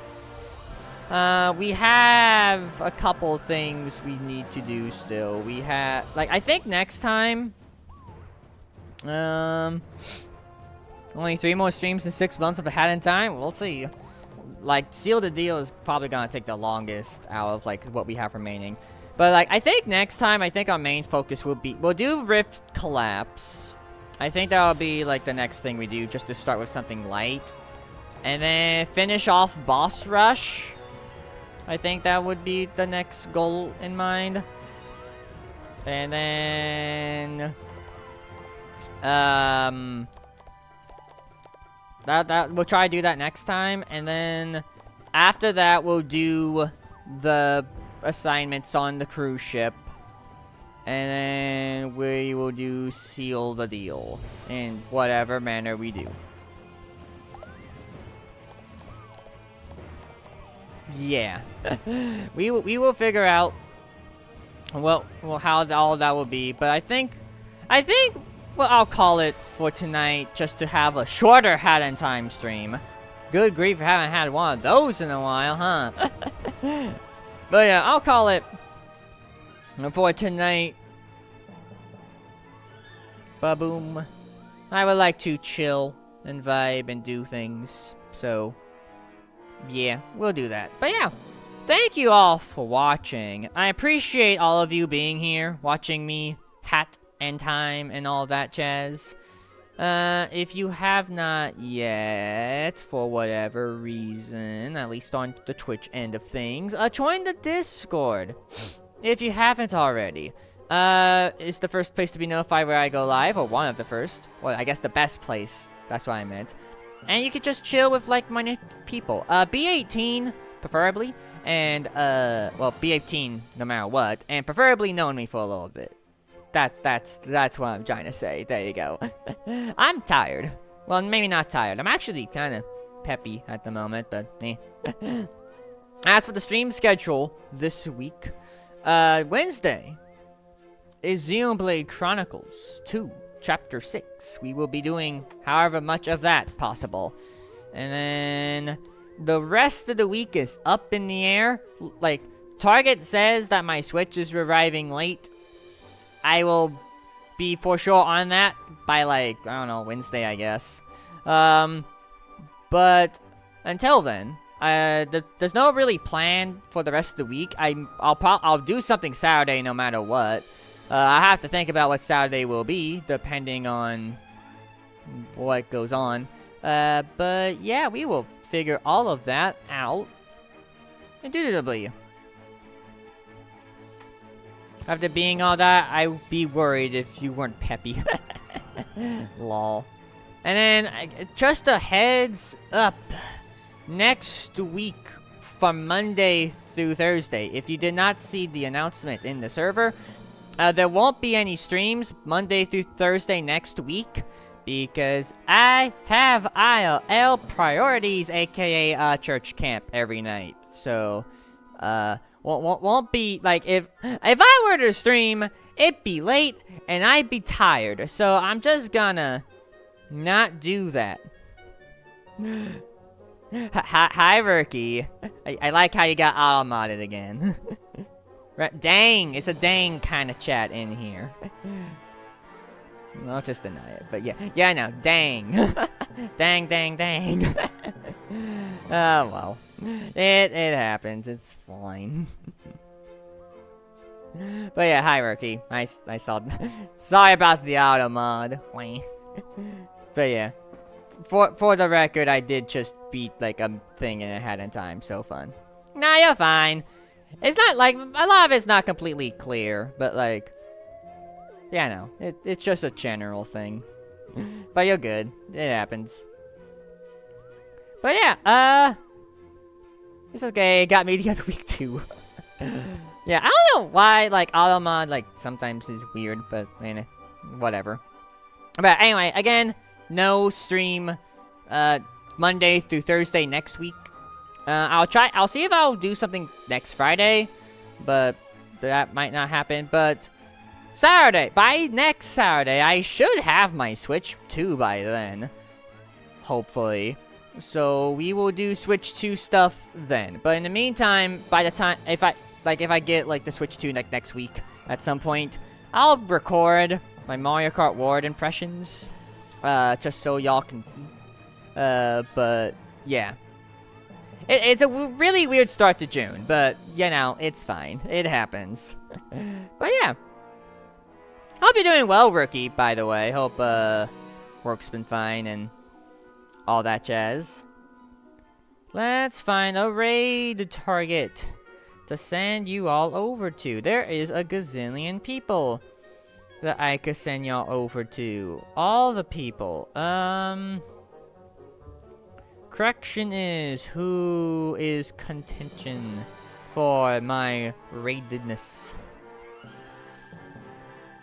We have a couple things we need to do still. We have, I think next time, Only 3 more streams in 6 months if I had in time? We'll see. Like, Seal the Deal is probably gonna take the longest out of, like, what we have remaining. But, like, I think next time, I think our main focus will be... We'll do Rift Collapse. I think that'll be, like, the next thing we do, just to start with something light. And then finish off Boss Rush. I think that would be the next goal in mind. And then... we'll try to do that next time, and then after that we'll do the assignments on the cruise ship, and then we will do Seal the Deal in whatever manner we do. Yeah. we will figure out how all that will be, but I think well, I'll call it for tonight, just to have a shorter Hat in Time stream. Good grief, I haven't had one of those in a while, huh? But yeah, I'll call it for tonight. Ba-boom. I would like to chill and vibe and do things, so yeah, we'll do that. But yeah, thank you all for watching. I appreciate all of you being here, watching me Hat and Time and all that jazz. If you have not yet, for whatever reason, at least on the Twitch end of things, join the Discord. If you haven't already. It's the first place to be notified where I go live, or one of the first. Well, I guess the best place. That's what I meant. And you could just chill with like-minded people. Be 18, preferably. And, well, be 18 no matter what. And preferably knowing me for a little bit. That's what I'm trying to say. There you go. I'm tired. Well, maybe not tired. I'm actually kind of peppy at the moment, but eh. As for the stream schedule this week, Wednesday is Xenoblade Chronicles 2, Chapter 6. We will be doing however much of that possible. And then the rest of the week is up in the air. Like, Target says that my Switch is arriving late. I will be for sure on that by, like, I don't know, Wednesday, I guess. But until then, there's no really plan for the rest of the week. I'll do something Saturday no matter what. I have to think about what Saturday will be, depending on what goes on. But yeah, we will figure all of that out indubitably. After being all that, I'd be worried if you weren't peppy. Lol. And then, just a heads up. Next week, from Monday through Thursday, if you did not see the announcement in the server, there won't be any streams Monday through Thursday next week, because I have ILL priorities, aka church camp every night. So, won't be, like, if I were to stream, it'd be late, and I'd be tired, so I'm just gonna not do that. Hierarchy. I like how you got auto-modded again. Dang, it's a dang kind of chat in here. I'll just deny it, but yeah, I know, dang. Dang. Oh, well. It happens, it's fine. But yeah, hierarchy. I saw. Sorry about the auto mod. But yeah, for the record, I did just beat like a thing in a Hat in Time. So fun. Nah, you're fine. It's not like a lot of it's not completely clear, but like, yeah, no, it's just a general thing. But you're good. It happens. But yeah, it's okay. It got me the other week too. Yeah, I don't know why, like, auto-mod, like, sometimes is weird, but, man, whatever. But anyway, again, no stream, Monday through Thursday next week. I'll see if I'll do something next Friday, but that might not happen. But by next Saturday, I should have my Switch 2 by then, hopefully. So we will do Switch 2 stuff then. But in the meantime, by the time, if I get, like, the Switch 2, like, next week at some point, I'll record my Mario Kart World impressions. just so y'all can see. But yeah. It's a really weird start to June, but, you know, it's fine. It happens. But yeah. Hope you're doing well, Rookie, by the way. Hope, work's been fine and all that jazz. Let's find a raid target to send you all over to. There is a gazillion people that I could send y'all over to. All the people. Correction is who is contention for my raidedness.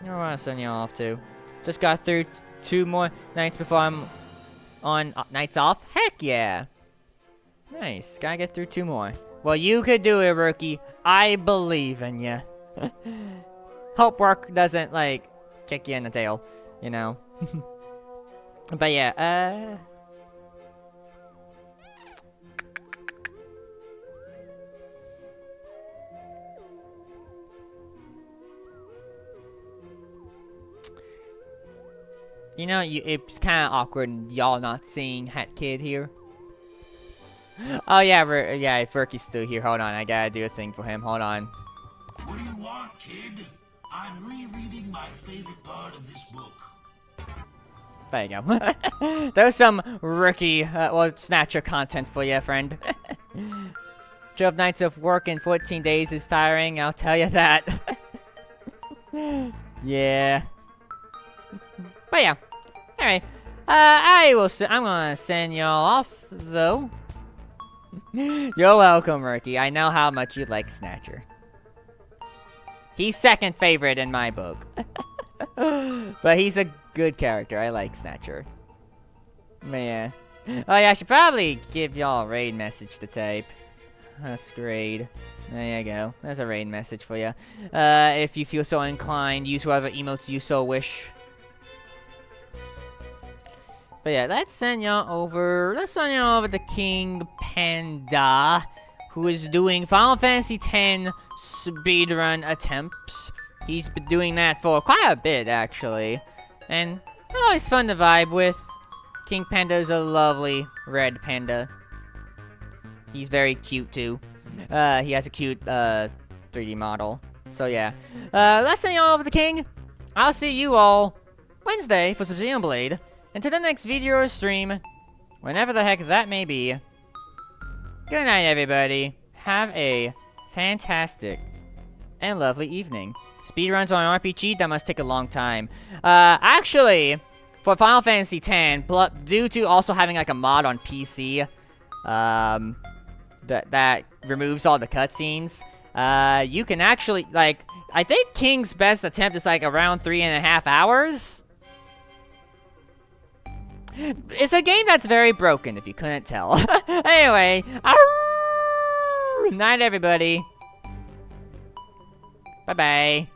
You know where I send y'all off to? Just got through 2 more nights before I'm on nights off. Heck yeah! Nice. Gotta get through 2 more. Well, you could do it, Rookie. I believe in you. Hope work doesn't like kick you in the tail, you know. But yeah, you know, it's kind of awkward y'all not seeing Hat Kid here. Oh yeah, yeah, Furky's still here. Hold on, I gotta do a thing for him. Hold on. What do you want, kid? I'm rereading my favorite part of this book. There you go. There's some rookie, well, Snatcher content for you, friend. 12 nights of work in 14 days is tiring, I'll tell you that. Yeah. But yeah. Alright. I'm gonna send y'all off, though. You're welcome, Rookie. I know how much you like Snatcher. He's second favorite in my book. But he's a good character. I like Snatcher. But yeah. Oh yeah, I should probably give y'all a raid message to type. Husk raid. There you go. There's a raid message for you. If you feel so inclined, use whatever emotes you so wish. But yeah, let's send y'all over to King Panda, who is doing Final Fantasy X speedrun attempts. He's been doing that for quite a bit, actually. And always fun to vibe with. King Panda is a lovely red panda. He's very cute, too. He has a cute 3D model. So yeah. Let's send y'all over to King. I'll see you all Wednesday for some Xenoblade. Until the next video or stream, whenever the heck that may be. Good night, everybody. Have a fantastic and lovely evening. Speedruns on RPG, that must take a long time. Actually, for Final Fantasy X, due to also having like a mod on PC, that removes all the cutscenes, you can actually, like, I think King's best attempt is like around 3.5 hours. It's a game that's very broken, if you couldn't tell. Anyway, night, everybody. Bye-bye.